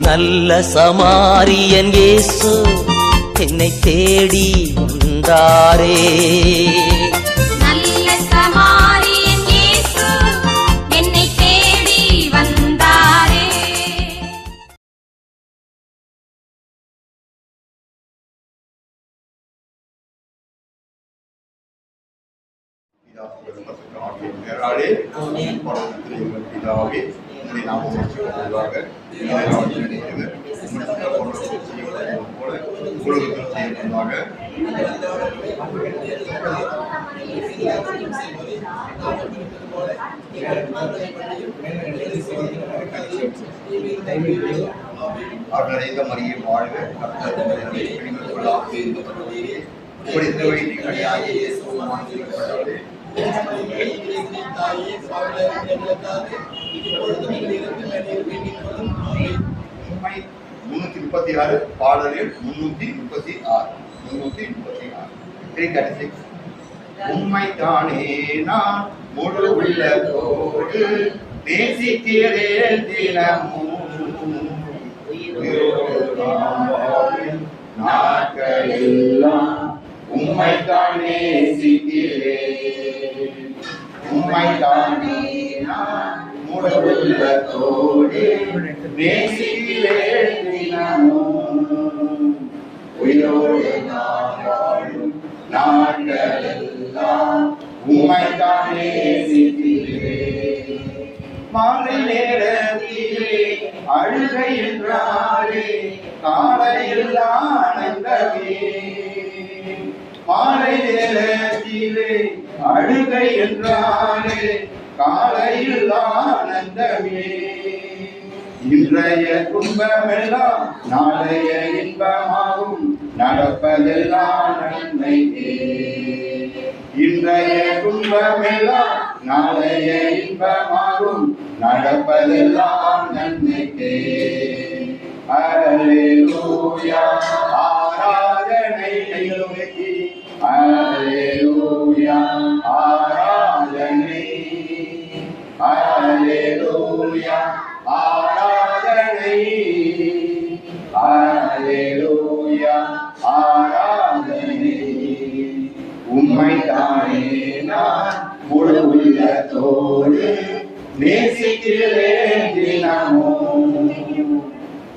நல்ல சமாரியன் இயேசு என்னை தேடி வந்தாரே. நல்ல சமாரியன் இயேசு என்னை தேடி வந்தாரே. பிதாவே உங்களை நாமம் போல உலகத்தில் செய்யப்படுவதாக. நிறைந்த மரியை வாழ்க பாடலில் 336 உண்மைதானே நான் முழு உள்ளத்தோடு நேசிக்கிறேன் தினமும் நாட்களெல்லாம் உண்மைதான் நேசிக்கிறேன். உண்மைதானே நான் முழு உள்ளத்தோடு நேசிக்கிறேன் தினமும் உயிரோடு நான் வாழும் நாட்களெல்லாம் உம்மைதான் நேசிக்கிறேன். மாலை நேரத்திலே அழுகை என்றாலே காலையில் ஆனந்தமே. மாலை நேரத்திலே அழுகை என்றாலே காலையில் ஆனந்தமே. இன்றைய துன்பமெல்லாம் நாளைய இன்பமாகும் நடப்பதெல்லாம் நன்மைக்கே. இன்றைய துன்பமெல்லாம் நாளைய இன்பமாகும் நடப்பதெல்லாம் நன்மைக்கே. அல்லேலூயா ஆராதனை அல்லேலூயா ஆராதனை அல்லேலூயா ஆராதனை அல்லேலூயா ஆராதனை. உம்மைதானே நான் முழு உள்ளத்தோடு நேசிக்கிறேன் தினமும்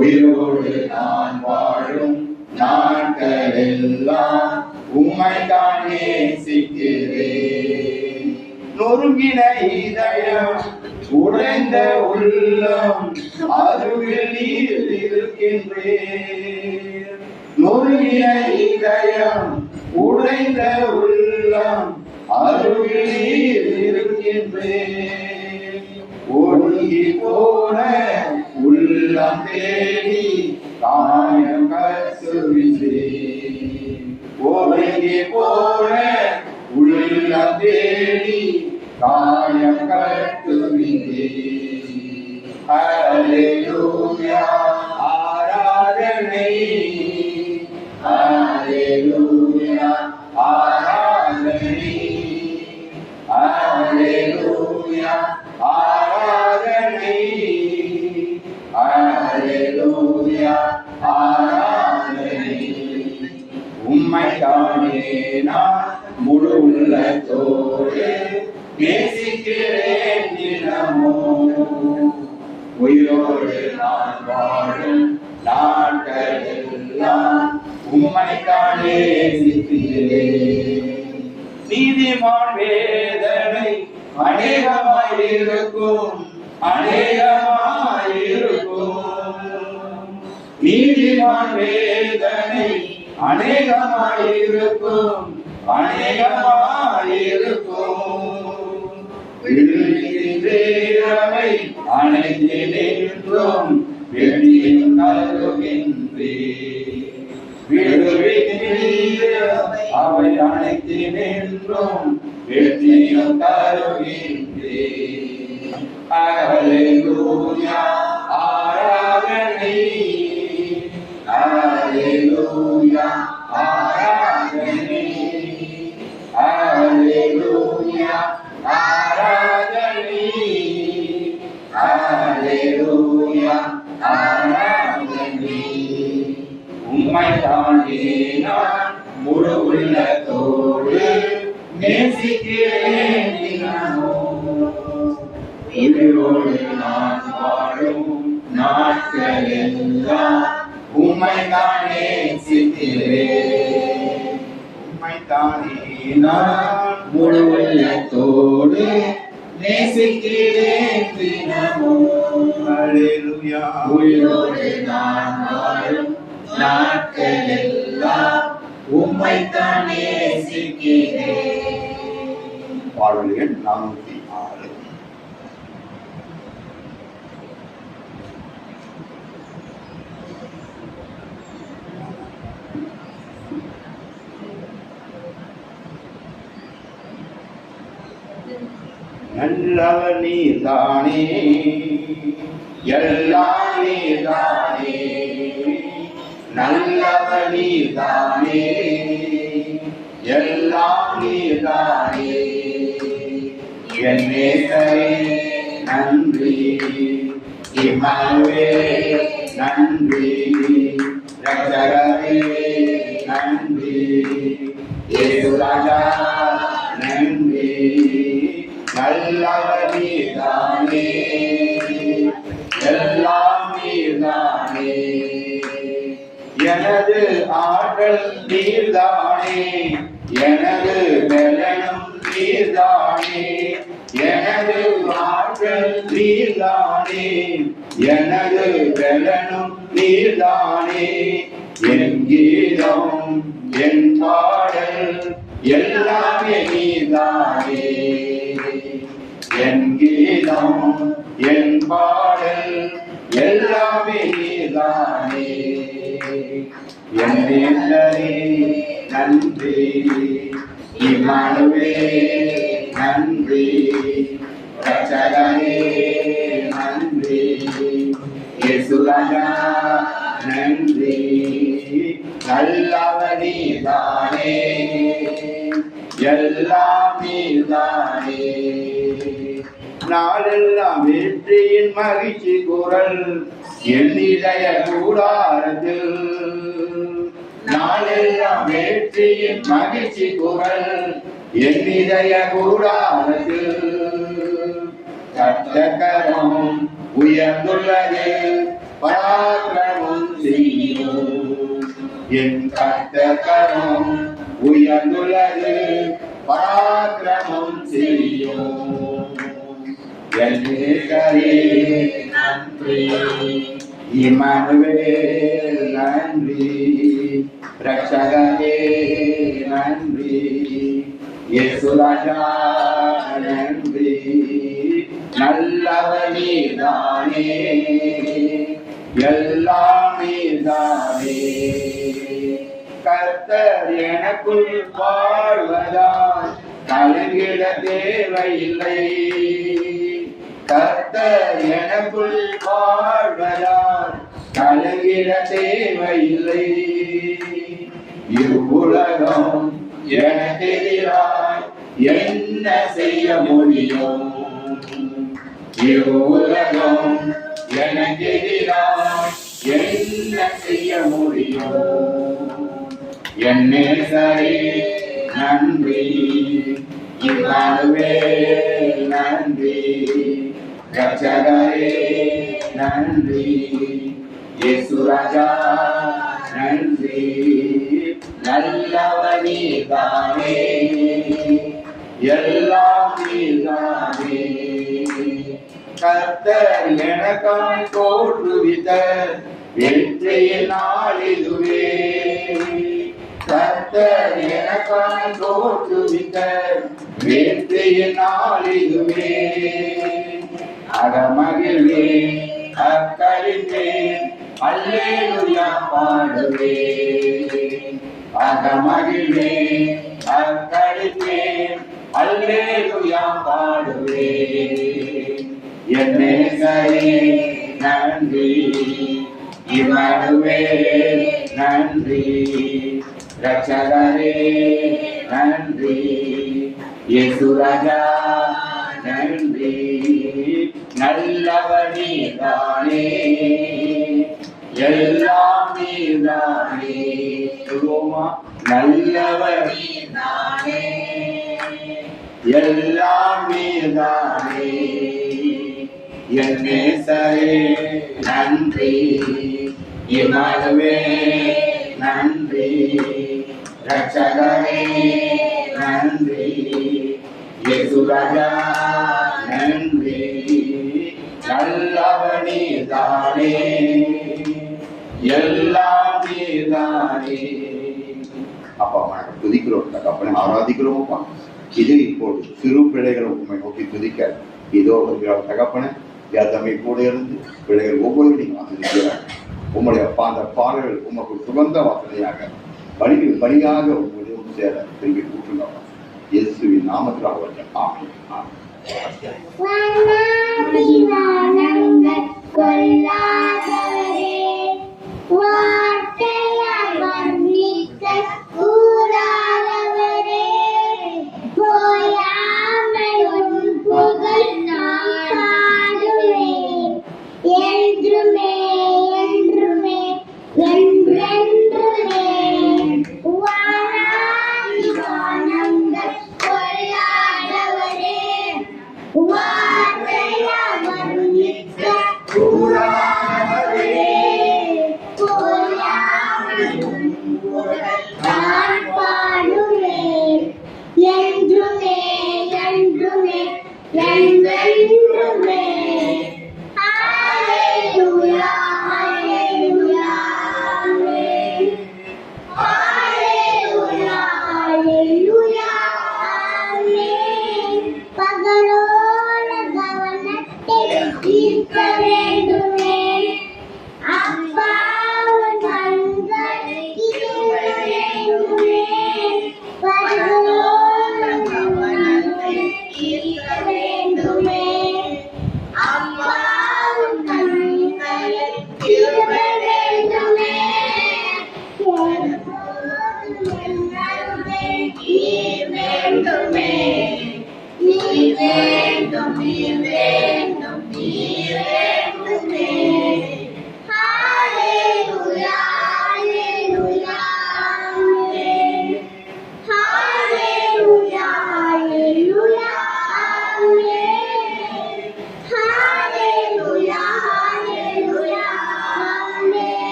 உயிரோடு நான் வாழும் நாட்களெல்லாம் உம்மைதான் நேசிக்கிறேன். நொறுங்கின இதயம் உடைந்த உள்ளம் அருகில் நீர் இருக்கின்றேன். நொறுங்கின இதயம் உடைந்த உள்ளம் அருகில் நீர் இருக்கின்றேன். ஒழுங்கி போன உள்ளம் தேடி காயம் கசுவித்தேன். ஒழுங்கி போன உள்ளம் தேடி காயம் கசுவித்தேன். அல்லேலூயா ஆராதனை அல்லேலூயா ஆராதனை அல்லேலூயா ஆராதனை அல்லேலூயா ஆராதனை. உம்மைதானே நான் முழு உள்ளத்தோடு நேசிக்கிறேன் தினமும் உயிரோடு நான் வாழும் நாட்களெல்லாம் உம்மைதான் நேசிக்கிறேன். நீதிமான் வேதனை அநேகமாயிருக்கும் அநேகமாயிருக்கும். நீதிமான் வேதனை அநேகமாயிருக்கும் அநேகமாயிருக்கும். விழுகின்றேவை அனைத்து நின்றும் வெற்றியும் தருகின்றேன். அவை அனைத்து நின்றும் வெற்றியும் தருகின்றேன். அல்லேலூயா ஆராதனை அல்லேலூயா ஆராதனை அல்லேலூயா ஆராதனை அல்லேலூயா ஆராதனை. நன்றி. உம்மை தாண்டி நான் முழு உள்ளத்தோடு நேசிக்கிறேன் தினமும். உயிரோடு நான் வாழும் நாட்களெல்லாம் உம்மை தான் நேசிக்கிறேன். உம்மை தானே நான் முழு உள்ளத்தோடு நேசிக்கிறேன் தினமும். அல்லேலூயா. உயிரோடு நான் வாழும் நாட்களெல்லாம் உம்மை தான் நேசிக்கிறேன். பாடல் எண் 406. நல்லவர் நீதானே, எல்லாம் நீதானே. நல்லவர் நீதானே, எல்லாம் நீதானே. என் நேசரே நன்றி, இம்மானுவேல் நன்றி, ரட்சகரே நன்றி, இயேசு ராஜா நன்றி. நல்லவர் நீதானே, எல்லாம் நீதானே. எனது ஆற்றல் நீர்தானே, எனது பலனும் நீர்தானே. எனது ஆற்றல் நீர்தானே, எனது பலனும் நீர்தானே. என் கீதம் என் பாடல் எல்லாமே நீதானே. என் கீதம் என் பாடல் எல்லாமே நீதானே. என் நேசரே நன்றி, இம்மானுவேல் நன்றி, ரட்சகரே நன்றி, இயேசு ராஜா நன்றி. நல்லவர் நீதானே, எல்லாம் நீதானே. நாளெல்லாம் வெற்றியின் மகிழ்ச்சி குரல் என் இதய கூடாரத்தில். நாளெல்லாம் வெற்றியின் மகிழ்ச்சி குரல் என் இதய கூடாரத்தில். கர்த்தகரம் உயர்ந்துள்ளது, பராக்கிரமம் செய்யும். என் கர்த்தகரம் உயர்ந்துள்ளது, பராக்கிரமம் செய்யும். என் நேசரே நன்றி, இம்மானுவேல் நன்றி, ரட்சகரே நன்றி, இயேசு ராஜா நன்றி. நல்லவர் நீதானே, எல்லாம் நீதானே. கர்த்தர் எனக்குள் வாழ்வதால் கலங்கிட தேவையில்லை. கர்த்தர் எனக்குள் வாழ்வதால் கலங்கிட தேவையில்லை. இவ்வுலகம் எனக்கு எதிராய் என்ன செய்ய முடியும்? இவ்வுலகம் எனக்கு எதிராய் என்ன செய்ய முடியும்? என் நேசரே நன்றி, இம்மானுவேல் நன்றி, ரட்சகரே நன்றி, இயேசு ராஜா நன்றி. நல்லவர் நீதானே, எல்லாம் நீதானே. கர்த்தர் எனக்காய் தோற்றுவித்த வெற்றியின் நாள் இதுவே. கர்த்தர் எனக்காய் தோற்றுவித்த வெற்றியின் நாள் இதுவே. அகமகிழ்வேன் அக்களிப்பேன், அல்லேலூயா பாடுவேன். அகமகிழ்வேன் அக்களிப்பேன், அல்லேலூயா பாடுவேன். என் நேசரே நன்றி, இம்மானுவேல் நன்றி, ரட்சகரே நன்றி, இயேசு ராஜா நன்றி. நல்லவர் நீதானே, எல்லாம் நீதானே. சொல்லுவோமா? நல்லவர் நீதானே. எல்லாம் நீதானே. என் நேசரே நன்றி. இமானுவே நன்றி. ரட்சகரே நன்றி. இயேசுராஜா நன்றி. நல்லவர் நீதானே. எல்லாம் நீதானே. அப்பா நாங்கள் துதிக்கிறோம் தகப்பனை, ஆராதிக்கிறோம்ப்பா. இது இப்போது சிறு பிள்ளைகள் உண்மை நோக்கி துதிக்க இதோ வருகிறார் தகப்பனை. தம்மை கூட இருந்து பிள்ளைகள் ஒவ்வொருவரையும் ஆசிரிக்கிறார். உம்முடைய அந்த பாடல்கள் உமக்கு சுகந்த வாசனையாக வழியாக உங்களுடைய சேர திரும்பி கூட்டுங்க. இயேசுவின் நாமத்தில் அவர்கள் ஆமென்.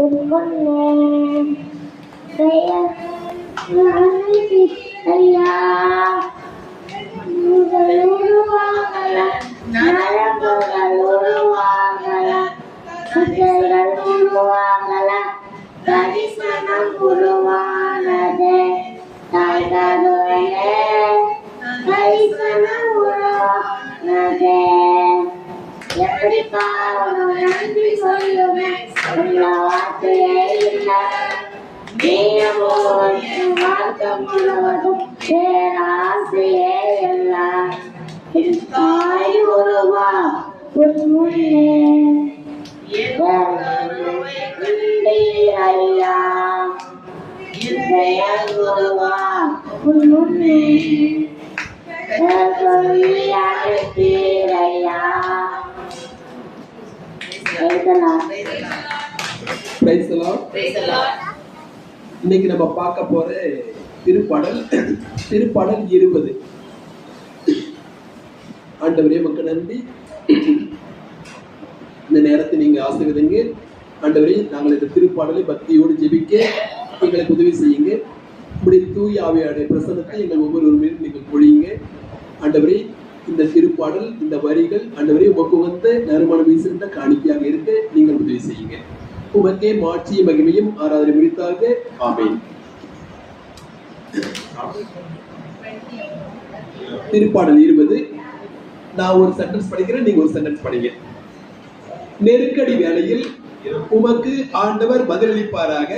உன்முன்னே பெயர் ஐயா உருவாகல நரம்புகள் உருவாகல சுத்தைகள் உருவாகல தரிசனம் உருவானது தாய்கருவிலே தரிசனம் உருவானது எப்படி பாவம் நன்றி சொல்லுவேன் உள்ள வார்த்தையே இல்லை வாழ்க்கை முழுவதும் பேராசையே இல்லை என் தாய் உருவா உன் முன்னே ஐயா பெயர் உருவா உன் முன்னே ஐயா பிரைஸ் தி லார்ட். இன்னைக்கு நம்ம பார்க்க போற திருப்பாடல் 20. ஆண்டவரே உமக்கு நன்றி. இந்த நேரத்தை நீங்க ஆசீர்வதிங்க ஆண்டவரே. நாங்கள் இந்த திருப்பாடலை பக்தியோடு ஜெபிக்க எங்களுக்கு உதவி செய்யுங்க. உங்களுடைய தூய ஆவியாருடைய பிரசன்னத்தை எங்கள் ஒவ்வொருவர் மீதும் நீங்கள் பொழியுங்க ஆண்டவரே. இந்த திருப்பாடல் இந்த வரிகள் ஆண்டவரே உமக்கு வந்த நறுமணம் வீசுகின்ற காணிக்கையாக இருக்க நீங்கள் உதவி செய்யுங்க. உமக்கே மாட்சியும் மகிமையும் ஆராதனை முடித்தாக. ஆமென். திருப்பாடல் 20. நான் ஒரு சென்டென்ஸ் படிக்கிறேன், நீங்க ஒரு சென்டென்ஸ் படிங்க. நெருக்கடி வேளையில் உமக்கு ஆண்டவர் பதிலளிப்பாராக.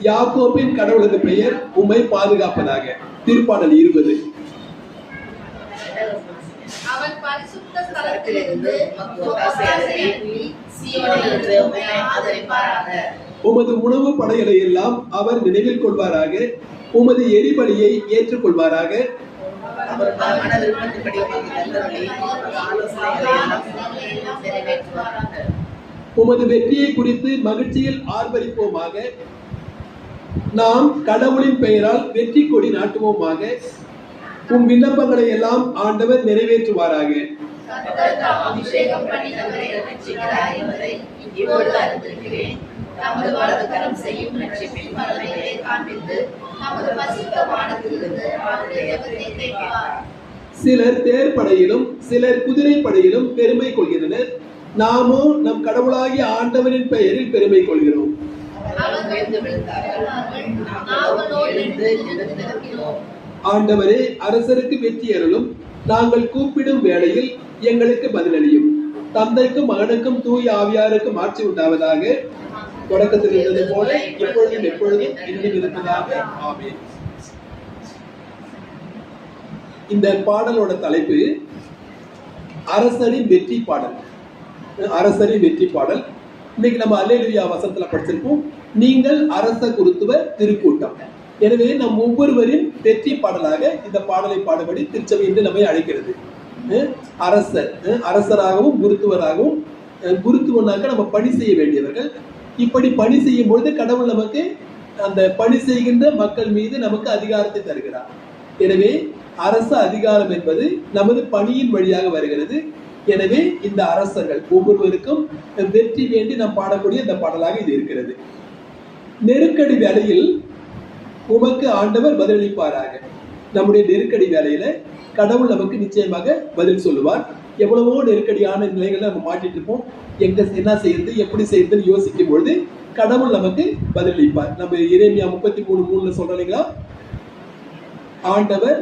யாக்கோபின் கடவுளது பெயர் உம்மை பாதுகாப்பதாக. திருப்பாடல் 20. அவன் பரிசுத்த ஸ்தலத்திலிருந்து உமது உணவு படைகளை எல்லாம் அவர் நினைவில் கொள்வாராக. உமது எரிபலியை ஏற்றுக்கொள்வாராக. உமது வெற்றியை குறித்து மகிழ்ச்சியில் ஆர்ப்பரிப்போமாக. நாம் கடவுளின் பெயரால் வெற்றி கொடி நாட்டுவோமாக. உம் விண்ணப்பங்களை எல்லாம் ஆண்டவர் நிறைவேற்றுவாராக. சிலர் தேர்ப்படையிலும் சிலர் குதிரைப்படையிலும் பெருமை கொள்கின்றனர். நாமோ நம் கடவுளாகிய ஆண்டவரின் பெயரில் பெருமை கொள்கிறோம். ஆண்டவரே அரசருக்கு வெற்றி அருளும். நாங்கள் கூப்பிடும் வேளையில் எங்களுக்கு பதிலளியும். தந்தைக்கும் மகனுக்கும் தூய ஆவியாருக்கும் ஆட்சி உண்டாவதாக. தொடக்கத்தில் இருந்தது போல எப்பொழுதும் எப்பொழுதும் இன்னும் இருப்பதாக. ஆமென். இந்த பாடலோட தலைப்பு அரசரின் வெற்றி பாடல். அரசரின் வெற்றி பாடல். இன்னைக்கு நம்ம அல்லேலூயா வசனத்துல படிச்சிருப்போம். நீங்கள் அரச குருத்துவ திருக்கூட்டம். எனவே நம் ஒவ்வொருவரின் வெற்றி பாடலாக இந்த பாடலை பாடுபடி திருச்சபை என்று நம்மை அழைக்கிறது. அரசர், அரசராகவும் குருத்துவராகவும். குருத்துவனாக நம்ம பணி செய்ய வேண்டியவர்கள். இப்படி பணி செய்யும் பொழுது கடவுள் நமக்கு அந்த பணி செய்கின்ற மக்கள் மீது நமக்கு அதிகாரத்தை தருகிறார். எனவே அரச அதிகாரம் என்பது நமது பணியின் வழியாக வருகிறது. எனவே இந்த அரசர்கள் ஒவ்வொருவருக்கும் வெற்றி வேண்டி நாம் பாடக்கூடிய இந்த பாடலாக இது இருக்கிறது. நெருக்கடி வேளையில் உமக்கு ஆண்டவர் பதிலளிப்பாராக. நம்முடைய நெருக்கடி வேலையில கடவுள் நமக்கு நிச்சயமாக பதில் சொல்லுவார். எவ்வளவோ நெருக்கடியான நிலைகளை நம்ம மாட்டிட்டு இருப்போம். எங்க என்ன செய்யறது, எப்படி செய்யறதுன்னு யோசிக்கும் பொழுது கடவுள் நமக்கு பதிலளிப்பார். நம்ம எரேமியா 33:3 சொல்றோம் இல்லைங்களா? ஆண்டவர்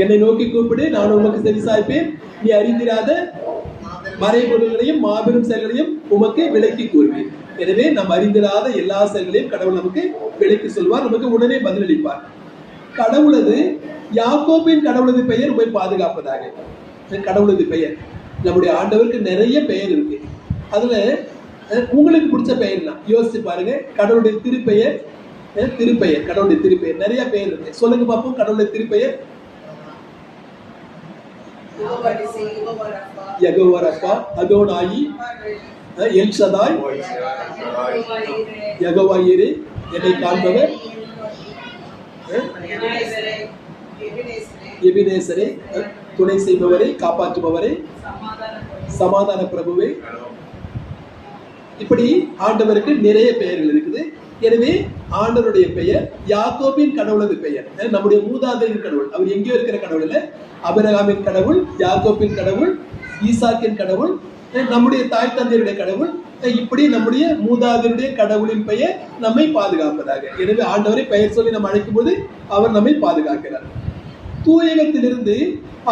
என்னை நோக்கி கூப்பிடு, நான் உமக்கு செவிசாய்ப்பேன். நீ அறிந்திராத மறைபொருள்களையும் மாபெரும் செயல்களையும் உமக்கு விளக்கி கூறுவேன். எனவே நாம் அறிந்திராத எல்லா செயல்களையும் கடவுள் நமக்கு விளக்கி சொல்வார். நமக்கு உடனே பதிலளிப்பார். கடவுளது யாக்கோபின் கடவுளது பெயர் உம்மை பாதுகாப்பதாக. கடவுளது பெயர், நம்முடைய ஆண்டவருக்கு நிறைய பெயர் இருக்கு. அதுல உங்களுக்கு பிடிச்ச பெயர்னா யோசிச்சு பாருங்க. கடவுளுடைய திருப்பெயர், கடவுளுடைய திருப்பெயர் நிறைய பெயர் இருக்கு. சொல்லுங்க பார்ப்போம். கடவுளுடைய திருப்பெயர் யெகோவா ரப்பா, அதோனாயி, எல் ஷதாய், யெகோவா ஈரே, என்னை காண்பவர், எபினேசரே, துணை செய்பவரே, காப்பாற்றுபவரே, சமாதான பிரபுவே. இப்படி ஆண்டவருக்கு நிறைய பெயர்கள் இருக்குது. எனவே ஆண்டவருடைய பெயர் யாக்கோபின் கடவுளது பெயர். நம்முடைய மூதாதையின் கடவுள். அவர் எங்கேயோ இருக்கிற கடவுள் இல்ல. ஆபிரகாமின் கடவுள், யாக்கோபின் கடவுள், ஈசாக்கின் கடவுள், நம்முடைய தாய் தந்தையருடைய கடவுள். இப்படி நம்முடைய மூதாதையருடைய கடவுளின் பெயர் நம்மை பாதுகாப்பதாக. எனவே ஆண்டவரை பெயர் சொல்லி நம்ம அழைக்கும் போது அவர் நம்மை பாதுகாக்கிறார். தூயகத்திலிருந்து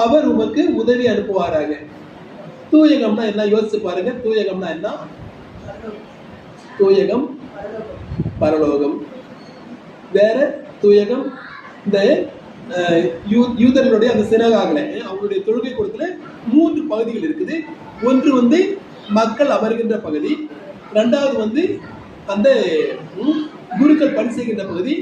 அவர் உமக்கு உதவி அனுப்புவாராக. தூயகம்னா என்ன யோசிச்சு பாருங்க. தூயகம்னா என்ன? தூயகம் பரலோகம். வேற தூயகம் இந்த யூதர்களுடைய அந்த சினகாகல அவங்களுடைய தொழுகை கூடத்துல 3 பகுதிகள் இருக்குது. ஒன்று மக்கள் அமர்கின்ற பகுதி, இரண்டாவது அந்த குருக்கள் பணி செய்கின்ற பகுதி,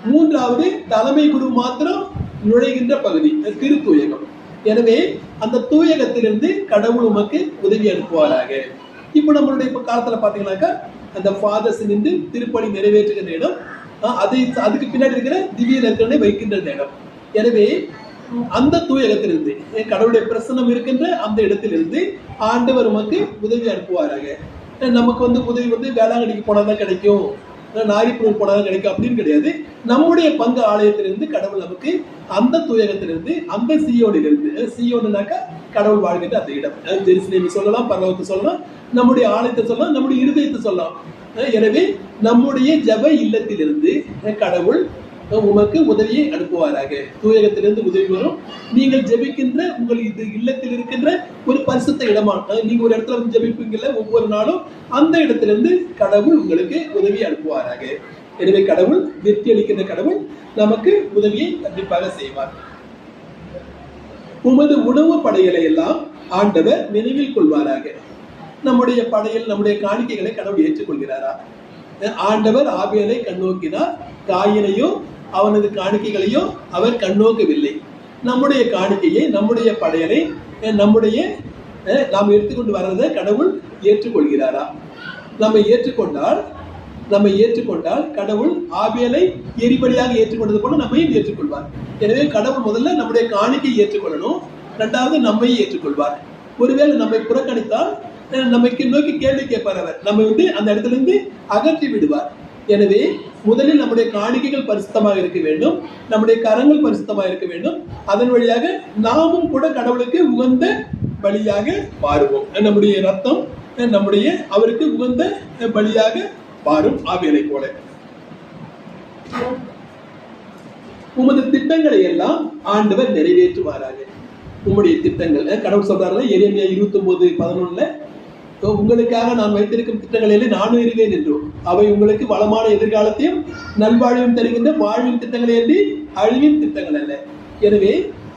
மூன்றாவது தலைமை குரு மாத்திரம் நுழைகின்ற பகுதி திருத்தூயகம். எனவே அந்த தூயகத்திலிருந்து கடவுள் உமக்கு உதவி அனுப்புவாராக. இப்ப நம்மளுடைய காலத்துல பாத்தீங்கன்னாக்கா அந்த ஃபாதர்ஸ் நின்று திருப்பணி நிறைவேற்றுகின்ற இடம், அதுக்கு பின்னாடி இருக்கிற திவ்ய நற்கருணை வைக்கின்ற இடம். எனவே அந்த தூயகத்திலிருந்து கடவுளுடைய பிரசன்னம் இருக்கின்ற அந்த இடத்திலிருந்து ஆண்டவர் உமக்கு உதவி அனுப்புவாராக. நமக்கு உதவி வேளாங்கண்ணிக்கு போனாதான் கிடைக்கும், நாரிப்பூர் போனாதான் கிடைக்கும் அப்படின்னு கிடையாது. நம்முடைய பங்கு ஆலயத்திலிருந்து கடவுள் நமக்கு அந்த தூயகத்திலிருந்து, அந்த சியோனிலிருந்து, சியோனுனாக்கா கடவுள் வாழ்கின்ற அந்த இடம், ஜெருசலேம் சொல்லலாம், பரலோகத்தை சொல்லலாம், நம்முடைய ஆலயத்தை சொல்லலாம், நம்முடைய இருதயத்தை சொல்லலாம். எனவே நம்முடைய ஜப இல்லத்திலிருந்து கடவுள் உமக்கு உதவியை அனுப்புவாராக. தூயகத்திலிருந்து உதவி வரும். நீங்கள் ஜெபிக்கின்ற உங்கள் இது இல்லத்தில் இருக்கின்ற ஒரு பரிசுத்த இடமா, நீங்க ஒரு இடத்துல ஜெபிப்பீங்கல்ல ஒவ்வொரு நாளும், அந்த இடத்திலிருந்து கடவுள் உங்களுக்கு உதவி அனுப்புவாராக. எனவே கடவுள் வெற்றி அளிக்கின்ற கடவுள் நமக்கு உதவியை கண்டிப்பாக செய்வார். உமது உணவு படையலை எல்லாம் ஆண்டவர் நினைவில் கொள்வாராக. நம்முடைய படையல், நம்முடைய காணிக்கைகளை கடவுள் ஏற்றுக்கொள்கிறாரா? ஆண்டவர் ஆபேலை கண்ணோக்கினார், காயினையோ அவனது காணிக்கைகளையோ அவர் கண்ணோக்கவில்லை. நம்முடைய காணிக்கையை, நம்முடைய படையலை, நாம் எடுத்துக்கொண்டு வர்றதை கடவுள் ஏற்றுக்கொள்கிறாரா? நம்ம ஏற்றுக்கொண்டால் கடவுள் ஆபேலை எரிபலியாக ஏற்றுக்கொண்டது போல நம்மையும் ஏற்றுக்கொள்வார். எனவே கடவுள் முதல்ல நம்முடைய காணிக்கையை ஏற்றுக்கொள்ளணும், இரண்டாவது நம்மை ஏற்றுக்கொள்வார். ஒருவேளை நம்மை புறக்கணித்தால் நமக்கு நோக்கி கேள்வி கேட்பார். அவர் நம்மை அந்த இடத்துல இருந்து அகற்றி விடுவார். எனவே முதலில் நம்முடைய காணிக்கைகள் பரிசுத்தமாக இருக்க வேண்டும், நம்முடைய கரங்கள் பரிசுத்தமாக இருக்க வேண்டும். அதன் வழியாக நாமும் கூட கடவுளுக்கு உகந்த பலியாக மாறுவோம். நம்முடைய ரத்தம் அவருக்கு உகந்த பலியாக மாறும் ஆபேலை போல. உமது திட்டங்களை எல்லாம் ஆண்டவர் நிறைவேற்றுவாராக. உம்முடைய திட்டங்கள் கடவுள் சொல்றாருல, எரேமியா 29:11, உங்களுக்காக நான் வைத்திருக்கும் திட்டங்களிலே நானும் இருவேன் என்றும், அவை உங்களுக்கு வளமான எதிர்காலத்தையும் நல்வாழ்வையும் தருகின்ற வாழ்வின் திட்டங்களை என்று அழிவின் திட்டங்கள் அல்ல. எனவே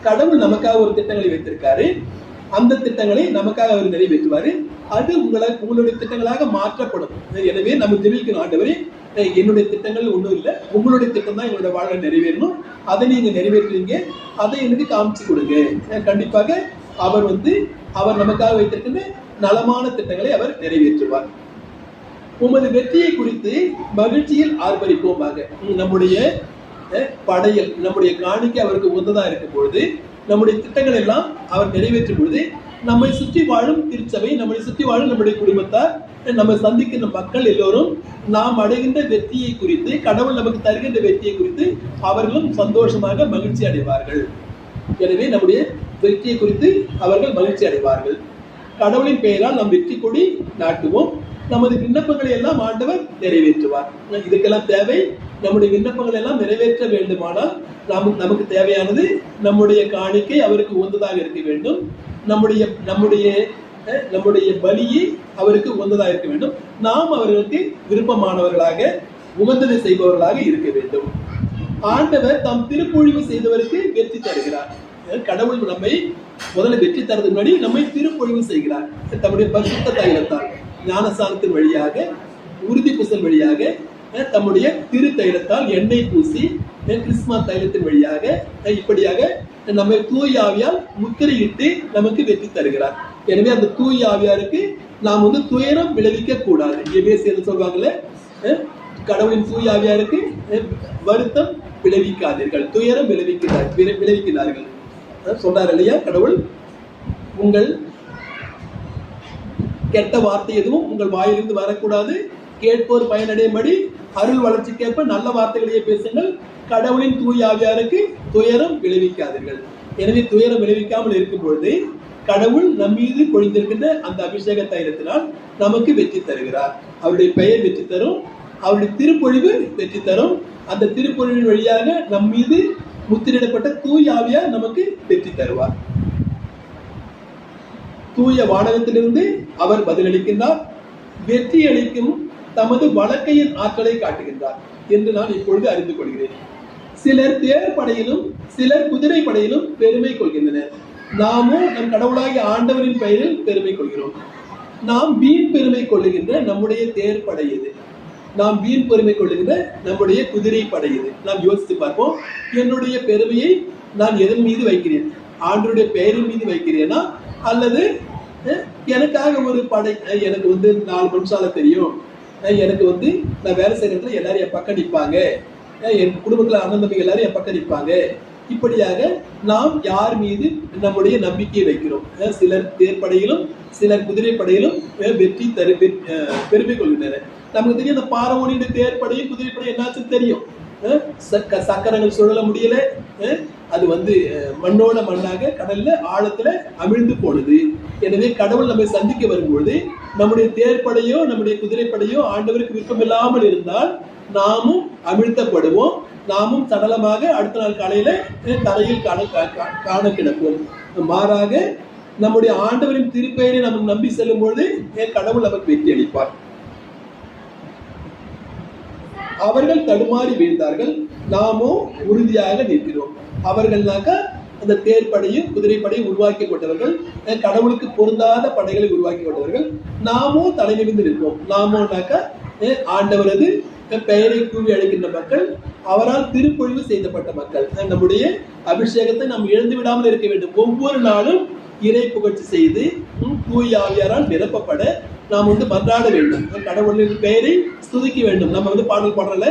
கடவுள் நமக்காக ஒரு திட்டங்களை வைத்திருக்காரு. அந்த திட்டங்களை நமக்காக அவர் நிறைவேற்றுவாரு. அது உங்களுடைய திட்டங்களாக மாற்றப்படும். எனவே நம்ம ஜெபிக்கணும், ஆண்டவரே என்னுடைய திட்டங்கள் ஒன்றும் இல்லை, உங்களுடைய திட்டம் தான் என்னோட வாழ்வை நிறைவேறணும், அதை நீங்க நிறைவேற்றுவீங்க, அதை எனக்கு காமிச்சு கொடுங்க. கண்டிப்பாக அவர் நமக்காக வைத்திருக்கின்ற நலமான திட்டங்களை அவர் நிறைவேற்றுவார். உமது வெற்றியை குறித்து மகிழ்ச்சியில் ஆர்ப்பரிப்போமாக. நம்முடைய படையல், நம்முடைய காணிக்கை அவருக்கு உகந்ததா இருக்கும் பொழுது, நம்முடைய திட்டங்கள் எல்லாம் அவர் நிறைவேற்றும் பொழுது, நம்மை சுற்றி வாழும் திருச்சபை, நம்மை சுற்றி வாழும் நம்முடைய குடும்பத்தார், நம்ம சந்திக்கின்ற மக்கள் எல்லோரும் நாம் அடைகின்ற வெற்றியை குறித்து, கடவுள் நமக்கு தருகின்ற வெற்றியை குறித்து அவர்களும் சந்தோஷமாக மகிழ்ச்சி அடைவார்கள். எனவே நம்முடைய வெற்றியை குறித்து அவர்கள் மகிழ்ச்சி அடைவார்கள். கடவுளின் பெயரால் நாம் வெற்றி கொடி நாட்டுவோம். நமது விண்ணப்பங்களை எல்லாம் ஆண்டவர் நிறைவேற்றுவார். இதுக்கெல்லாம் தேவை, நம்முடைய விண்ணப்பங்களை எல்லாம் நிறைவேற்ற வேண்டுமானால் நமக்கு தேவையானது நம்முடைய காணிக்கை அவருக்கு உகந்ததாக இருக்க வேண்டும். நம்முடைய பலியை அவருக்கு உகந்ததாக இருக்க வேண்டும். நாம் அவர்களுக்கு விருப்பமானவர்களாக, உகந்ததை செய்பவர்களாக இருக்க வேண்டும். ஆண்டவர் தாம் திருப்பொழிவு செய்தவருக்கு வெற்றி தருகிறார். கடவுள் நம்மை முதல்ல வெற்றி தரதுக்கு முன்னாடி நம்மை திருப்பொழிவு செய்கிறார். தம்முடைய பரிசுத்த தைலத்தால், ஞானஸ்நானத்தின் வழியாக, உறுதி பூசல் வழியாக, தம்முடைய திரு தைலத்தால் எண்ணெய் பூசி, கிறிஸ்தும தைலத்தின் வழியாக, இப்படியாக நம்மை தூய ஆவியால் முத்திரையிட்டு நமக்கு வெற்றி தருகிறார். எனவே அந்த தூய ஆவியாருக்கு நாம் துயரம் விளைவிக்க கூடாது. எபேசியர் சொல்வாங்கல்ல, கடவுளின் தூய ஆவியாருக்கு வருத்தம் விளைவிக்காதீர்கள், துயரம் விளைவிக்கிறார்கள் சொல்றாரு இல்லையா கடவுள். உங்கள் கெட்ட வார்த்தை எதுவும் உங்கள் வாயிலிருந்து வரக்கூடாது. கேட்போர் பயனடையும்படி அருள் வளர்ச்சிக்கேற்ப நல்ல வார்த்தைகளையே பேசுங்கள். கடவுளின் தூய ஆவியாருக்கு துயரம் விளைவிக்காதீர்கள். எனவே துயரம் விளைவிக்காமல் இருக்கும் பொழுது கடவுள் நம் மீது பொழிந்திருக்கின்ற அந்த அபிஷேக தைலத்தினால் நமக்கு வெற்றி தருகிறார். அவருடைய பெயர் வெற்றி தரும், அவருடைய திருப்பொழிவு வெற்றி தரும். அந்த திருப்பொழிவின் வழியாக நம் மீது முத்திரிடப்பட்ட தூய ஆவியார் நமக்கு வெற்றி தருவார். தூய வானகத்திலிருந்து அவர் பதிலளிக்கின்றார். வெற்றி அளிக்கும் தமது வழக்கையின் ஆற்றலை காட்டுகின்றார் என்று நான் இப்பொழுது அறிந்து கொள்கிறேன். சிலர் தேர் படையிலும் சிலர் குதிரை படையிலும் பெருமை கொள்கின்றனர். நாமும் நம் கடவுளாகிய ஆண்டவரின் பெயரில் பெருமை கொள்கிறோம். நாம் வீண் பெருமை கொள்ளுகின்ற நம்முடைய தேர் படை எது? நாம் வீண் பெருமை கொள்ளுகின்ற நம்முடைய குதிரை படை எது? நாம் யோசித்து பார்ப்போம். என்னுடைய பெருமையை நான் எதன் மீது வைக்கிறேன்? ஆண்டவருடைய பெயரின் மீது வைக்கிறேனா, அல்லது எனக்காக ஒரு படை, எனக்கு 4 மனுஷால தெரியும், எனக்கு நான் வேலை செய்யற இடத்துல எல்லாரும் என் பக்கம் நிற்பாங்க, என் குடும்பத்துல அண்ணன் தம்பி எல்லாரும் என் பக்கம் நிற்பாங்க, இப்படியாக நாம் யார் மீது நம்முடைய நம்பிக்கையை வைக்கிறோம்? சிலர் தேர்ப்படையிலும் சிலர் குதிரை படையிலும் வெற்றி பெருமை கொள்கின்றனர். நமக்கு தெரியும், அந்த பார்வோனின் தேர்ப்படையும் குதிரைப்படையும் என்னாச்சுன்னு தெரியும். சக்கரங்கள் சுழல முடியல, அது மண்ணோட மண்ணாக கடல்ல ஆழத்துல அமிழ்ந்து போனது. எனவே கடவுள் நம்மை சந்திக்க வரும்பொழுது நம்முடைய தேர்ப்படையோ நம்முடைய குதிரைப்படையோ ஆண்டவருக்கு விருப்பமில்லாமல் இருந்தால் நாமும் அமிழ்த்தப்படுவோம். நாமும் சடலமாக அடுத்த நாள் காலையில தரையில் காண கிடப்போம். மாறாக நம்முடைய ஆண்டவரின் திருப்பெயரை நம்ம நம்பி செல்லும் பொழுது கடவுள் நமக்கு வெற்றி அளிப்பார். அவர்கள் தடுமாறி வீழ்ந்தார்கள், நாமோ உறுதியாக நிற்கிறோம். அவர்கள்னாக்க அந்த தேர்ப்படையும் குதிரைப்படையும் உருவாக்கி கொண்டவர்கள், கடவுளுக்கு பொருந்தாத படைகளை உருவாக்கி கொண்டவர்கள். நாமோ தலை நிமிர்ந்து நிற்போம். நாமோனாக்க ஆண்டவரது பெயரை கூவி அழைக்கின்ற மக்கள், அவரால் திருப்பொழிவு செய்யப்பட்ட மக்கள். நம்முடைய அபிஷேகத்தை நாம் இழந்து விடாமல் இருக்க வேண்டும். ஒவ்வொரு நாளும் இறை புகழ்ச்சி செய்து தூய ஆவியாரால் நிரப்பப்பட நாம் மன்றாட வேண்டும். கடவுளின் பெயரை ஸ்துதிக்க வேண்டும். நம்ம பாடல் பாடல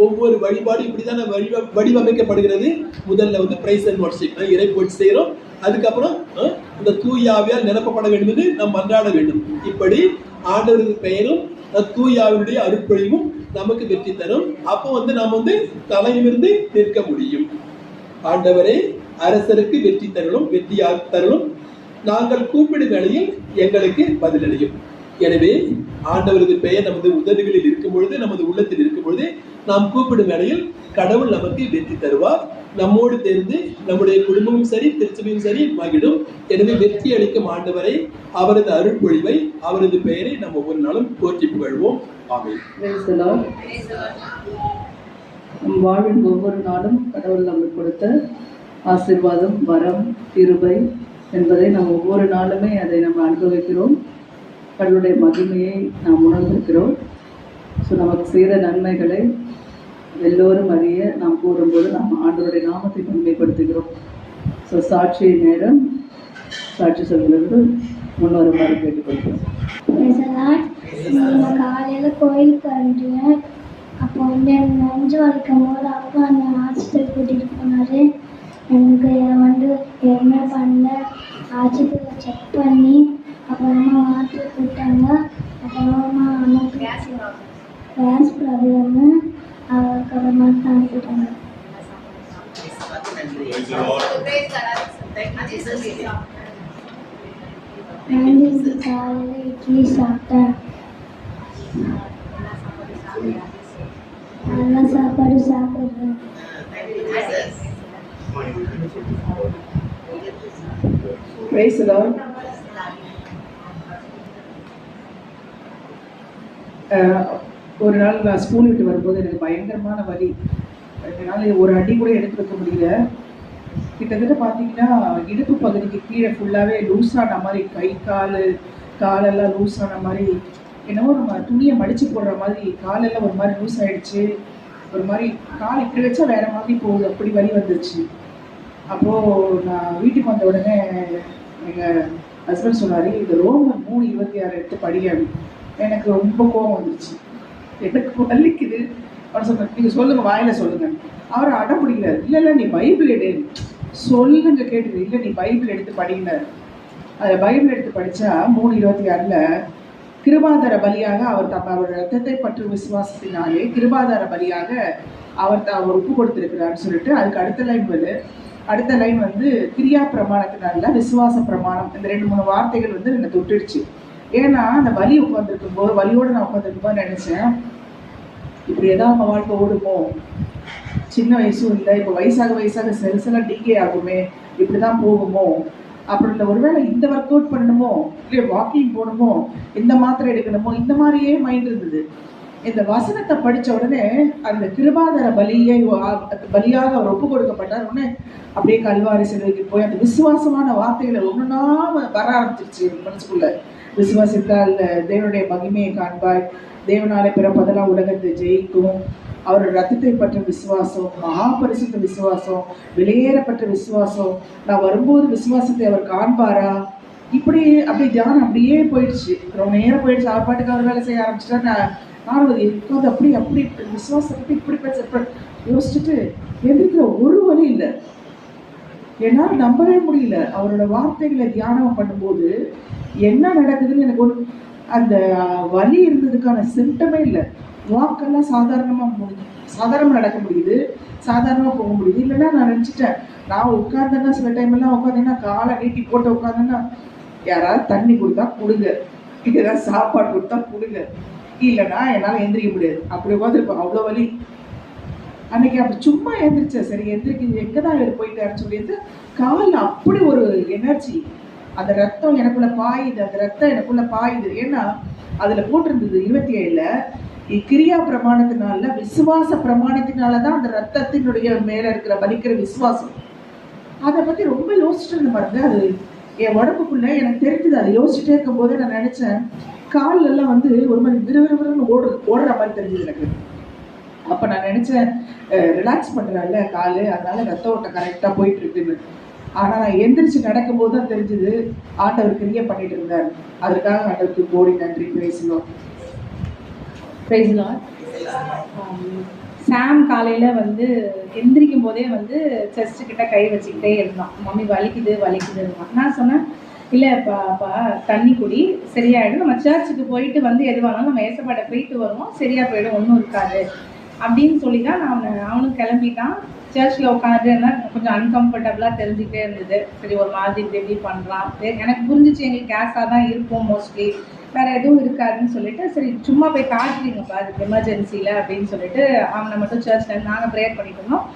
ஒவ்வொரு வழிபாடு இப்படிதான் வடிவமைக்கப்படுகிறது. முதல்ல பிரைஸ் அண்ட் வர்ஷிப், இறை புகழ்ச்சி செய்கிறோம். அதுக்கப்புறம் இந்த தூய ஆவியால் நிரப்பப்பட வேண்டும் என்று நாம் மன்றாட வேண்டும். இப்படி ஆண்டவரது பெயரும் தூய ஆவியுடைய அருட்பொழிவும் நமக்கு வெற்றி தரும். அப்போ நாம் தலை நிமிர்ந்து நிற்க முடியும். ஆண்டவரே, அரசருக்கு வெற்றி தரலும், வெற்றி தரலும், நாங்கள் கூப்பிடும் வேளையில் எங்களுக்கு பதிலளியும். எனவே ஆண்டவரது பெயர் நமது உதடுகளில் இருக்கும் பொழுது, நமது உள்ளத்தில் இருக்கும் பொழுது நாம் கூப்பிடும் வேளையில் கடவுள் நமக்கு வெற்றி தருவார். நம்மோடு சேர்ந்து நம்முடைய குடும்பமும் சரி, திருச்சபையும் சரி மகிழும். எனவே வெற்றி அளிக்கும் ஆண்டவரை, அவரது அருட்பொழிவை, அவரது பெயரை நாம் ஒவ்வொரு நாளும் போற்றி புகழ்வோம். ஆமென். நம் வாழ்வின் ஒவ்வொரு நாளும் கடவுள் நமக்கு கொடுத்த ஆசீர்வாதம், வரம், கிருபை என்பதை நாம் ஒவ்வொரு நாளுமே அதை நம்ம அனுபவிக்கிறோம். கடவுளுடைய மகிமையை நாம் உணர்ந்திருக்கிறோம். ஸோ நமக்கு செய்த நன்மைகளை எல்லோரும் அறிய நாம் கூறும்போது நாம் ஆண்டவருடைய நாமத்தை மேம்படுத்துகிறோம். ஸோ சாட்சியின் நேரம், சாட்சி சொல்கிறது முன்வருமாறு கேட்டுக்கொள்கிறோம். நான் காலையில் கோயிலுக்கு வந்துட்டேன். அப்போ எனக்கு நெஞ்சு வலிக்கும் போது அப்பா என்னை ஹாஸ்பிட்டல் கூட்டிகிட்டு போனார். எனக்கு என்ன பண்ணல, ஹாஸ்பிட்டலில் செக் பண்ணி அப்புறமா மாத்திரை கொடுத்தாங்க. அப்புறமா கேஸ் ப்ராப்ளம்னு அதுக்கப்புறமா அனுப்பிட்டாங்க. காலையில் இட்லி சாப்பிட்டேன். நல்லா சாப்பாடு சாப்பிட்றேன். Praise the Lord. ஒரு நாள் நான் ஸ்கூல் விட்டு வரும்போது எனக்கு பயங்கரமான வலி. என்னால் ஒரு அடி கூட எடுத்து வைக்க முடியல. கிட்டத்தட்ட பார்த்தீங்கன்னா இடுப்பு பகுதிக்கு கீழே ஃபுல்லாகவே லூஸ் ஆன மாதிரி, கை காலெல்லாம் லூஸ் ஆன மாதிரி, என்னவோ நம்ம துணியை மடித்து போடுற மாதிரி காலெல்லாம் ஒரு மாதிரி லூஸ் ஆகிடுச்சு. ஒரு மாதிரி கால் இப்படி வச்சா வேறு மாதிரி போகுது, அப்படி வலி வந்துருச்சு. அப்போது நான் வீட்டுக்கு வந்த உடனே எங்கள் ஹஸ்பண்ட் சொன்னார், இந்த ரோமர் 3:26 எடுத்து படிக்காது. எனக்கு ரொம்ப கோபம் வந்துருச்சு. எனக்கு வலிக்குது அவர் சொன்னார், நீங்கள் சொல்லுங்கள், வாயில் சொல்லுங்கள். அவர் அடம் பிடிக்கிறார். இல்லை நீ பைபிள் எடு, சொல்லுங்க கேட்டுது. இல்லை நீ பைபிள் எடுத்து படிக்கிறார். அதை பைபிள் எடுத்து படித்தா 3:26 கிருபாதார பலியாக அவர் ரத்தத்தை பற்றும் விசுவாசத்தினாலே கிருபாதார பலியாக அவர் ஒப்பு கொடுத்திருக்கிறார்னு சொல்லிட்டு அதுக்கு அடுத்த லைன் வந்து கிரியா பிரமாணத்தினால விசுவாச பிரமாணம். இந்த 2-3 வார்த்தைகள் வந்து என்னை தொட்டுடுச்சு. ஏன்னா அந்த வலி உட்காந்துருக்கும் போது வலியோடு நான் உட்காந்துருக்கும் போது நினைச்சேன், இப்படி ஏதாவது நம்ம வாழ்க்கை ஓடுமோ, சின்ன வயசும் இல்லை, இப்போ வயசாக செல்செல்லாம் டிகே ஆகுமே, இப்படிதான் போகுமோ, அப்புறம் இல்லை ஒருவேளை இந்த ஒர்க் அவுட் பண்ணணுமோ, இல்லை வாக்கிங் போகணுமோ, இந்த மாத்திரை எடுக்கணுமோ, இந்த மாதிரியே மைண்ட் இருந்தது. இந்த வசனத்தை படித்த உடனே அந்த கிருபாதார பலியாக அவர் ஒப்பு கொடுக்கப்பட்டார். உடனே அப்படியே கல்வாரி சிலுவைக்கு போய் அந்த விசுவாசமான வார்த்தைகளை ஒன்றுனா வர ஆரம்பிச்சிருச்சு மனசுக்குள்ள. விசுவாசித்தால் தேவனுடைய மகிமையை காண்பாய், தேவனாலே பிறப்பதெல்லாம் உலகத்தை ஜெயிக்கும், அவரோட ரத்தத்தை பற்ற விசுவாசம், மகாபரிசுத்த விசுவாசம், வெளியேறப்பட்ட விசுவாசம், நான் வரும்போது விசுவாசத்தை அவர் காண்பாரா, இப்படி அப்படி தியானம் அப்படியே போயிடுச்சு. ரொம்ப நேரம் போயிடுச்சு. அவர் பாட்டுக்கு அவர் வேலை செய்ய ஆரம்பிச்சுட்டா நானும் இருக்காது. அப்படி விசுவாசத்தை இப்படி பேச யோசிச்சுட்டு எந்திரிக்கிற ஒரு வழி இல்லை, என்னால் நம்பவே முடியல. அவரோட வார்த்தைகளை தியானம் பண்ணும்போது என்ன நடக்குதுன்னு எனக்கு அந்த வலி இருந்ததுக்கான சிம்டமே இல்லை. வாக்கெல்லாம் சாதாரணமாக நடக்க முடியுது, சாதாரணமாக போக முடியுது. இல்லைன்னா நான் நினச்சிட்டேன், நான் உட்காந்தேன்னா சில டைம்லாம் உட்காந்தேன்னா காலை நீட்டி போட்டு உட்காந்தேன்னா யாராவது தண்ணி கொடுத்தா கொடுங்க, ஏதாவது சாப்பாடு கொடுத்தா கொடுங்க, இல்லைன்னா என்னால் எந்திரிக்க முடியாது. அப்படி உட்காந்துருப்பேன், அவ்வளோ வலி. அன்னைக்கு அப்படி சும்மா எழுந்திரிச்சேன். சரி எந்திரிக்க எங்கே தான் இவர் போயிட்டாருன்னு சொல்லிட்டு காலில் அப்படி ஒரு எனர்ஜி, அந்த ரத்தம் எனக்குள்ள பாயுது. ஏன்னா அதில் போட்டிருந்தது 27ல் கிரியா பிரமாணத்தினால விசுவாச பிரமாணத்தினால தான் அந்த ரத்தத்தினுடைய மேலே இருக்கிற வலிக்கிற விசுவாசம். அதை பற்றி ரொம்ப யோசிச்சுட்டு இருந்த பாருங்க. அது என் உடம்புக்குள்ள எனக்கு தெரிஞ்சது. அதை யோசிச்சுட்டே இருக்கும் போதே நான் நினச்சேன், காலெல்லாம் வந்து ஒரு மாதிரி விறுவிறுன்னு ஓடுற மாதிரி தெரிஞ்சது எனக்கு. அப்போ நான் நினச்சேன், ரிலாக்ஸ் பண்ணுறாங்கல்ல கால், அதனால ரத்த ஓட்டம் கரெக்டாக போயிட்டு இருக்குன்னு. ஆனால் நான் எந்திரிச்சு நடக்கும்போது தான் தெரிஞ்சது ஆண்டவர் கிரியை பண்ணிட்டு இருந்தார். அதுக்காக ஆண்டவருக்கு கோடி நன்றி. பேசலாம். சாம் காலையில் வந்து எந்திரிக்கும் போதே வந்து செஸ்ட்டு கிட்ட கை வச்சுக்கிட்டே இருந்தான். மம்மி வலிக்குதுன்னு. நான் சொன்னேன், இல்லை பாப்பா தண்ணி குடி, சரியாயிடும், நம்ம சர்ச்சுக்கு போயிட்டு வந்து எதுவானாலும் நம்ம ஏசப்பாட்டை போயிட்டு வருவோம், சரியா போயிடும், ஒன்றும் இருக்காது அப்படின்னு சொல்லி தான் அவனும் கிளம்பிட்டான். சர்ச்சில் உட்காந்துட்டு கொஞ்சம் அன்கம்ஃபர்டபுளாக தெரிஞ்சுக்கிட்டே இருந்தது. சரி ஒரு மாதிரி எப்படி பண்ணுறான், எனக்கு புரிஞ்சிச்சு எங்களுக்கு கேஸாக தான் இருக்கும் மோஸ்ட்லி, வேறு எதுவும் இருக்காதுன்னு சொல்லிட்டு சரி சும்மா போய் காட்டுறீங்கப்பா அதுக்கு எமர்ஜென்சியில் அப்படின்னு சொல்லிட்டு அவனை மட்டும் சர்ச்சில் நாங்கள் ப்ரேயர் பண்ணிட்டு இருந்தோம்.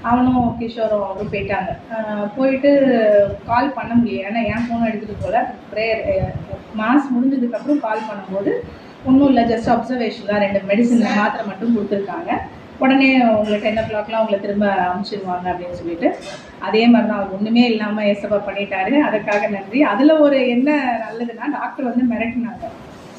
அவனும் கிஷோரும் அவரும் போயிட்டாங்க. போயிட்டு கால் பண்ண முடியும், ஏன்னா என் ஃபோனை எடுத்துகிட்டு போல. ப்ரேயர் மாஸ் முடிஞ்சதுக்கப்புறம் கால் பண்ணும்போது ஒன்றும் இல்லை, ஜஸ்ட் அப்சர்வேஷன் தான், 2 மெடிசன் மாத்திரை மட்டும் கொடுத்துருக்காங்க, உடனே உங்களை 10 o'clockலாம் உங்களை திரும்ப அனுப்பிச்சிடுவாங்க அப்படின்னு சொல்லிட்டு. அதே மாதிரி தான் அவர் ஒன்றுமே இல்லாமல் ஏசப்பா பண்ணிட்டாரு, அதுக்காக நன்றி. அதில் ஒரு என்ன நல்லதுன்னா, டாக்டர் வந்து மிரட்டினாங்க,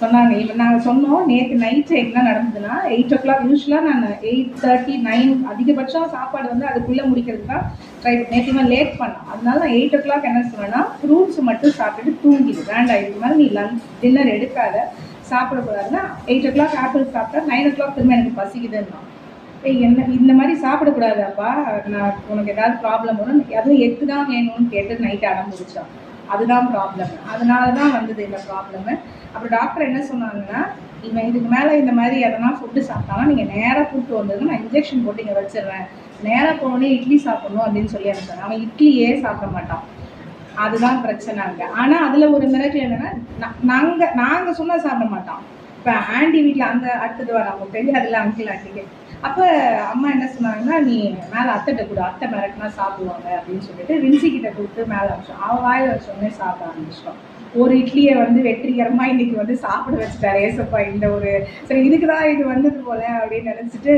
சொன்னாங்க. நாங்கள் சொன்னோம் நேற்று நைட் எல்லாம் நடந்ததுன்னா 8 o'clock, யூஸ்வலாக நான் 8:30, 9 அதிகபட்சம் சாப்பாடு வந்து அதுக்குள்ளே முடிக்கிறதுக்கு தான் ட்ரை பண்ணேன். நேற்று இவன் லேட் பண்ணான், அதனால நான் 8 o'clock என்ன சொன்னேன்னா, ஃப்ரூட்ஸ் மட்டும் சாப்பிட்டுட்டு தூங்கிடு, வேண்டாம் இதுக்கு மேலே நீ டின்னர் எடுக்காத, சாப்பிடக்கூடாதுன்னா 8 o'clock ஆப்பிள் சாப்பிட்டா 9 o'clock திரும்ப எனக்கு பசிக்குதுன்னா, என்ன இந்த மாதிரி சாப்பிடக்கூடாதாப்பா, நான் உனக்கு ஏதாவது ப்ராப்ளம் வரும், அதுவும் எக்கு தான் வேணும்னு கேட்டு நைட்டு அடம் முடிச்சான். அதுதான் ப்ராப்ளம், அதனால தான் வந்தது இந்த ப்ராப்ளமு. அப்புறம் டாக்டர் என்ன சொன்னாங்கன்னா, இவன் இதுக்கு மேலே இந்த மாதிரி எதனா ஃபுட்டு சாப்பிட்டாலும் நீங்கள் நேராக கூப்பிட்டு வந்ததுன்னா நான் இன்ஜெக்ஷன் போட்டு இங்கே வச்சிடுறேன், நேராக போனோடனே இட்லி சாப்பிடணும் அப்படின்னு சொல்லி அனுப்பிச்சாங்க. அவன் இட்லியே சாப்பிட மாட்டான், அதுதான் பிரச்சனை அங்கே. ஆனால் அதில் ஒரு மிரட்டல் என்னென்னா, நாங்கள் சொன்னால் சாப்பிட மாட்டான். இப்போ ஆண்டி வீட்டில் அந்த அடுத்தது வர அவங்க தெரியாதுல்ல அங்கிள் ஆண்டிக்கு. அப்போ அம்மா என்ன சொன்னாங்கன்னா, நீ மேலே அத்தைகிட்ட கொடு, அத்தை மிரட்டினா சாப்பிடுவாங்க அப்படின்னு சொல்லிட்டு ரின்சிக்கிட்ட கொடுத்து மேலே வச்சோம். அவன் வாயில் வச்சோடனே சாப்பிட ஆரம்பிச்சிட்டோம். ஒரு இட்லியை வந்து வெற்றிகரமாக இன்னைக்கு வந்து சாப்பிட வச்சுட்டாரு ஏசப்பா. இந்த ஒரு சரி இதுக்கு தான் இது வந்தது போல அப்படின்னு நினச்சிட்டு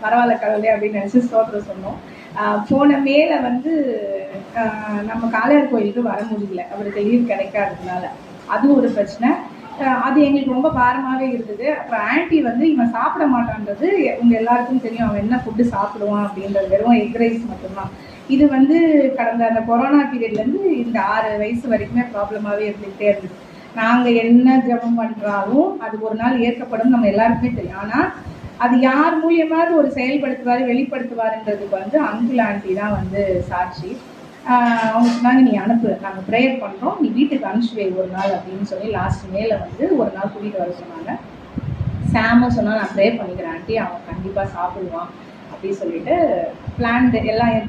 பரவாயில்ல கடவுளே அப்படின்னு நினச்சி ஸ்தோத்திரம் சொன்னோம். போன மேலே வந்து நம்ம காளையார் கோயிலுக்கு வர முடியல, அவருக்கு லீவ் கிடைக்காததுனால அது ஒரு பிரச்சனை. அது எங்களுக்கு ரொம்ப பாரமாகவே இருந்தது. அப்புறம் ஆன்ட்டி வந்து இவன் சாப்பிட மாட்டான்றது உங்கள் எல்லாருக்கும் தெரியும், அவன் என்ன ஃபுட்டு சாப்பிடுவான் அப்படின்றது, வெறும் எக் ரைஸ் மட்டும்தான். இது வந்து கடந்த அந்த கொரோனா பீரியட்லேருந்து இந்த 6 வயசு வரைக்குமே ப்ராப்ளமாகவே இருந்துகிட்டே இருந்தது. நாங்கள் என்ன ஜெபம் பண்ணுறாலும் அது ஒரு நாள் ஏற்கப்படும், நம்ம எல்லாருக்குமே தெரியும். ஆனால் அது யார் மூலியமாவது ஒரு செயல்படுத்துவார் வெளிப்படுத்துவாருன்றதுக்கு வந்து அங்கிள் ஆண்டி தான் வந்து சாட்சி. அவங்க சொன்னாங்க நீ அனுப்பு, நாங்கள் ப்ரேயர் பண்ணுறோம், நீ வீட்டுக்கு அனுப்பிச்சு வை ஒரு நாள் அப்படின்னு சொல்லி லாஸ்ட் மேல வந்து ஒரு நாள் கூட்டிகிட்டு வர சொன்னாங்க. சாமும் சொன்னால் நான் ப்ரே பண்ணிக்கிறேன் ஆண்டி, அவன் கண்டிப்பாக சாப்பிடுவான் அப்படின்னு சொல்லிட்டு எல்லாம்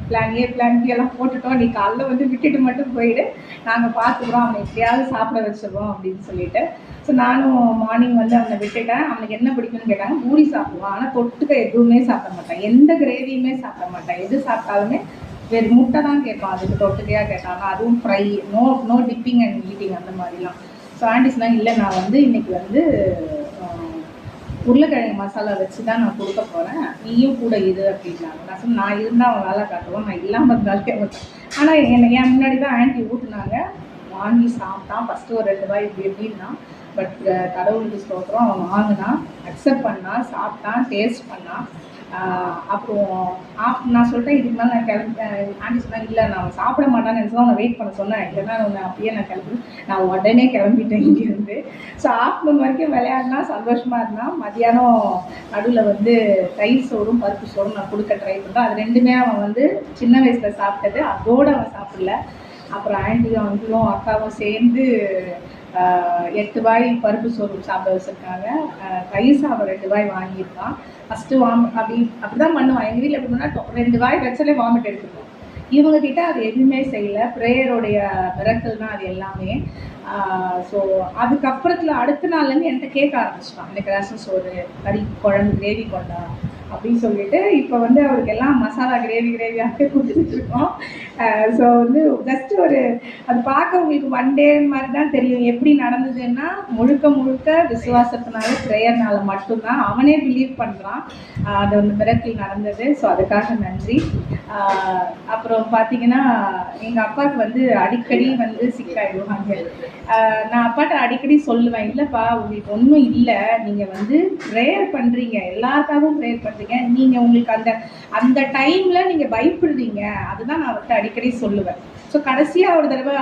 பிளான் ஏ பிளான் பி எல்லாம் போட்டுட்டோம். நீ காலைல வந்து விட்டுட்டு மட்டும் போயிடு, நாங்கள் பார்த்துக்குறோம், அவனை எப்படியாவது சாப்பிட வச்சிடுறோம் அப்படின்னு சொல்லிட்டு. ஸோ நானும் மார்னிங் வந்து அவனை விட்டுட்டேன். அவனுக்கு என்ன பிடிக்கும்னு கேட்டாங்க, பூரி சாப்பிடுவான், ஆனால் தொட்டுக்க எதுவுமே சாப்பிட மாட்டான், எந்த கிரேவியுமே சாப்பிட மாட்டான், எது சாப்பிட்டாலுமே வேறு முட்டை தான் கேட்பான், அதுக்கு தொட்டுக்கையாக கேட்டாங்க, அதுவும் fry, no dipping and eating அந்த மாதிரிலாம். ஸோ ஆண்டிஸ்னா இல்லை நான் வந்து இன்னைக்கு வந்து உருளைக்கிழங்கு மசாலா வச்சு தான் நான் கொடுக்க போகிறேன், நீயும் கூட இரு அப்படின்னாங்க. நான் சொன்னேன் நான் இருந்தால் அவன் வேலை காட்டுவான், நான் இல்லாமல் இருந்தாலே மாட்டேன். ஆனால் என் முன்னாடி தான் ஆண்டி ஊற்றுனாங்க, வாங்கி சாப்பிட்டான். ஃபஸ்ட்டு ஒரு 2 வாய் இப்படி எப்படின்னா, பட் கடவுளுக்கு ஸ்தோத்திரம், அவன் வாங்கினான், அக்செப்ட் பண்ணான், சாப்பிட்டான், டேஸ்ட் பண்ணான். அப்புறம் நான் சொல்லிட்டேன் இதுக்கு மேலே நான் கிளம்பி, ஆண்டி சொன்னேன் இல்லை நான் சாப்பிட மாட்டான்னு நினச்சி தான் அவனை வெயிட் பண்ண சொன்னேன், இல்லைன்னா நான் அப்படியே நான் கிளம்பி நான் உடனே கிளம்பிட்டேன் இங்கேருந்து. ஸோ ஆஃப்டர்நூன் வரைக்கும் விளையாடினா சந்தோஷமாக இருந்தான். மதியானம் நடுவில் வந்து தயிர் சோறும் பருப்பு சோறும் நான் கொடுக்க ட்ரை பண்ணுறேன். அது ரெண்டுமே அவன் வந்து சின்ன வயசில் சாப்பிட்டது, அதோடு அவன் சாப்பிடல. அப்புறம் ஆண்டியும் அங்கிளும் அக்காவும் சேர்ந்து 8 வாய் பருப்பு சோறு சாப்பிட வச்சுருக்காங்க. தயிர் சாதம் 2 வாய் வாங்கியிருக்கான். ஃபஸ்ட்டு அப்படி தான் பண்ணுவான். எங்கள் வீட்டில் எப்படி பண்ணால் 2 வாய் வச்சாலே வாமிட் எடுத்துருக்கோம். இவங்ககிட்ட அது எதுவுமே செய்யலை, ப்ரேயருடைய மிரக்கல் தான் அது எல்லாமே. ஸோ அதுக்கப்புறத்தில் அடுத்த நாள்லேருந்து என்கிட்ட கேட்க ஆரம்பிச்சிட்டான், எனக்கு ரசம் சோறு, கறி குழம்பு, கிரேவி கொண்டா அப்படின்னு சொல்லிட்டு. இப்போ வந்து அவருக்கு எல்லாம் மசாலா கிரேவியாக கொடுத்துட்ருக்கோம். ஸோ வந்து ஜஸ்ட் ஒரு அது பார்க்க உங்களுக்கு ஒன் டே மாதிரி தான் தெரியும். எப்படி நடந்ததுன்னா முழுக்க விசுவாசத்தினால ப்ரேயர்னால மட்டும்தான் அவனே பிலீவ் பண்ணுறான். அது வந்து மிரக்கில் நடந்தது. ஸோ அதுக்காக நன்றி. அப்புறம் பார்த்தீங்கன்னா எங்கள் அப்பாவுக்கு வந்து அடிக்கடி வந்து சிக்காயிடுவாங்க. நான் அப்பாட்ட அடிக்கடி சொல்லுவேன், இல்லைப்பா உங்களுக்கு ஒன்றும் இல்லை, நீங்கள் வந்து ப்ரேயர் பண்ணுறீங்க, எல்லாருக்காகவும் ப்ரேயர் பண்ணுறீங்க, நீங்கள் உங்களுக்கு அந்த டைமில் நீங்கள் பயப்படுறீங்க, அதுதான் நான் அவர்கிட்ட அடிக்கடி சொல்லுவேன். ஸோ கடைசியாக ஒரு தடவை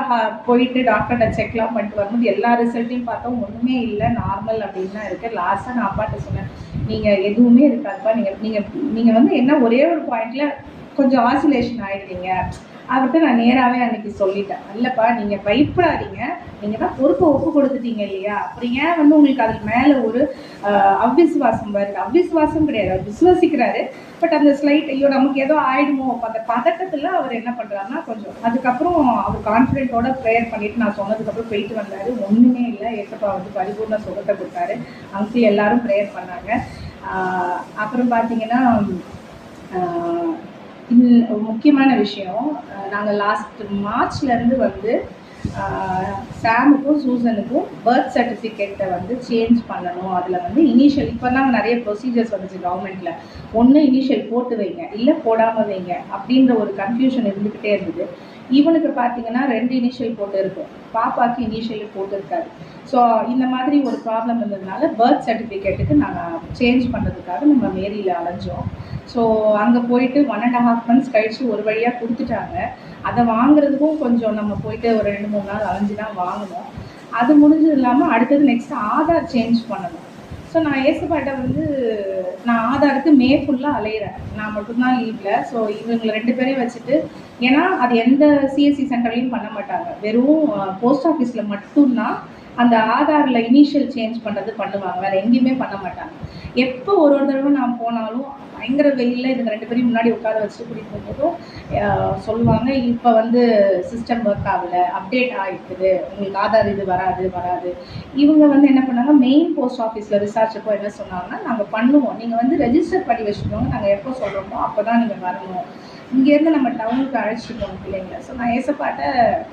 போயிட்டு டாக்டர்கிட்ட செக்லாம் பண்ணிட்டு வரும்போது எல்லா ரிசல்ட்டையும் பார்த்தோம், ஒன்றுமே இல்லை, நார்மல் அப்படின்னு தான் இருக்குது. லாஸ்ட்டாக நான் அப்பாட்ட சொன்னேன், நீங்கள் எதுவுமே இருக்காதுப்பா, நீங்கள் வந்து என்ன ஒரே ஒரு பாயிண்டில் கொஞ்சம் ஆசிலேஷன் ஆகிடுறீங்க. அவர்கிட்ட நான் நேராகவே அன்றைக்கி சொல்லிட்டேன், இல்லைப்பா நீங்கள் பயப்படாதீங்க, நீங்கள் தான் பொறுப்பை ஒப்பு கொடுத்துட்டீங்க இல்லையா, அப்புறம் ஏன் வந்து உங்களுக்கு அதுக்கு மேலே ஒரு அவ்விசுவாசம் வருது. அவ்விசுவாசம் கிடையாது, அவர் விசுவாசிக்கிறாரு, பட் அந்த ஸ்லைட் ஐயோ நமக்கு ஏதோ ஆயிடுமோ அந்த பதட்டத்தில் அவர் என்ன பண்ணுறாருன்னா கொஞ்சம் அதுக்கப்புறம் அவர் கான்ஃபிடென்ட்டோட ப்ரேயர் பண்ணிவிட்டு நான் சொன்னதுக்கப்புறம் போயிட்டு வந்தார். ஒன்றுமே இல்லை, ஏசப்பா வந்து பரிபூர்ண சுகத்தை கொடுத்தாரு. அங்கிள் எல்லாரும் ப்ரேயர் பண்ணாங்க. அப்புறம் பார்த்தீங்கன்னா முக்கியமான விஷயம், நாங்கள் லாஸ்ட் மார்ச்லேருந்து வந்து சாமுக்கும் சூசனுக்கும் பர்த் சர்டிஃபிகேட்டை வந்து சேஞ்ச் பண்ணணும். அதில் வந்து இனிஷியல் இப்போ தான் நிறைய ப்ரொசீஜர்ஸ் வந்துச்சு கவர்மெண்ட்டில், ஒன்று இனிஷியல் போட்டு வைங்க இல்லை போடாமல் வைங்க அப்படின்ற ஒரு கன்ஃபியூஷன் இருந்துக்கிட்டே இருந்தது. இவனுக்கு பார்த்தீங்கன்னா 2 இனிஷியல் போட்டு இருக்கும், பாப்பாவுக்கு இனிஷியல் போட்டு இருக்காது. ஸோ இந்த மாதிரி ஒரு ப்ராப்ளம் இருந்ததுனால பர்த் சர்டிஃபிகேட்டுக்கு நாங்கள் சேஞ்ச் பண்ணுறதுக்காக நம்ம மேரியில் அலைஞ்சோம். ஸோ அங்கே போயிட்டு 1.5 months கழித்து ஒரு வழியாக கொடுத்துட்டாங்க. அதை வாங்குறதுக்கும் கொஞ்சம் நம்ம போயிட்டு ஒரு 2-3 நாள் அலைஞ்சு தான் வாங்கினோம். அது முடிஞ்சது இல்லாமல் அடுத்தது நெக்ஸ்ட் ஆதார் சேஞ்ச் பண்ணணும். ஸோ நான் ஏசப்பாட்ட வந்து நான் ஆதாருக்கு மே ஃபுல்லாக அலையிறேன், நான் மட்டும்தான் லீவில். ஸோ இவங்களை 2 பேரையும் வச்சுட்டு, ஏன்னா அது எந்த சிஎஸ்சி சென்டர்லையும் பண்ண மாட்டாங்க, வெறும் போஸ்ட் ஆஃபீஸில் மட்டும்தான் அந்த ஆதாரில் இனிஷியல் சேஞ்ச் பண்ணுவாங்க, வேறு எங்கேயுமே பண்ண மாட்டாங்க. எப்போ ஒரு தடவை நான் போனாலும் பயங்கர வெயிலில் இதுங்க 2 பேரையும் முன்னாடி உட்கார வச்சுட்டு கூட்டிகிட்டு போகும்போதும் சொல்லுவாங்க, இப்போ வந்து சிஸ்டம் ஒர்க் ஆகலை, அப்டேட் ஆகிருக்குது, உங்களுக்கு ஆதார் இது வராது. இவங்க வந்து என்ன பண்ணாங்க, மெயின் போஸ்ட் ஆஃபீஸில் விசாரிச்சப்போ என்ன சொன்னாங்கன்னா, நாங்கள் பண்ணுவோம், நீங்கள் வந்து ரெஜிஸ்டர் பண்ணி வச்சுக்கோங்க, நாங்கள் எப்போ சொல்கிறோமோ அப்போ தான் நீங்கள் வரணும், இங்கேருந்து நம்ம டவுனுக்கு அழைச்சிட்டு போகணும் பிள்ளைங்களை. ஸோ நான் ஏசப்பாட்ட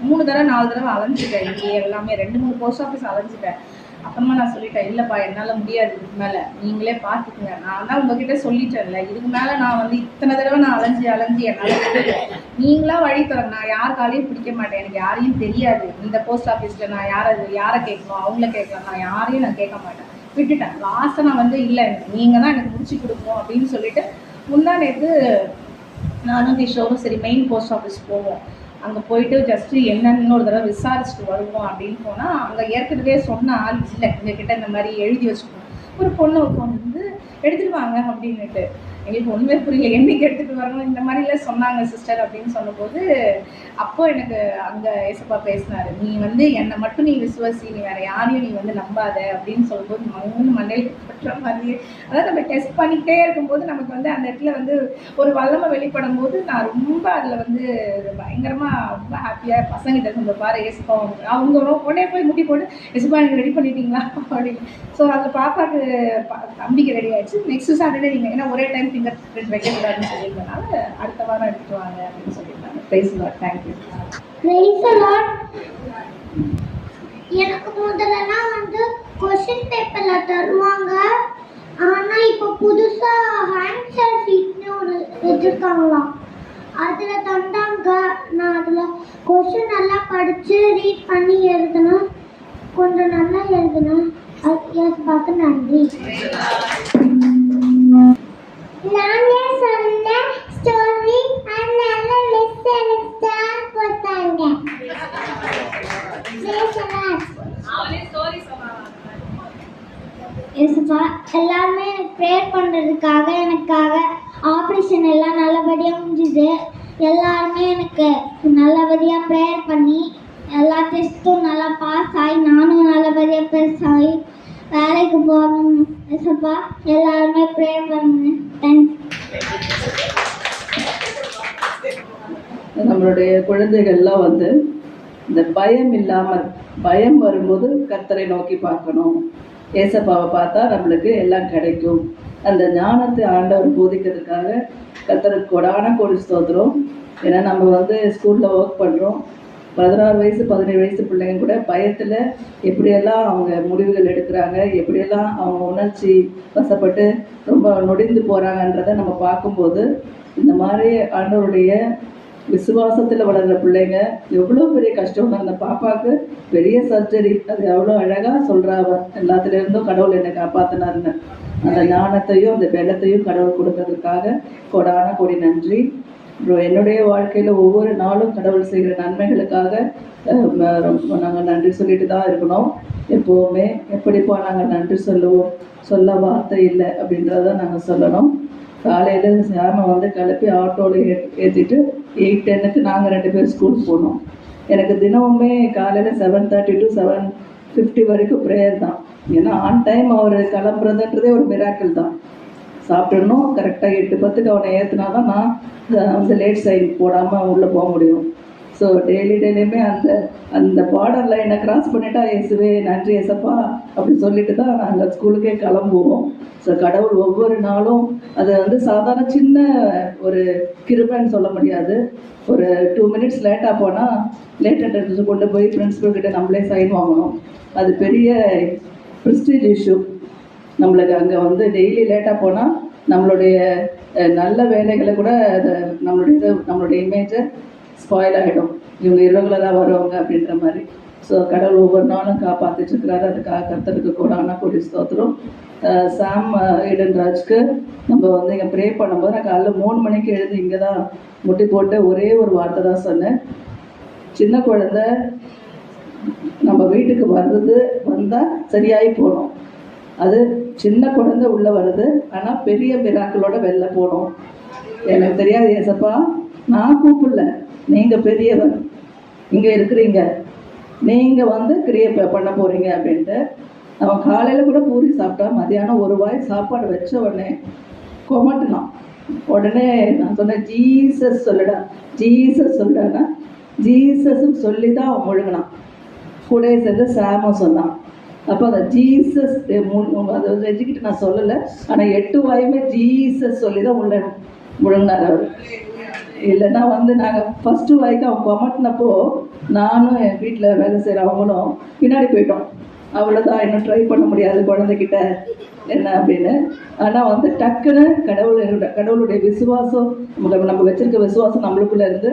3 தடவை 4 தடவை அலைஞ்சிட்டேன், இங்கே எல்லாமே 2-3 போஸ்ட் ஆஃபீஸ் அலைஞ்சிட்டேன். அப்புறமா நான் சொல்லிட்டேன், இல்லைப்பா என்னால் முடியாது, இதுக்கு மேலே நீங்களே பார்த்துக்குங்க, நான் தான் உங்ககிட்ட சொல்லிட்டேன்ல, இதுக்கு மேலே நான் வந்து இத்தனை தடவை நான் அலைஞ்சி என்னால் முடியல, நீங்களாம் வழி தரேன், நான் யார் காலையும் பிடிக்க மாட்டேன், எனக்கு யாரையும் தெரியாது, இந்த போஸ்ட் ஆஃபீஸில் நான் யாரை கேட்கணும், அவங்கள கேட்கலாம், நான் யாரையும் நான் கேட்க மாட்டேன், விட்டுட்டேன். லாஸ்ட்டாக நான் வந்து இல்லை நீங்கள் தான் எனக்கு முடிச்சு கொடுக்கணும் அப்படின்னு சொல்லிட்டு முந்தா நேற்று நானும் கிஷோரும் சரி மெயின் போஸ்ட் ஆஃபீஸ் போவோம், அங்கே போயிட்டு ஜஸ்ட்டு என்னன்னு ஒரு தடவை விசாரிச்சுட்டு வருவோம் அப்படின்னு போனால் அங்கே ஏற்கனவே சொன்ன ஆள் இல்லை, எங்ககிட்ட இந்த மாதிரி எழுதி வச்சுக்கணும். ஒரு பொண்ணு உட்காந்து எடுத்துகிட்டு வாங்க அப்படின்னுட்டு எங்களுக்கு ஒன்றுமே புரியல, என்னைக்கு எடுத்துகிட்டு வரணும் இந்த மாதிரிலாம் சொன்னாங்க சிஸ்டர் அப்படின்னு சொன்னபோது, அப்போ எனக்கு அங்கே ஏசப்பா பேசினார், நீ வந்து என்னை மட்டும் நீ விசுவாசி, நீ வேறு யாரையும் நீ வந்து நம்பாத அப்படின்னு சொல்லும்போது மண்டையில் பட்டுற மாதிரி. அதாவது நம்ம டெஸ்ட் பண்ணிக்கிட்டே இருக்கும்போது நமக்கு வந்து அந்த இடத்துல வந்து ஒரு வல்லமை வெளிப்படும் போது நான் ரொம்ப அதில் வந்து பயங்கரமாக ரொம்ப ஹாப்பியாக பசங்கிட்ட சொந்த பாரு ஏசப்பா அவங்க உடனே போய் முட்டி போட்டு ஏசப்பா நீங்கள் ரெடி பண்ணிட்டீங்களா அப்படின்னு. ஸோ அதில் பாப்பாவுக்கு தம்பிக்கு ரெடி ஆகிடுச்சு. நெக்ஸ்ட் சாட்டர்டே நீங்கள் ஏன்னா ஒரே டைம் ஃபிங்கர் பிரிண்ட் வைக்கக்கூடாதுன்னு சொல்லியிருந்தனால அடுத்த வாரம் எடுத்துட்டு வாங்க அப்படின்னு சொல்லியிருந்தாங்க. Praise Lord. Thank you. Praise the Lord. எனக்கு முதல்லலாம் வந்து கொஸ்டின் பேப்பர்ல தருவாங்க, ஆனா இப்போ புதுசா ஆன்சர் ஷீட்னு ஒரு வச்சிருக்காங்களாம், அதுல தந்தாங்க. நான் அதுல கொஸ்டின் நல்லா படிச்சு ரீட் பண்ணி எழுதணும், கொஞ்சம் நல்லா எழுதணும். அது பார்த்து நன்றி. நானே சொன்ன ஸ்டோரி அதனால மிஸ் எனக்கு ஸ்டார் போட்டாங்க. ஏசப்பா எல்லாமே ப்ரேயர் பண்ணுறதுக்காக எனக்காக ஆப்ரேஷன் எல்லாம் நல்லபடியாக முடிஞ்சுது. எல்லாருமே எனக்கு நல்லபடியாக ப்ரேயர் பண்ணி எல்லா டெஸ்ட்டும் நல்லா பாஸ் ஆகி நானும் நல்லபடியாக பாஸ் ஆகி வேலைக்கு போகணும். ஏசப்பா எல்லாருமே ப்ரேயர் பண்ணுங்க. தேங்க்ஸ். நம்மளுடைய குழந்தைகள்லாம் வந்து இந்த பயம் இல்லாமல், பயம் வரும்போது கர்த்தரை நோக்கி பார்க்கணும், ஏசப்பாவை பார்த்தா நம்மளுக்கு எல்லாம் கிடைக்கும், அந்த ஞானத்தை ஆண்டவர் போதிக்கிறதுக்காக கர்த்தருக்கு கொடான கோடி ஸ்தோத்திரம். ஏன்னா நம்ம வந்து ஸ்கூலில் ஒர்க் பண்ணுறோம், 16 வயசு 17 வயசு பிள்ளைங்க கூட பயத்தில் எப்படியெல்லாம் அவங்க முடிவுகள் எடுக்கிறாங்க, எப்படியெல்லாம் அவங்க உணர்ச்சி வசப்பட்டு ரொம்ப நொடிந்து போகிறாங்கன்றதை நம்ம பார்க்கும்போது இந்த மாதிரி ஆண்டவருடைய விசுவாசத்தில் வளர்கிற பிள்ளைங்க எவ்வளோ பெரிய கஷ்டம். அந்த பாப்பாவுக்கு பெரிய சர்ஜரி, அது எவ்வளோ அழகாக சொல்கிறாவ, எல்லாத்துலேருந்தும் கடவுள் என்னை காப்பாற்றினாருன்னு. அந்த ஞானத்தையும் அந்த வெள்ளத்தையும் கடவுள் கொடுக்கறதுக்காக கொடான கொடி நன்றி. அப்புறம் என்னுடைய வாழ்க்கையில் ஒவ்வொரு நாளும் கடவுள் செய்கிற நன்மைகளுக்காக நாங்கள் நன்றி சொல்லிட்டு தான் இருக்கணும். எப்போவுமே எப்படிப்பா நாங்கள் நன்றி சொல்லுவோம், சொல்ல வார்த்தை இல்லை அப்படின்றத நாங்கள் சொல்லணும். காலையில் சாம வந்து கிளப்பி ஆட்டோவில் ஏற்றிட்டு 8:10 நாங்கள் 2 பேர் ஸ்கூல் போனோம். எனக்கு தினமுமே காலையில் 7:30 to 7:50 வரைக்கும் ப்ரேயர் தான். ஏன்னா ஆன் டைம் அவர் கிளம்புறதுன்றதே ஒரு மிராக்கிள் தான். சாப்பிடணும், கரெக்டாக 8:10 அவனை ஏற்றினா தான் நான் வந்து லேட் சைன் போடாமல் உள்ளே போக முடியும். ஸோ டெய்லியுமே அந்த பார்டர் லைனை கிராஸ் பண்ணிட்டா இயேசுவே நன்றி ஏசப்பா அப்படி சொல்லிட்டு தான் நாங்கள் ஸ்கூலுக்கே கிளம்புவோம். ஸோ கடவுள் ஒவ்வொரு நாளும் அது வந்து சாதாரண சின்ன ஒரு கிருபைன்னு சொல்ல முடியாது. ஒரு 2 minutes லேட்டாக போனால் லேட் அட்டெண்டன்ஸ் கொண்டு போய் பிரின்சிபல் கிட்ட நம்மளே சைன் வாங்கணும். அது பெரிய ப்ரெஸ்டீஜ் இஷ்யூ. நம்மளுக்கு அங்கே வந்து டெய்லி லேட்டாக போனால் நம்மளுடைய நல்ல வேலைகளை கூட நம்மளுடைய இமேஜை ஸ்பாயில் ஆகிடும், இவங்க இரகுலராக வருவாங்க அப்படின்ற மாதிரி. ஸோ கடவுள் ஒவ்வொரு நாளும் காப்பாற்றிட்டுருக்கிறாரு. அதுக்காக கர்த்தருக்கு கூடான கொடி ஸ்தோத்திரம். சாம் ஈடன்ராஜ்க்கு நம்ம வந்து இங்கே ப்ரே பண்ணும்போது நான் காலைல 3 மணிக்கு எழுந்து இங்கே தான் முட்டி போட்டு ஒரே ஒரு வார்த்தை தான் சொன்னேன், சின்ன குழந்தை நம்ம வீட்டுக்கு வந்தால் சரியாகி போகணும். அது சின்ன குழந்தை உள்ளே வருது, ஆனால் பெரிய மிராக்களோட வெளில போகணும். எனக்கு தெரியாது ஏசப்பா, நான் கூப்பிடல, நீங்கள் பெரியவர், இங்கே இருக்கிறீங்க, நீங்கள் வந்து பண்ண போகிறீங்க அப்படின்ட்டு. அவன் காலையில் கூட பூரி சாப்பிட்டா, மதியானம் ஒரு வாய் சாப்பாடு வச்ச உடனே கொமட்டினான். உடனே நான் சொன்னேன், ஜீசஸ் சொல்லுடா, ஜீசஸ் சொல்லுடான்னா ஜீசஸ்ன்னு சொல்லி தான் அவன் முழுங்கினான். கூட சேர்ந்து சாமும் சொன்னான். அப்போ அந்த ஜீசஸ் அதை வெஜிக்கிட்டு நான் சொல்லலை, ஆனால் 8 வாயுமே ஜீசஸ் சொல்லி தான் முழுங்கினார் அவர். இல்லைன்னா வந்து நாங்கள் ஃபஸ்ட்டு வாய்க்கு அவன் கொமட்டினப்போ நானும் என் வீட்டில் வேலை செய்கிறவங்களும் பின்னாடி போயிட்டோம். அவ்வளோதான், இன்னும் ட்ரை பண்ண முடியாது குழந்தைகிட்ட என்ன அப்படின்னு. ஆனால் வந்து டக்குன்னு கடவுளுடைய விசுவாசம், நம்ம வச்சிருக்க விசுவாசம் நம்மளுக்குள்ளே இருந்து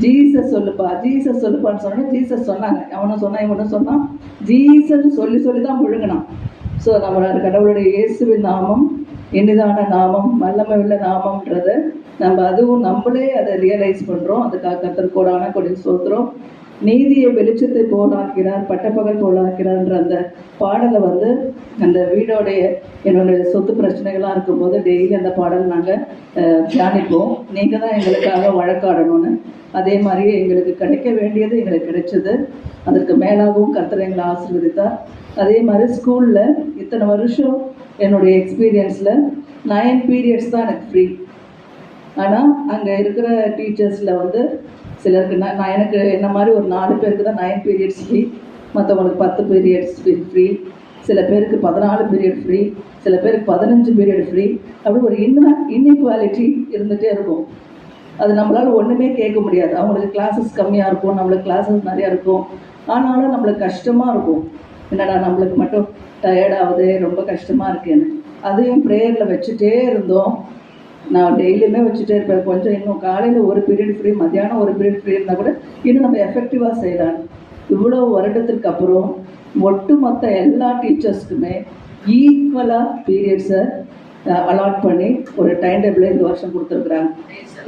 ஜீசஸ் சொல்லுப்பா, ஜீசஸ் சொல்லுப்பான்னு சொன்னோன்னா ஜீசஸ் சொன்னாங்க. அவனும் சொன்னான், இவனும் சொன்னான், ஜீசஸ் சொல்லி தான் முழுங்கினான். ஸோ நம்மளோட கடவுளுடைய இயேசுவின் நாமம் இனிதான நாமம், வல்லமை உள்ள நாமம்ன்றத நம்ம அதுவும் நம்மளே அதை ரியலைஸ் பண்ணுறோம். அதுக்காக கர்த்தர் கோடான கொடி ஸ்தோத்திரம். நீதியை வெளிச்சத்தை போலாக்கிறார், பட்டப்பகல் போலாக்கிறார்ன்ற அந்த பாடலை வந்து அந்த வீடோடைய என்னுடைய சொத்து பிரச்சனைகள்லாம் இருக்கும்போது டெய்லி அந்த பாடல் நாங்கள் தியானிப்போம். நீங்கள் தான் எங்களுக்காக வழக்காடணும்னு. அதே மாதிரியே எங்களுக்கு கிடைக்க வேண்டியது எங்களுக்கு கிடைச்சது. அதற்கு மேலாகவும் கர்த்தர் எங்களை ஆசீர்வதித்தார். அதே மாதிரி ஸ்கூலில் இத்தனை வருஷம் என்னுடைய எக்ஸ்பீரியன்ஸில் 9 பீரியட்ஸ் தான் எனக்கு ஃப்ரீ. ஆனால் அங்கே இருக்கிற டீச்சர்ஸில் வந்து சிலருக்கு நான் எனக்கு என்ன மாதிரி ஒரு 4 பேருக்கு தான் 9 பீரியட்ஸ் ஃப்ரீ, மற்றவங்களுக்கு 10 பீரியட்ஸ் ஃப்ரீ, சில பேருக்கு 14 பீரியட் ஃப்ரீ, சில பேருக்கு 15 பீரியட் ஃப்ரீ. அப்படி ஒரு இன்இக்வாலிட்டி இருந்துகிட்டே இருக்கும். அது நம்மளால் ஒன்றுமே கேட்க முடியாது. அவங்களுக்கு கிளாஸஸ் கம்மியாக இருக்கும், நம்மளுக்கு கிளாஸஸ் நிறையா இருக்கும். ஆனாலும் நம்மளுக்கு கஷ்டமாக இருக்கும். என்னடா நம்மளுக்கு மட்டும் டயர்டாகுது, ரொம்ப கஷ்டமாக இருக்கேன்னு. அதையும் ப்ரேயரில் வச்சுட்டே இருந்தோம். நான் டெய்லியுமே வச்சுட்டே இருப்பேன். கொஞ்சம் இன்னும் காலையில் ஒரு பீரியட் ஃப்ரீ, மத்தியானம் ஒரு பீரியட் ஃப்ரீ இருந்தால் கூட இன்னும் நம்ம எஃபெக்டிவாக செய்யலாம். இவ்வளோ வருடத்திற்கு அப்புறம் ஒட்டுமொத்த எல்லா டீச்சர்ஸ்க்குமே ஈக்குவலாக பீரியட்ஸை அலாட் பண்ணி ஒரு டைம் டேபிளை இந்த வருஷம் கொடுத்துருக்குறாங்க.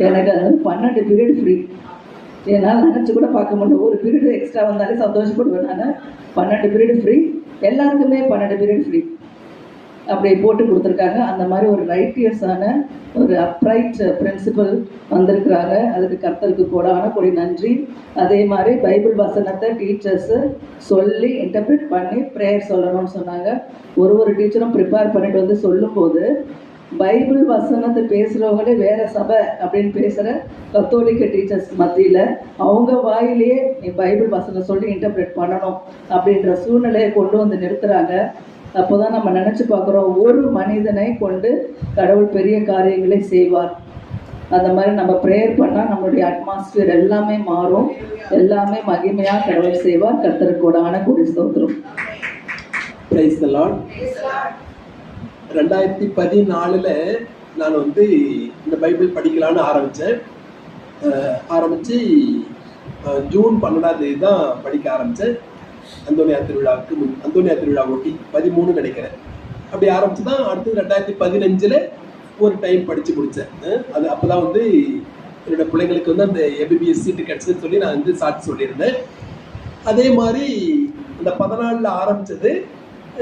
எனக்கு அது 12 பீரியட் ஃப்ரீ. என்னால் நினச்சி கூட பார்க்க முடியும். ஒரு பீரியட் எக்ஸ்ட்ரா வந்தாலே சந்தோஷப்படுவேன். நான் 12 பீரியட் ஃப்ரீ, எல்லாருக்குமே 12 பீரியட் ஃப்ரீ அப்படி போட்டு கொடுத்துருக்காங்க. அந்த மாதிரி ஒரு ரைட்டியஸான ஒரு அப்ரைட் பிரின்சிபல் வந்திருக்கிறாங்க. அதுக்கு கர்த்தருக்கு கோடான கொடி நன்றி. அதே மாதிரி பைபிள் வசனத்தை டீச்சர்ஸு சொல்லி இன்டர்பிரேட் பண்ணி ப்ரேயர் சொல்லணும்னு சொன்னாங்க. ஒரு டீச்சரும் ப்ரிப்பேர் பண்ணிட்டு வந்து சொல்லும்போது பைபிள் வசனத்தை பேசுகிறவங்களே வேறு சபை அப்படின்னு பேசுகிற கத்தோலிக்க டீச்சர்ஸ் மத்தியில் அவங்க வாயிலேயே நீ பைபிள் வசனம் சொல்லி இன்டர்பிரேட் பண்ணணும் அப்படின்ற சூழ்நிலையை கொண்டு வந்து நிறுத்துகிறாங்க. அப்போ தான் நம்ம நினச்சி பார்க்குறோம், ஒரு மனிதனை கொண்டு கடவுள் பெரிய காரியங்களை செய்வார். அந்த மாதிரி நம்ம ப்ரேயர் பண்ணால் நம்மளுடைய அட்மாஸ்பியர் எல்லாமே மாறும், எல்லாமே மகிமையாக கடவுள் செய்வார். கர்த்தருக்கு கோடான கொடி ஸ்தோத்திரம். Praise the Lord. 2014 நான் வந்து இந்த பைபிள் படிக்கலான்னு ஆரம்பித்து ஜூன் 12ஆம் தேதி தான் படிக்க ஆரம்பித்தேன். அந்தோனியா திருவிழா ஒட்டி 13 நினைக்கிறேன். அப்படி ஆரம்பிச்சு தான் அடுத்து 2015 ஒரு டைம் படித்து முடித்தேன். அது அப்போ தான் வந்து என்னோட பிள்ளைங்களுக்கு வந்து அந்த எம்பிபிஎஸ் சீட்டு கிடச்சதுன்னு சொல்லி நான் வந்து சாட்சி சொல்லியிருந்தேன். அதே மாதிரி அந்த 14 ஆரம்பித்தது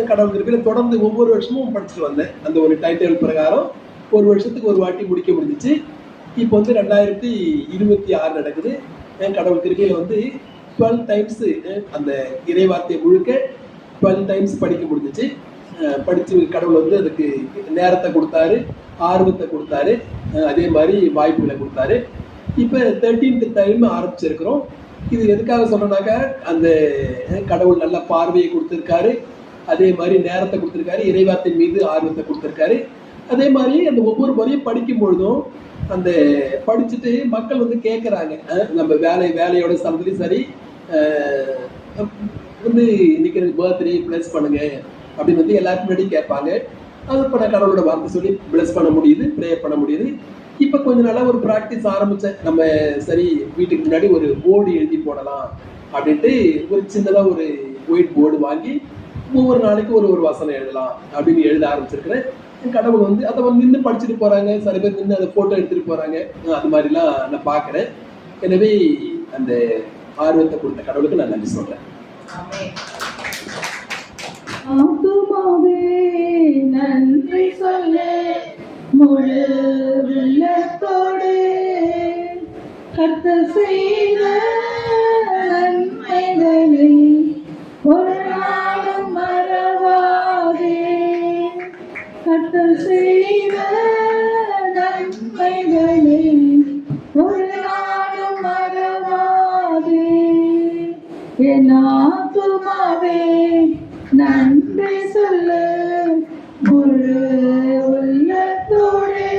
கடவுள் கிருபையில் தொடர்ந்து ஒவ்வொரு வருஷமும் படிச்சுட்டு வந்தேன். அந்த ஒரு டைம் டேபிள் பிரகாரம் ஒரு வருஷத்துக்கு ஒரு வாட்டி முடிக்க முடிஞ்சிச்சு. இப்போ வந்து 2026 நடக்குது. கடவுள் கிருபையில் வந்து 12 டைம்ஸ் அந்த இறைவார்த்தையை முழுக்க 12 டைம்ஸ் படிக்க முடிஞ்சிச்சு. படித்து கடவுள் வந்து அதுக்கு நேரத்தை கொடுத்தாரு, ஆர்வத்தை கொடுத்தாரு, அதே மாதிரி வாய்ப்புகளை கொடுத்தாரு. இப்போ 13th டைம் ஆரம்பிச்சிருக்கிறோம். இது எதுக்காக சொன்னோம்னாக்கா, அந்த கடவுள் நல்ல பார்வையை கொடுத்துருக்காரு, அதே மாதிரி நேரத்தை கொடுத்துருக்காரு, இறைவார்த்தை மீது ஆர்வத்தை கொடுத்துருக்காரு. அதே மாதிரி அந்த ஒவ்வொரு முறையும் படிக்கும் பொழுதும் அந்த படிச்சுட்டு மக்கள் வந்து கேட்குறாங்க, நம்ம வேலையோட சமத்துலையும் சரி வந்து இன்னைக்கு எனக்கு பர்த்டே பிளஸ் பண்ணுங்க அப்படின்னு வந்து எல்லாருக்கும் முன்னாடி கேட்பாங்க. அது இப்போ நான் கடவுளோட வார்த்தை சொல்லி பிளஸ் பண்ண முடியுது, ப்ரேயர் பண்ண முடியுது. இப்போ கொஞ்ச நாளாக ஒரு ப்ராக்டிஸ் ஆரம்பித்தேன். நம்ம சரி வீட்டுக்கு முன்னாடி ஒரு போர்டு எழுதி போடலாம் அப்படின்ட்டு ஒரு சின்னதாக ஒரு ஒயிட் போர்டு வாங்கி ஒவ்வொரு நாளைக்கு ஒரு வசனம் எழுதலாம் அப்படின்னு எழுத ஆரம்பிச்சிருக்கிறேன். கடவுள் வந்து அதை வந்து நின்று படிச்சுட்டு போகிறாங்க, சில பேர் நின்று அதை ஃபோட்டோ எடுத்துகிட்டு போகிறாங்க. அது மாதிரிலாம் நான் பார்க்குறேன். எனவே அந்த ஆர்வத்தை கொடுத்த கடவுளுக்கு நான் நன்றி சொல்கிறேன். ஆத்துமாவே நன்றி சொல்ல முழு உள்ளத்தோடு கர்த்தர் செய்த நன்மைகளை ஒரு நாளும் மறவாதே. கர்த்தர் செய்த நன்மைகளை ஒரு நாளும் மறவாதே. என் ஆத்துமாவே நன்றி சொல்ல முழு உள்ளத்தோடே.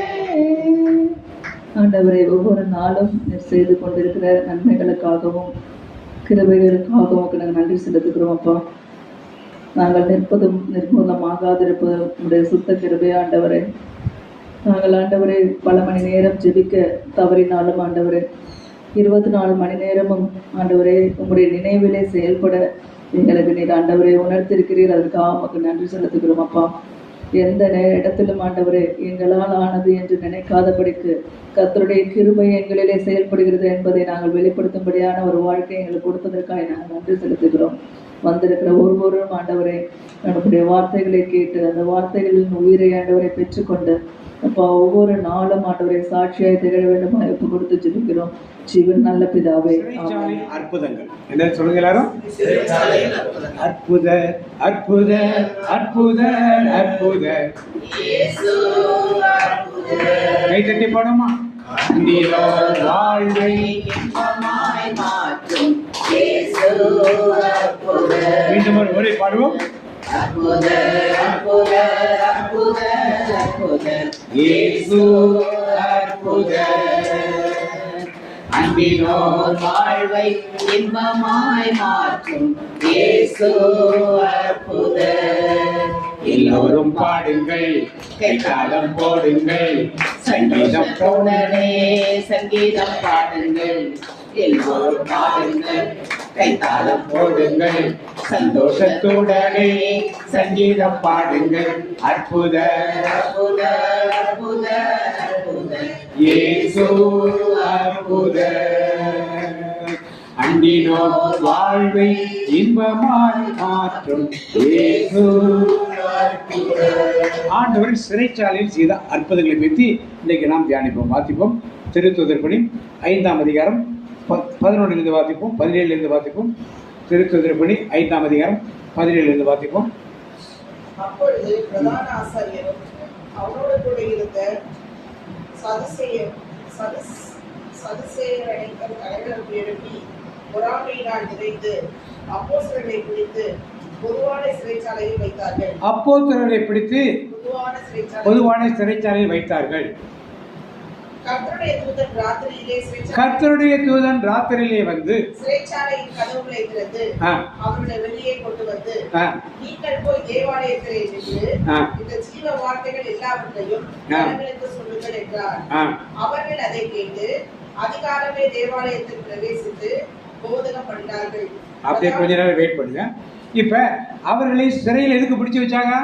ஆண்டவரை ஒவ்வொரு நாளும் செய்து கொண்டிருக்கிற நன்மைகளுக்காகவும் கிருபைகளுக்காகவும் நாங்கள் நன்றி செலுத்துகிறோம். அப்பா, நாங்கள் நிற்பதும் நிர்மூலமாகாதிருப்பதும் உடைய சுத்த கிருபை ஆண்டவரே. நாங்கள் ஆண்டவரே பல மணி நேரம் ஜெபிக்க தவறினாலும் ஆண்டவரே 24 மணி நேரமும் ஆண்டவரே உங்களுடைய நினைவிலே செயல்பட எங்களுக்கு நீர் ஆண்டவரே உணர்த்திருக்கிறீர். அதற்காக நமக்கு நன்றி செலுத்துகிறோம். அப்பா, எந்த இடத்திலும் ஆண்டவரே எங்களால் ஆனது என்று நினைக்காதபடிக்கு கர்த்தருடைய கிருபை எங்களிலே செயல்படுகிறது என்பதை நாங்கள் வெளிப்படுத்தும்படியான ஒரு வாழ்க்கை எங்களுக்கு கொடுத்ததற்காக நாங்கள் நன்றி செலுத்துகிறோம். வந்திருக்கிற ஒவ்வொருவரும் ஆண்டவரை நம்முடைய வார்த்தைகளை கேட்டு அந்த வார்த்தைகளின் உயிரை ஆண்டவரை பெற்றுக்கொண்டு அப்பா ஒவ்வொரு நாளும் ஆண்டவரை சாட்சியாய் திகழ வேண்டும் ஒப்பு கொடுத்து ஜெபிக்கிறோம். ஜீவன் நல்ல பிதாவே. ஆமென். அற்புதங்கள் என்ன சொல்லுங்க எல்லாரும்? அற்புத அற்புத அற்புத அற்புத கை தட்டி போடுமா? வாழ்வை மீண்டும் ஒரு முறை பாடுவோம். இயேசு அற்புதர், அன்பினோர் வாழ்வை இன்பமாய் மாற்றும் இயேசு அற்புதர். எல்லோரும் பாடுங்கள், கைத்தாளம் போடுங்கள், சங்கீதம் போடனே சங்கீதம் பாடுங்கள். எல்லோரும் பாடுங்கள், கைத்தாளம் போடுங்கள், சந்தோஷத்துடனே சங்கீதம் பாடுங்கள். அற்புத அற்புத அற்புத அற்புத இயேசு அற்புத, அண்டினோர் வாழ்வை இன்பமாய் மாற்றும் இயேசு அற்புத. ஆண்டவர் சிறைச்சாலையில் செய்த அற்புதங்களை பற்றி இன்னைக்கு நாம் தியானிப்போம், வாசிப்போம். திருத்துதர்படி 5ஆம் அதிகாரம் 11 வாசிப்போம், 17 வாசிப்போம். திருத்துதர்படி 5ஆம் அதிகாரம் 17 வாசிப்போம். அப்பொழுது பிரதான ஆசாரியரும் அவரோடு கூட இருந்த சதுசேயர் அனைத்தும் தலைவருக்கு எழுப்பி பொறாமையினால் நிறைந்து அப்போஸ்தலரை பிடித்து பொதுவான சிறைச்சாலையில் வைத்தார்கள். அப்போஸ்தலரை பிடித்து பொதுவான சிறைச்சாலையில் வைத்தார்கள். கர்த்தருடைய தூதன் ராத்திரியிலே வந்து சிறைச்சாலையின் கதவுகளை திறந்து அவர்களை வெளியே கொண்டு வந்து, நீங்கள் போய் தேவாலயத்திலே நின்று இந்த ஜீவ வார்த்தைகள் எல்லாவற்றையும் ஜனங்களுக்கு சொல்லுங்கள் என்றார். அவர்கள் அதை கேட்டு அதிகாரமே தேவாலயத்தில் பிரவேசித்து போதகம் பண்ணினார்கள். அப்படியே கொஞ்ச நேரம் வெயிட் பண்ணுங்க. இப்ப அவர்களை சிறையில் எதுக்கு பிடிச்சு வச்சாங்க?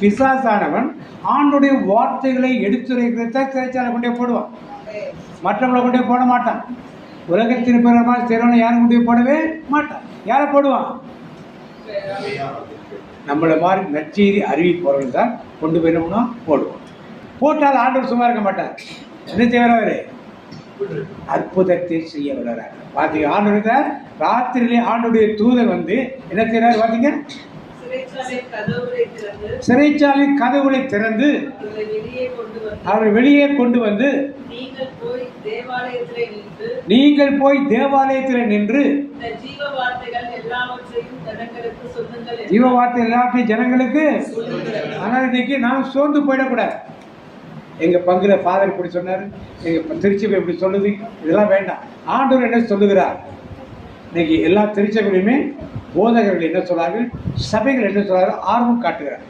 பிசாசானவன் ஆண்டுடைய வார்த்தைகளை எடுத்துரைக்கிறத சிறைச்சாலை கொண்டே போடுவான், மற்றவங்களை கொண்டே போட மாட்டான். உலகத்தின் பிறமாக சிறவனை யாரும் கொண்டே போடவே மாட்டான். யாரை போடுவான்? நம்மளை மாதிரி நற்செய்தி அறிவிப்பவர்கள் தான் கொண்டு போயிடணும்னா போடுவோம். போட்டால் ஆண்டவர் சும்மா இருக்க மாட்டார். என்ன செய்வார்? அற்புதத்தை செய்ய விடுறார். பாத்தீங்க, ஆண்டவர் ராத்திரியிலே ஆண்டுடைய தூதன் வந்து என்ன செய்யறாரு? பாத்தீங்க, சிறைச்சாலை கதவுகளை திறந்து அவரை வெளியே கொண்டு வந்து, நீங்கள் போய் தேவாலயத்தில் நின்று ஜீவ வார்த்தைகள் எல்லாவற்றையும் ஜனங்களுக்கு. ஆனால் இன்னைக்கு நாம் சோர்ந்து போயிடக்கூடாது. எங்க பங்குல ஃபாதர் இப்படி சொன்னாரு, எங்க திருச்சபை இப்படி சொல்லுது, இதெல்லாம் வேண்டாம். ஆண்டவர் என்ன சொல்லுகிறார்? இன்னைக்கு எல்லா திருச்சபையிலுமே போதகர்கள் என்ன சொல்றார்கள், சபைகள் என்ன சொல்றாரு, ஆர்வம் காட்டுகிறார்.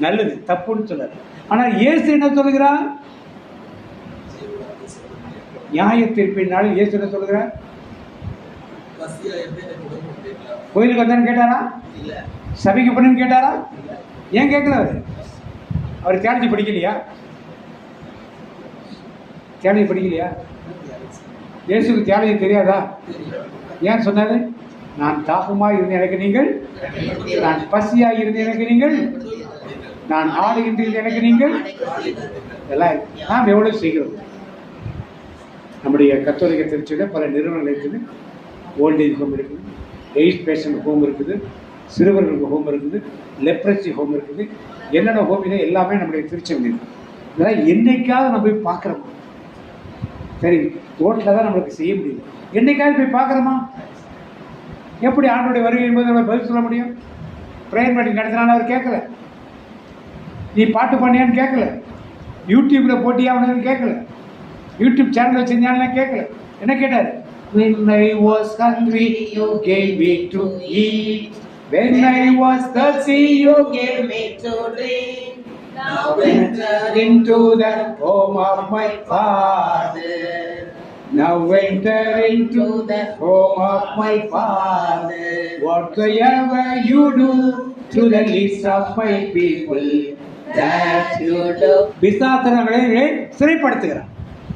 நல்லது, தப்புன்னு சொல்றாரு. ஆனால் இயேசு என்ன சொல்லுகிறார்? நியாய தீர்ப்பின் நாளில் இயேசு என்ன சொல்லுகிறார்? கோயிலுக்கு வந்தான்னு கேட்டாரா? சபைக்கு பண்ணு கேட்டாரா? ஏன் கேட்கல? அவர் தியானி படிக்கலையா? தியானி படிக்கலையா? இயேசுக்கு தியானி தெரியாதா? ஏன் சொன்னாரு? நான் தாகமாக இருந்த எனக்கு நீங்கள், நான் பசியாக இருந்த எனக்கு நீங்கள், நான் ஆடுகின்ற எனக்கு நீங்கள். எல்லாம் நாம் எவ்வளவு செய்கிறோம்? நம்முடைய கத்தோலிக்க திருச்சியில் பல நிறுவனங்கள் இருக்குது. ஓல்டேஜ் ஹோம் இருக்குது, எய்ட்ஸ் பேஷண்ட் ஹோம் இருக்குது, சிறுவர்களுக்கு ஹோம் இருக்குது, லெப்ரசி ஹோம் இருக்குது. என்னென்ன ஹோம் இதோ எல்லாமே நம்முடைய திருச்சியில் இருக்குது. இதெல்லாம் என்னைக்காவது நம்ம போய் பார்க்குறோமா? சரி, தோட்டத்தில் தான் நம்மளுக்கு செய்ய முடியல. என்னைக்காவது போய் பார்க்குறோமா? எப்படி ஆண்டோடைய வருகை என்பது நம்ம பதில் சொல்ல முடியும்? ப்ரேயர் மீட்டிங் நடத்தினாலும் அவர் கேட்கல. நீ பாட்டு பண்ணியான்னு கேட்கல. யூடியூப்ல போட்டியாகணும்னு கேட்கல. யூடியூப் சேனல் வச்சிருந்தாலும் கேட்கல. என்ன கேட்டார்? When I was hungry, you gave me to eat. When I was thirsty, you gave me to drink. Now enter into the home of my Father. Now enter into the home of my Father. Whatsoever you do, to the least of my people that you love. பிசாசனங்களை சிறைப்படுத்துகிறார்.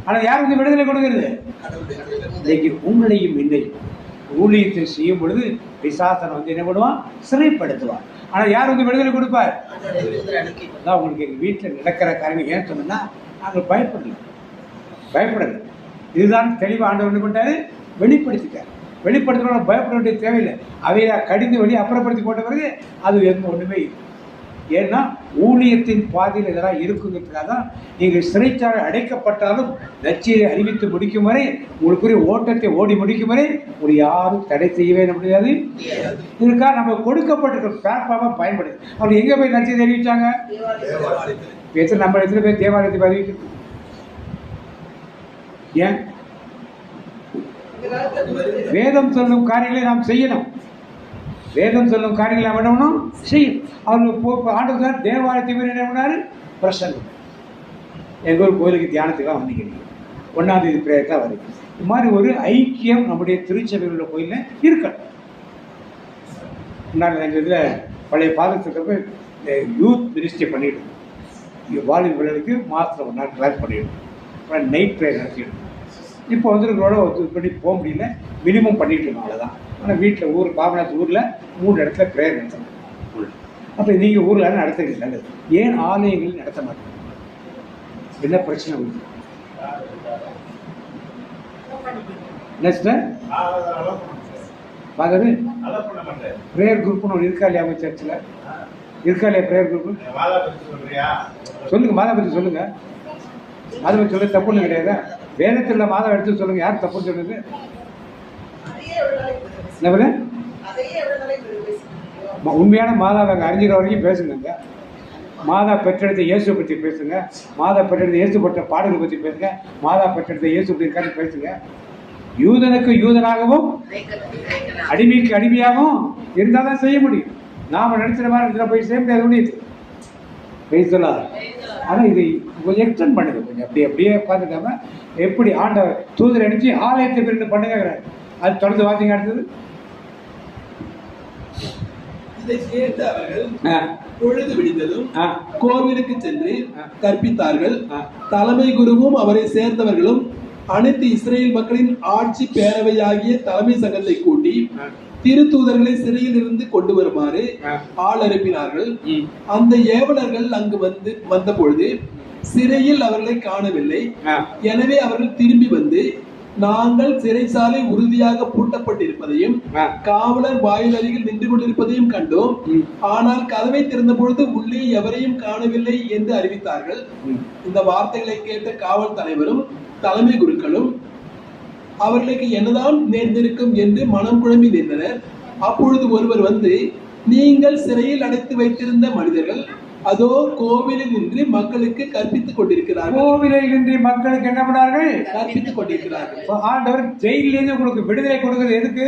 ஆனால் யார் வந்து விடுதலை கொடுக்கிறது? இன்னைக்கு உங்களையும் என்னையும் ஊழியத்தை செய்யும் பொழுது பிசாசன் வந்து என்ன பண்ணுவான்? சிறைப்படுத்துவான். ஆனால் யார் வந்து விடுதலை கொடுப்பார்? அதான் உங்களுக்கு எங்கள் வீட்டில் நடக்கிற காரியம் ஏன் சொன்னா நாங்கள் பயப்படல. இதுதான் தெளிவாக ஆண்டவர் என்ன பண்ணிட்டாரு? வெளிப்படுத்திட்டார். வெளிப்படுத்தினோட பயப்பட வேண்டிய தேவையில்லை. அவையை கடிந்து வெளியே அப்புறப்படுத்தி போட்ட பிறகு அது எந்த ஒன்றுமே இல்லை. ஏன்னா ஊழியத்தின் பாதையில் இதெல்லாம் இருக்குங்கிறதுக்காக தான் நீங்கள் சிறைச்சாலை அடைக்கப்பட்டாலும் நற்செய்தியை அறிவித்து முடிக்கும் வரை, உங்களுக்குரிய ஓட்டத்தை ஓடி முடிக்கும் வரை ஒரு யாரும் தடை செய்யவே முடியாது. இதுக்காக நம்ம கொடுக்கப்பட்டிருக்க பிளாட்ஃபார்மாக பயன்படுது. அவங்க எங்கே போய் நற்செய்தி அறிவிச்சாங்க? நம்ம எத்தனை பேர் தேவாலயத்தை அறிவிக்கிறது? ஏன்? வேதம் சொல்லும் காரியங்களை நாம் செய்யணும். வேதம் சொல்லும் காரியங்களை நாம் பண்ணணும், செய்யும். அவங்களுக்கு ஆண்டவர் தேவாலயத்தை என்ன பண்ணாரு? பிரசங்கம். எங்கள் ஊர் கோயிலுக்கு தியானத்துக்காக வந்திக்கிறீங்க, 1ஆம் தேதி பிரேயருக்காக வருது. இது மாதிரி ஒரு ஐக்கியம் நம்முடைய திருச்சபையில் உள்ள கோயிலில் இருக்கணும். நான் எங்கள் இதில் பழைய பாதத்துக்கு யூத் மினிஸ்ட்ரி பண்ணிவிடும். வாலிபர்களுக்கு மாதத்தில் 1 நாள் ட்ராக் பண்ணிவிடும். அப்புறம் நைட் ப்ரேயர் நடத்திவிடும். இப்போ வந்துருக்கிறோட பண்ணி போக முடியல, மினிமம் பண்ணிட்டு இருக்கோம், அவ்வளோதான். ஆனால் வீட்டில் ஊர் பாபநாத் ஊரில் 3 இடத்துல ப்ரேயர் நடத்தணும். அப்போ நீங்கள் ஊரில் நடத்துறது நல்லது. ஏன் ஆலயங்களில் நடத்த மாட்டோம்? என்ன பிரச்சனை உண்டு? பாதரு ப்ரேயர் குரூப்னு ஒன்று இருக்கா இல்லையா? சர்ச்சில் இருக்கா இல்லையா ப்ரேயர் குரூப்? சொல்லுங்கள், மாதா பற்றி சொல்லுங்கள். மாதா பற்றி சொல்ல தப்புன்னு கிடையாது. வேதத்தில் மாதம் எடுத்து சொல்லுங்க, யார் தப்புன்னு சொல்லுங்க. உண்மையான மாதாவை அறிஞ்சிக்கிற வரைக்கும் பேசுங்க. மாதா பெற்றெடுத்த இயேசு பற்றி பேசுங்க. மாதா பெற்றெடுத்த இயேசு பற்ற பாடல்கள் பற்றி பேசுங்க. மாதா பெற்றெடுத்த இயேசு பற்றி இருக்கான்னு பேசுங்க. யூதனுக்கு யூதனாகவும் அடிமைக்கு அடிமையாகவும் இருந்தால் தான் செய்ய முடியும். நாம் நினைச்சிட மாதிரி இடத்துல போய் செய்ய முடியாது. முடியுது பேசலாத. ஆனால் இது கொஞ்சம் எக்ஸ்டெண்ட் பண்ணுது. கொஞ்சம் அப்படியே உட்காந்துக்காம எப்படி ஆண்டவர் தூதரை அடித்து ஆலயத்தை பிரிந்து பண்ணுங்கிறார். அது தொடர்ந்து வாசிங்க. அடுத்தது இதை கேட்டு அவர்கள் பொழுது விடிந்ததும் கோவிலுக்கு சென்று கற்பித்தார்கள். தலைமை குருவும் அவரை சேர்ந்தவர்களும் அனைத்து இஸ்ரேல் மக்களின் ஆட்சி பேரவையாகிய தலைமை சங்கத்தை கூட்டி திருத்தூதர்களை சிறையில் இருந்து கொண்டு வருமாறு ஆள் அனுப்பினார்கள். அந்த ஏவலர்கள் அங்கு வந்த பொழுது சிறையில் அவர்களை காணவில்லை. எனவே அவர்கள் திரும்பி வந்து, நாங்கள் சிறைச்சாலை உறுதியாக பூட்டப்பட்டிருப்பதையும் காவலர் வாயில் அருகில் நின்று கொண்டிருப்பதையும் கண்டோம். ஆனால் கதவை திறந்த பொழுது உள்ளே எவரையும் காணவில்லை என்று அறிவித்தார்கள். இந்த வார்த்தைகளை கேட்ட காவல் தலைவரும் தலைமை குருக்களும் அவர்களுக்கு என்னதான் நேர்ந்திருக்கும் என்று மனம் குழம்பி நின்றனர். அப்பொழுது ஒருவர் வந்து, நீங்கள் சிறையில் அடைத்து வைத்திருந்த மனிதர்கள் அதோ கோவிலில் நின்று மக்களுக்கு கற்பித்துக் கொண்டிருக்கிறார்கள். கோவிலில் நின்று மக்களுக்கு என்ன பண்ணார்கள்? கற்பித்துக் கொண்டிருக்கிறார்கள். ஆண்டவர் ஜெயிலிருந்து உங்களுக்கு விடுதலை கொடுக்கிறது எதுக்கு?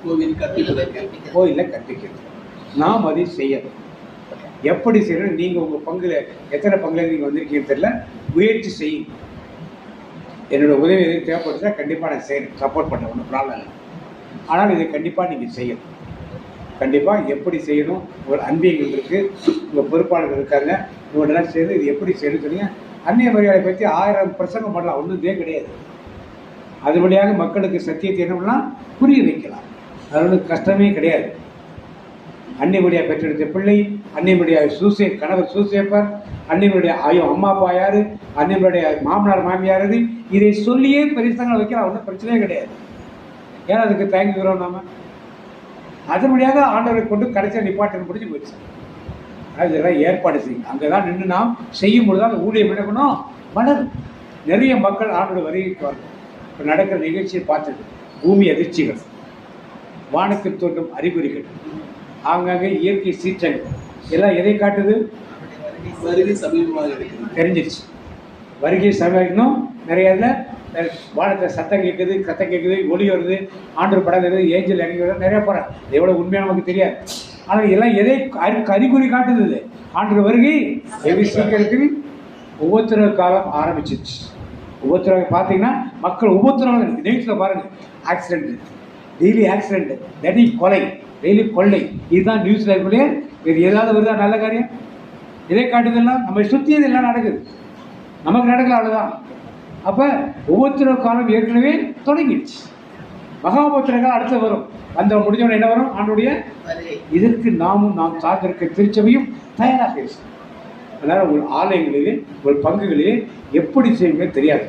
கோவில் கற்பிப்பதற்கு. கோயில கற்பிக்கிறது. நாம் அதை செய்யணும். எப்படி செய்யணும்? நீங்க உங்க பங்குல எத்தனை பங்குல நீங்க வந்திருக்கீங்கன்னு தெரியல, முயற்சி செய்யும். என்னோட உதவி எதுவும் தேவைப்படுச்சா கண்டிப்பாக நான் செய்யணும், சப்போர்ட் பண்ண ஒன்றும் ப்ராப்ளம் இல்லை. ஆனால் இதை கண்டிப்பாக நீங்கள் செய்யணும். கண்டிப்பாக எப்படி செய்யணும்? ஒரு அன்பியங்கள் இருக்குது, உங்கள் பொறுப்பாளர்கள் இருக்காங்க, இவங்களெல்லாம் சேர்ந்து இது எப்படி செய்யணும் சொன்னீங்க. அந்நிய மரியாதை பற்றி 1000 பிரசங்கம் பண்ணலாம், ஒன்றும் கிடையாது. அது வழியாக மக்களுக்கு சத்தியத்தை என்ன பண்ணலாம்? புரிய வைக்கலாம். அது ஒன்றும் கஷ்டமே கிடையாது. அன்னிமடியா பெற்றெடுத்த பிள்ளை, அன்னிமடியா கணவர் சூசேப்பர், அன்னிமடியா அம்மா அப்பா யாரு, அன்னிமடியா மாமனார் மாமியார் யாரு, இதை சொல்லியே பரிசங்களை வைக்கலாம், ஒன்றும் பிரச்சனையே கிடையாது. ஏன்னா அதுக்கு தயங்குகிறோம் நாம. அதன் வழியாக ஆண்டவரை கொண்டு கடைசியாக நிப்பாட்டன் முடிஞ்சு போயிடுச்சு. அதெல்லாம் ஏற்பாடு செய்யும். அங்கே தான் நின்று நாம் செய்யும் பொழுது அந்த ஊழியம் என்ன பண்ணோம்? வளரும். நிறைய மக்கள் ஆண்டோட வருகைக்கு வரணும். இப்போ நடக்கிற நிகழ்ச்சியை பார்த்துட்டு பூமி அதிர்ச்சிகள், வானத்தில் தோன்றும் அறிகுறிகள், ஆங்காங்கே இயற்கை சீற்றங்கள் எல்லாம் எதை காட்டுது? வருகை சமீபமாக இருக்குது. தெரிஞ்சிருச்சு. வருகை சமீபம். நிறைய இதில் வானத்தில் சத்தம் கேட்குது, கத்தம் கேட்குது, ஒளி வருது, ஆண்டவர் படம் வருது, ஏஞ்சல் இறங்கி வருது, நிறைய போகிறாங்க. எவ்வளோ உண்மையாக நமக்கு தெரியாது. ஆனால் எல்லாம் எதை அறிகுறி காட்டுது? ஆண்டவர் வருகை வெகு சீக்கிரத்தில் உபத்திரவ காலம் ஆரம்பிச்சிருச்சு. உபத்திரவம் பார்த்தீங்கன்னா மக்கள் உபத்திரவம் நியூஸில் பாருங்கள். ஆக்சிடென்ட், டெய்லி ஆக்சிடென்ட், டெய்லி கொலை, டெய்லி கொள்ளை, இதுதான் நியூஸில் இருக்கக்கூடிய இது ஏதாவது வருதா நல்ல காரியம்? இதை காட்டுதெல்லாம் நம்ம சுற்றி இதெல்லாம் நடக்குது, நமக்கு நடக்கல, அவ்வளோதான். அப்போ ஒவ்வொருத்தர காலம் ஏற்கனவே தொடங்கிடுச்சு. மகாபோத்திர காலம் அடுத்து வரும். அந்த முடிஞ்சவன என்ன வரும்? ஆண்டுடைய இதற்கு நாம் சார்ந்திருக்க திருச்சபையும் தயாராக பேசும். அதனால் உங்கள் ஆலயங்களிலே உங்கள் பங்குகளிலே எப்படி செய்யுங்க தெரியாது,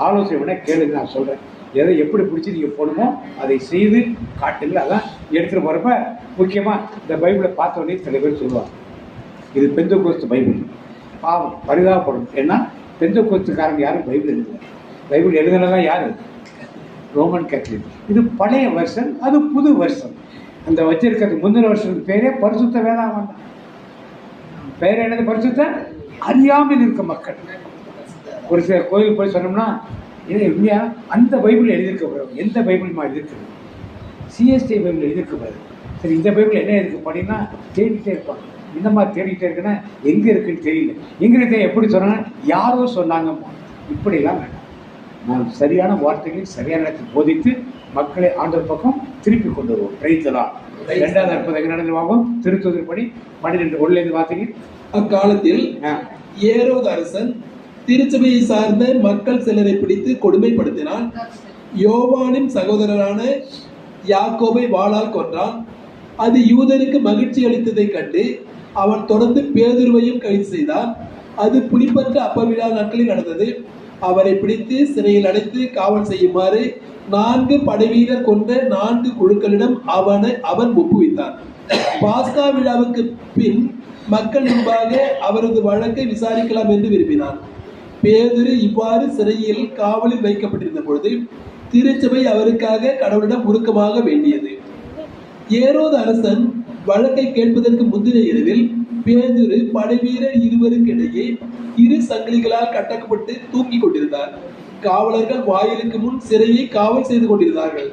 ஆலோசனை வேணா கேளுங்க. நான் சொல்கிறேன், எதை எப்படி பிடிச்சி நீங்கள் போடணுமோ அதை செய்து காட்டுங்கள். அதான் எடுத்துகிட்டு போகிறப்ப முக்கியமாக இந்த பைபிளை பார்த்த உடனே சில பேர் சொல்லுவாங்க, இது பெந்தெகோஸ்து பைபிள். பாவம், பரிதாபப்படும். ஏன்னா பெந்தெகோஸ்துக்காரங்க யாரும் பைபிள் எழுதலை. பைபிள் எழுதுனதான் யார்? Roman Catholic. இது பழைய வருஷன், அது புது வருஷன். அந்த வச்சிருக்கிறது முந்தின வருஷத்துக்கு பேரே பரிசுத்த வேதாகம் தான். பேர் என்னது? பரிசுத்த அறியாமல் இருக்க மக்கள். ஒரு சில கோயிலுக்கு போய் சொன்னோம்னா, இது இல்லையா அந்த பைபிள் எழுதியிருக்கக்கூடாது. எந்த பைபிள்மா எழுதியிருக்கிறது? சிஎஸ்டி பைபிள் எழுதியிருக்கக்கூடாது. சரி, இந்த பைபிள் என்ன இருக்கு படினா தேடிட்டே இருப்பாங்க. இந்த மாதிரி தேடிட்டே இருக்குன்னா எங்கே இருக்குன்னு தெரியல. எங்கே எப்படி சொன்னாங்க? யாரோ சொன்னாங்கம்மா. இப்படிலாம் வேண்டாம். நான் சரியான வார்த்தைகளை சரியான இடத்தில் போதித்து மக்களை ஆண்டவர் பக்கம் திருப்பி கொண்டு வருவோம். பிரைத்தலாம். 2வது அற்புதம் எங்கே நடந்துவாகும்? திருத்துதர் படி 12:1 பார்த்தீங்க. அக்காலத்தில் ஏரோது அரசன் திருச்சபையை சார்ந்த மக்கள் சிலரை பிடித்து கொடுமைப்படுத்தினான். யோவானின் சகோதரரான யாக்கோபை வாளால் கொன்றான். அது யூதருக்கு மகிழ்ச்சி அளித்ததை கண்டு அவன் தொடர்ந்து பேதுருவையும் கைது செய்தான். அது புளிப்பற்ற அப்பவிழா நாட்களில் நடந்தது. அவரை பிடித்து சிறையில் அடைத்து காவல் செய்யுமாறு 4 படைவீரர் கொண்ட 4 குழுக்களிடம் அவன் ஒப்புவித்தான். பாஸ்கா விழாவுக்கு பின் மக்கள் முன்பாக அவரது வழக்கை விசாரிக்கலாம் என்று விரும்பினான். பேதுரு இவ்வாறு சிறையில் காவலில் வைக்கப்பட்டிருந்த பொழுது திருச்சபை அவருக்காக கடவுளிடம் உருக்கமாக வேண்டியது. ஏரோது அரசன் வழக்கை கேட்பதற்கு முந்தின இரவில் பேதுரு படைவீரர் 2 இடையே 2 சங்கிலிகளால் கட்டப்பட்டு தூங்கிக் கொண்டிருந்தார். காவலர்கள் வாயிலுக்கு முன் சிறையை காவல் செய்து கொண்டிருந்தார்கள்.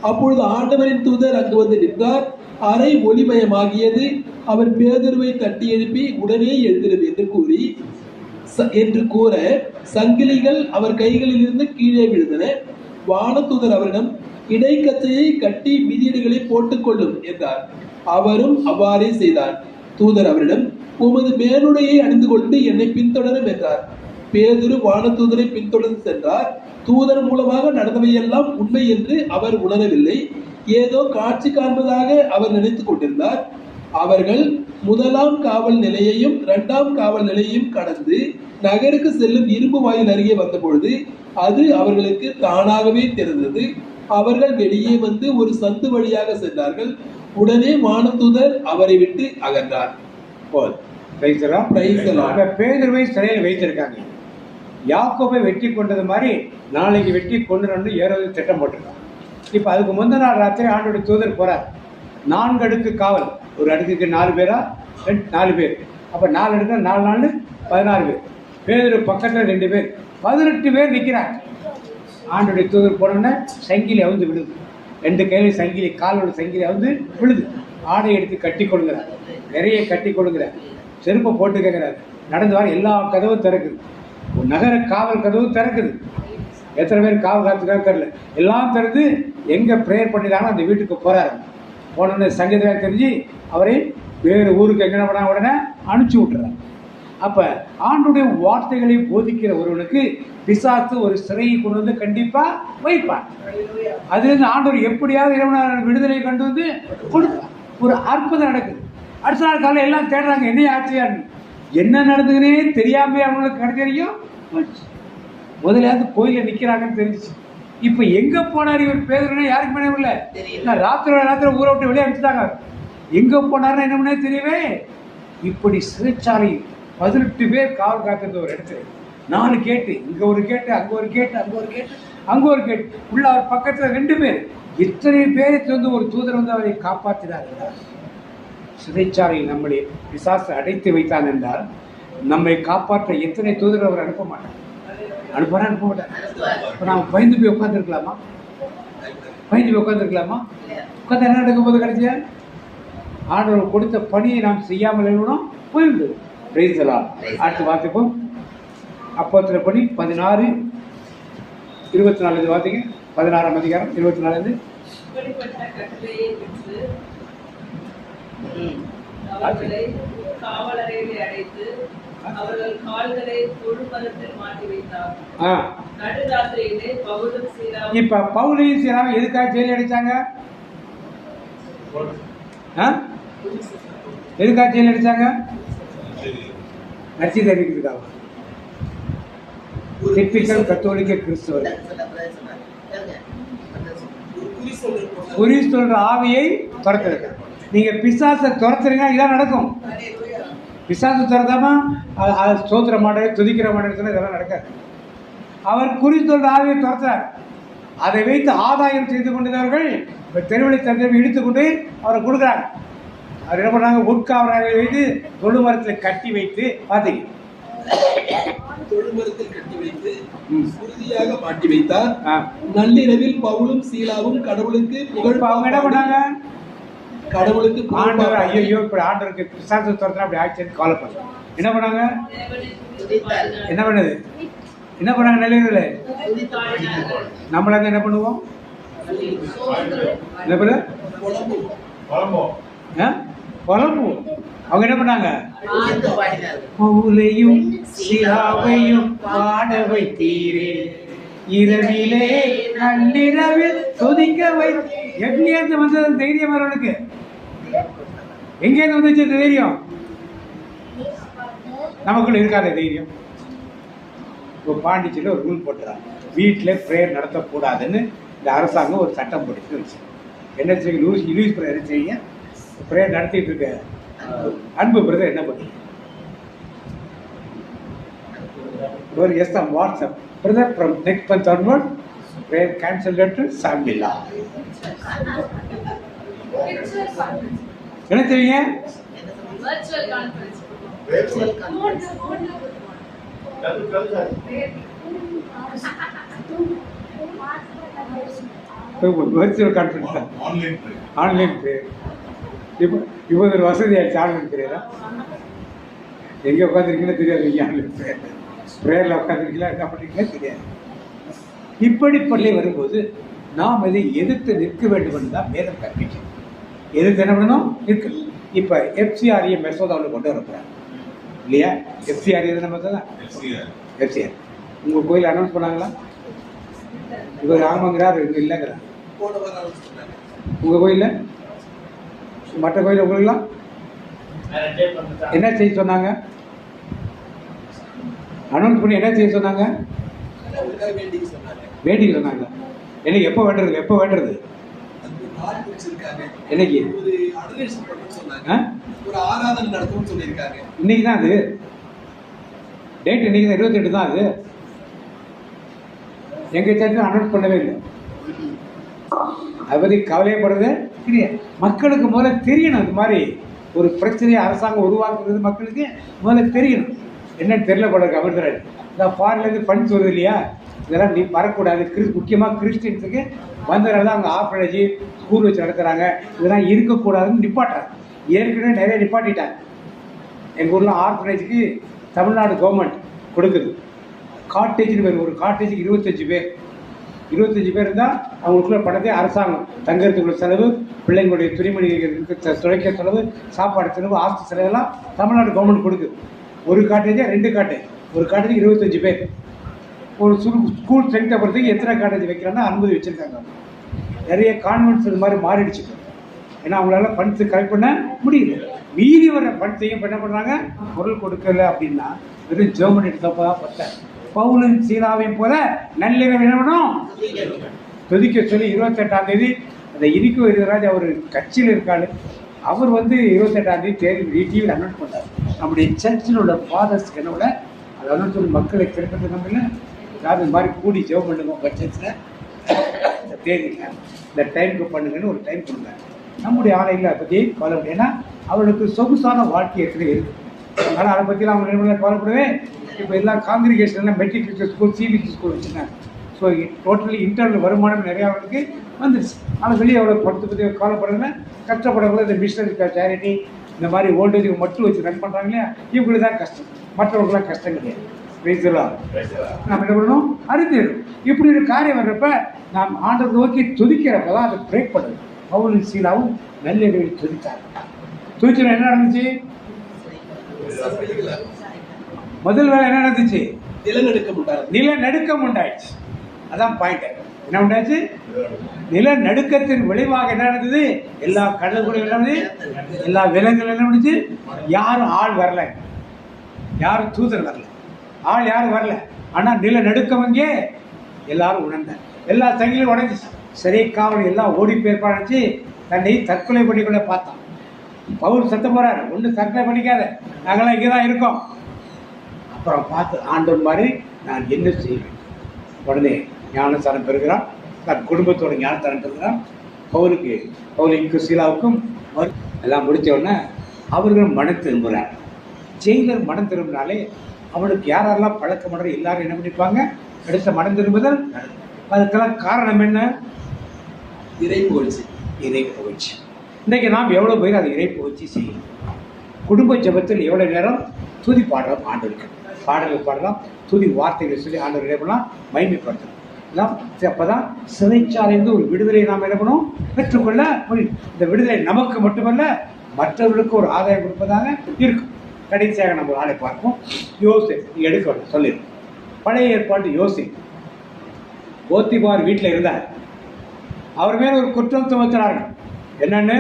அப்பொழுது ஆண்டவரின் தூதர் அங்கு வந்து நின்றார். அறை ஒளிமயமாகியது. அவர் பேதுருவை தட்டி எழுப்பி உடனே எழுந்திரும் என்று கூற சங்கிலிகள் அவர் கைகளில் இருந்து கீழே விழுந்தன. வானதூதர் அவரிடம் இடைக்கச்சையை கட்டி மிதியடிகளை போட்டுக் கொள்ளும் என்றார். அவரும் அவ்வாறே செய்தார். தூதர் அவரிடம் உமது மேலுடையை அணிந்து கொண்டு என்னை பின்தொடரும் என்றார். பேதுரு வானதூதரை பின்தொடர்ந்து சென்றார். தூதர் மூலமாக நடந்தவையெல்லாம் உண்மை என்று அவர் உணரவில்லை. ஏதோ காட்சி காண்பதாக அவர் நினைத்துக் கொண்டிருந்தார். அவர்கள் 1ஆம் காவல் நிலையையும் 2ஆம் காவல் நிலையையும் கடந்து நகருக்கு செல்லும் இரும்பு வாயில் அருகே வந்தபொழுது அது அவர்களுக்கு தானாகவே தெரிந்தது. அவர்கள் வெளியே வந்து ஒரு சந்து வழியாக சென்றார்கள். உடனே வானதூதர் அவரை விட்டு அகன்றார். பேதுருவை சிறையில் வைத்திருக்காங்க. யாக்கோபை வெட்டி கொண்டது மாதிரி நாளைக்கு வெட்டி கொண்டு ஏறது திட்டம் போட்டிருக்காங்க. இப்போ அதுக்கு முந்தின நாள் ராத்திரி ஆண்டோட தூதர் போறார். 4 அடுக்கு காவல். ஒரு அடுக்குக்கு 4 பேரா? 4 பேர். அப்போ 4 அடுக்கு 4 நாள் 16 பேர். பேதுரு பக்கத்தில் 2 பேர், 18 பேர் நிற்கிறாங்க. ஆண்டோடைய தூதர் போனோன்னே சங்கிலி அவுந்து விழுது. 2 கையில சங்கிலி, காலோட சங்கிலி அவுந்து விழுது. ஆடை எடுத்து கட்டி கொடுங்கிறார், நிறைய கட்டி கொடுங்கிறார், செருப்பை போட்டு கேட்குறாரு. நடந்து வர எல்லா கதவும் திறக்குது. ஒரு நகர காவல் கதவு திறக்குது. எத்தனை பேர் காவல் காத்துக்காக தெரியல. எல்லாம் திறந்து எங்கே ப்ரேயர் பண்ணிட்டாங்களோ அந்த வீட்டுக்கு போகிறாரு. போனோடனே சங்கீதம் தெரிஞ்சு அவரை வேறு ஊருக்கு எங்கே பண்ண உடனே அனுப்பிச்சி விட்டுறாங்க. அப்போ ஆண்டுடைய வார்த்தைகளை போதிக்கிற ஒருவனுக்கு பிசாசு ஒரு சிறையை கொண்டு வந்து கண்டிப்பாக வைப்பான். அதுலேருந்து ஆண்டவர் எப்படியாவது இரவு விடுதலை கொண்டு வந்து கொடுப்பார். ஒரு அற்புதம் நடக்குது. அடுத்த நாள் காலையில் எல்லாம் தேடுறாங்க, என்னைய ஆட்சியாருன்னு. என்ன நடந்ததுன்னே தெரியாமல் அவங்களுக்கு கிடைச்சிருக்கும். முதலாவது கோயிலில் நிற்கிறாங்கன்னு தெரிஞ்சிச்சு. இப்போ எங்கே போனார் இவர்? பேதுருன்னா யாருக்கு பண்ண இல்லை. ராத்திரி ஊரை விட்டு வெளியே அனுப்பிச்சிட்டாங்க. எங்கே போனார்னா என்ன பண்ணே தெரியவே. இப்படி சிறைச்சாலை 18 பேர் காவல் காத்திருந்த ஒரு இடத்துல 4 கேட்டு, இங்கே ஒரு கேட்டு, அங்கே ஒரு கேட்டு, அங்கே ஒரு கேட்டு, அங்கே ஒரு கேட்டு, உள்ள அவர் பக்கத்தில் 2 பேர். இத்தனை பேரை வந்து ஒரு தூதர் வந்து அவரை காப்பாற்றினார் என்றார். சிறைச்சாலையில் நம்மளை பிசாசு அடைத்து வைத்தான் என்றால் நம்மை காப்பாற்ற எத்தனை தூதர் அவர் அனுப்ப மாட்டார். அனுப்ப மாட்டார். இப்போ நாம் பயந்து போய் உட்காந்துருக்கலாமா? உட்காந்து என்ன நடக்கும் போது கிடைச்சியா? ஆண்டவர் கொடுத்த பணியை நாம் செய்யாமல் இருக்கணும், போயிடுது. பிரைஸ்லாம். அடுத்து வாசிப்போம். அப்போஸ்தலர் பணி 16:24 வாசிங்க. 16ஆம் அதிகாரம் 24. அவர்களை காவலறையிலே அடைத்து அவர்கள் கால்களை தொழுமரத்தில் மாட்டி வைத்தார். நடுராத்திரியிலே பவுலும் சீலாவும் இப்ப பவுலையும் சீலாவும் எதுக்காக ஜெயில அடிச்சாங்க? எதுக்காக ஜெயில அடிச்சாங்க? நற்செய்தி அறிவிக்கிறதுக்காக. டிப்பிக்கல் கத்தோலிக்க கிறிஸ்தவர் குறி சொல்ற ஆவியை துரத்துறீங்க. நீங்க பிசாசை துரத்துறீங்க, இதான் நடக்கும். பிசாசு துரத்தாம ஸ்தோத்திர மாட்டேன் துதிக்கிற மாட்டேன்னு இதெல்லாம் நடக்காது. அவர் குறி சொல்ற ஆவியை துரத்துறார். அதை வைத்து ஆதாயம் செய்து கொண்டிருந்தவர்கள் தெருவழி தந்தை இழுத்து கொண்டு அவரை கொடுக்குறாங்க. அவர் என்ன பண்ணாங்க? உட்காவரை வைத்து தொழுமரத்தில் கட்டி வைத்து பார்த்தீங்க, தொழுமரத்தில் கட்டி வைத்து உறுதியாக மாட்டி வைத்தார். நள்ளிரவில் பவுலும் சீலாவும் கடவுளுக்கு புகழ். அவங்க என்ன பண்ணாங்க? கடவுளுக்கு ஆண்டவர் ஐயோ இப்படி ஆண்டவருக்கு பிசாசு துரத்தினா அப்படி ஆயிடுச்சுன்னு கவலைப்படுறாங்க. என்ன பண்ணாங்க? என்ன பண்ணுது? என்ன பண்ணாங்க? நள்ளிரவில் நம்மளாங்க என்ன பண்ணுவோம்? என்ன பண்ண புலம்புவோம். அவங்க என்ன பண்ணாங்க? பவுலையும் சீலாவையும் பாட வைத்தீரே, இரவிலே நள்ளிரவில் துதிக்க வை. எங்கேருந்து வந்தது தைரியம்? அவர்களுக்கு எங்கேருந்து வந்துச்சு தைரியம்? நமக்குள்ள இருக்காத தைரியம். இப்போ பாண்டிச்சேரியில் ஒரு ரூல் போட்டுறாங்க, வீட்டில் ப்ரேயர் நடத்தக்கூடாதுன்னு இந்த அரசாங்கம் ஒரு சட்டம் போட்டு வச்சு. என்ன செய்ய? லூஸ் ப்ரேயர் செய்யுங்க. ப்ரேயர் நடத்திட்டு இருக்க அன்பு பிரதர் என்ன பண்ணுங்க? ஒரு எஸ் on WhatsApp brother from next month onward prayer cancel டு சாம்பில்லா. என்ன செய்வீங்க? வர்ச்சுவல் கான்ஃபரன்ஸ் தான், ஆன்லைன் ப்ரேயர். இப்போ ஒரு வசதி ஆயிடுச்சு. ஆன்லைன் ப்ரேயரா எங்கே உட்காந்துருக்கீங்கன்னு தெரியாது. நீங்கள் ஆன்லைன் ப்ரேயர் ப்ரேயரில் உட்காந்துருக்கீங்களா என்ன பண்ணுறீங்களா தெரியாது. இப்படிப்பள்ளி வரும்போது நாம் இதை எதிர்த்து நிற்க வேண்டும் என்று தான் வேதம் கற்பிக்கும். எதிர்த்து என்ன பண்ணணும்? நிற்க. இப்போ எஃப்சிஆர்ஏ மெசோதாவில் கொண்டு வரப்போகிறாங்க இல்லையா? எஃப்சிஆர்ஏ நம்ம தான் எஃப்சிஆர். உங்கள் கோயில் அனௌன்ஸ் பண்ணாங்களா? இவர் ஆமாங்கிறார், இங்கே இல்லைங்கிறார். உங்கள் கோயிலில், மற்ற கோயில் உங்களுக்குலாம் என்ன செய்ய சொன்னாங்க? அனௌன்ஸ் பண்ணி என்ன செய்ய சொன்னாங்க? வேண்டிக்க சொன்னாங்க. எனக்கு எப்போ வேண்டுறது? எப்போ வேண்டுறது? என்னைக்கு? இன்னைக்கு தான் அது டேட். இன்னைக்கு தான் 28 தான் அது. எங்கள் சர்ச்சில் அனௌன்ஸ் பண்ணவே இல்லை. அதை பற்றி கவலையப்படுறது கிடையாது. மக்களுக்கு முதல்ல தெரியணும். இது மாதிரி ஒரு பிரச்சனையை அரசாங்கம் உருவாக்குறது மக்களுக்கு முதல்ல தெரியணும். என்னன்னு தெரியல போல கவர்னர் இந்த ஃபாரின்லேருந்து ஃபண்ட்ஸ் வருது இல்லையா, இதெல்லாம் நீ வரக்கூடாது. முக்கியமாக கிறிஸ்டின்ஸுக்கு வந்ததுனால தான் அவங்க ஆர்ஃபனேஜ் ஸ்கூல் வச்சு நடத்துகிறாங்க. இதெல்லாம் இருக்கக்கூடாதுன்னு நிப்பாட்டாங்க. ஏற்கனவே நிறைய நிப்பாட்டிட்டாங்க. எங்கள் ஊரில் ஆர்ஃபனேஜுக்கு தமிழ்நாடு கவர்மெண்ட் கொடுக்குது. காட்டேஜ்னு பேர். ஒரு காட்டேஜுக்கு 25 பேர். 25 பேர் இருந்தால் அவங்களுக்குள்ள பணத்தை அரசாங்கம், தங்கறதுக்குள்ள செலவு, பிள்ளைங்களுடைய துணிமணி துடைக்க செலவு, சாப்பாடு செலவு, ஹாஸ்டல் செலவெல்லாம் தமிழ்நாடு கவர்மெண்ட் கொடுக்குது. ஒரு காட்டேஜா 2 காட்டேஜ். ஒரு காட்டேஜுக்கு 25 பேர். ஒரு ஸ்கூல் ஸ்ட்ரென்த்தை பொறுத்தவரைக்கும் எத்தனை காட்டேஜ் வைக்கிறாங்கன்னா 50 வச்சுருக்காங்க. நிறைய கான்வென்ட்ஸ் இது மாதிரி மாறிடுச்சு. ஏன்னா அவங்களால ஃபண்ட்ஸு கலெக்ட் பண்ண முடியல. மீதி வர ஃபண்ட்ஸையும் என்ன பண்ணுறாங்க? பொருள் கொடுக்கல அப்படின்னா வெறும் ஜெர்மனி தப்பா தான் பார்த்தேன். பவுலும் சீலாவையும் போல நள்ளிரவு என்ன பண்ணணும்? துதிக்க சொல்லி 28ஆம் தேதி அந்த இனிக்கு வருகிறாஜ் அவர் கட்சியில் இருக்காரு. அவர் 28ஆம் தேதி டிவியில் அனௌன்ஸ் பண்ணார். நம்முடைய சர்ச்சில் உள்ள ஃபாதர்ஸ்க்கு என்ன விட அதை அனௌன்ஸ் பண்ணி மக்களை திறக்கிறது நம்மள யாரும் இந்த மாதிரி கூடி ஜெபம் பண்ணுங்க. உங்கள் சர்ச்சில் இந்த தேதிங்க இந்த டைமுக்கு பண்ணுங்கன்னு ஒரு டைம் கொடுங்க. நம்முடைய ஆலைகளை அதை பற்றி கவலைப்படும். ஏன்னா அவர்களுக்கு சொகுசான வாழ்க்கை ஏற்கனவே இருக்குது. அதனால் அதை பற்றிலாம் அவங்க என்ன கவலைப்படவே. இப்போ எல்லாம் காங்கிரிகேஷன்லாம் மெட்ரிகுலேஷன் ஸ்கூல், சிபிஎஸ்சி ஸ்கூல் வச்சுருந்தாங்க. ஸோ டோட்டலி இன்டர்னல் வருமானம் நிறையா அவங்களுக்கு வந்துடுச்சு. ஆனால் வெளியே அவ்வளோ படுத்து கவலைப்படுறதுன்னா கஷ்டப்படுறவங்க இந்த மிஷனரி சேரிட்டி இந்த மாதிரி ஓல்டேஜுக்கு மட்டும் வச்சு ரன் பண்ணுறாங்க இல்லையா, இவங்களுக்கு தான் கஷ்டம். மற்றவங்களுக்குலாம் கஷ்டம் கிடையாது. நாம் என்ன பண்ணணும்? அறிந்திடும். இப்படி ஒரு காரியம் வர்றப்ப நாம் ஆண்டவர் நோக்கி துதிக்கிறப்ப தான் அதை பிரேக் பண்ணுது. பவுலும் சீலாவும் நள்ளிரவில் துதித்தாங்க. தூக்கில என்ன நடந்துச்சு? முதல் வேலை என்ன நடந்துச்சு? நிலநடுக்கம் உண்டாயிடுச்சு. அதான் பாயிண்ட். என்ன உண்டாச்சு? நிலநடுக்கத்தின் விளைவாக என்ன நடந்தது? எல்லா கடல்களும் என்ன நடந்தது? எல்லா விலங்குகளும் என்ன பண்ணுச்சு? யாரும் ஆள் வரல, யாரும் தூதர் வரல, ஆள் யாரும் வரல. ஆனா நிலநடுக்கம் அங்கே எல்லாரும் உணர்ந்தார். எல்லா தங்கிலும் உடஞ்சிச்சு. சிறை காவல் எல்லாம் ஓடி போயிருப்பாச்சு. தன்னை தற்கொலை பண்ணிக்கொள்ள பார்த்தான். பவுல் சத்தம் போறாரு, ஒன்று தற்கொலை பண்ணிக்காத, நாங்களாம் இங்கே தான் இருக்கோம். அப்புறம் பார்த்து ஆண்டவர் மாதிரி நான் என்ன செய்வேன்? உடனே ஞானஸ்தானம் பெறுகிறான். தன் குடும்பத்தோட ஞானஸ்தானம் பெறுகிறான். பவுலுக்கும் சீலாவுக்கும் எல்லாம் முடித்த உடனே அவர்கள் மனம் திரும்புகிறார். ஜெயிலர் மனம் திரும்பினாலே அவனுக்கு யாரெல்லாம் பழக்கம் பண்ணுற எல்லாரும் என்ன பண்ணிப்பாங்க? அடுத்த மனம் திரும்புதல். அதுக்கெல்லாம் காரணம் என்ன? இறை புகழ்ச்சி. இன்றைக்கு நாம் எவ்வளோ பேர் அதை இறை புகழ்ச்சி செய்யணும்? குடும்ப ஜபத்தில் எவ்வளோ நேரம் துதி பாடுறோம்? ஆண்டவருக்கு பாடல்கள் பாடலாம், துதி வார்த்தைகளை சொல்லி ஆண்டவர் இறைவெல்லாம் மகிமைப்படுத்தணும். எல்லாம் அப்போதான் சிறைச்சாலையிலிருந்து ஒரு விடுதலை நாம் என்ன பண்ணணும்? பெற்றுக்கொள்ள முடியும். இந்த விடுதலை நமக்கு மட்டுமல்ல, மற்றவர்களுக்கு ஒரு ஆதாயம் கொடுப்பதாக இருக்கும். கடைசியாக நம்ம ஒரு ஆளை பார்ப்போம். யோசேப். நீ எடுக்க சொல்லிடு. பழைய ஏற்பாட்டு யோசேப் போத்திபார் வீட்டில் இருந்தார். அவர் மேலே ஒரு குற்றம் சுமத்தினார்கள். என்னன்னு?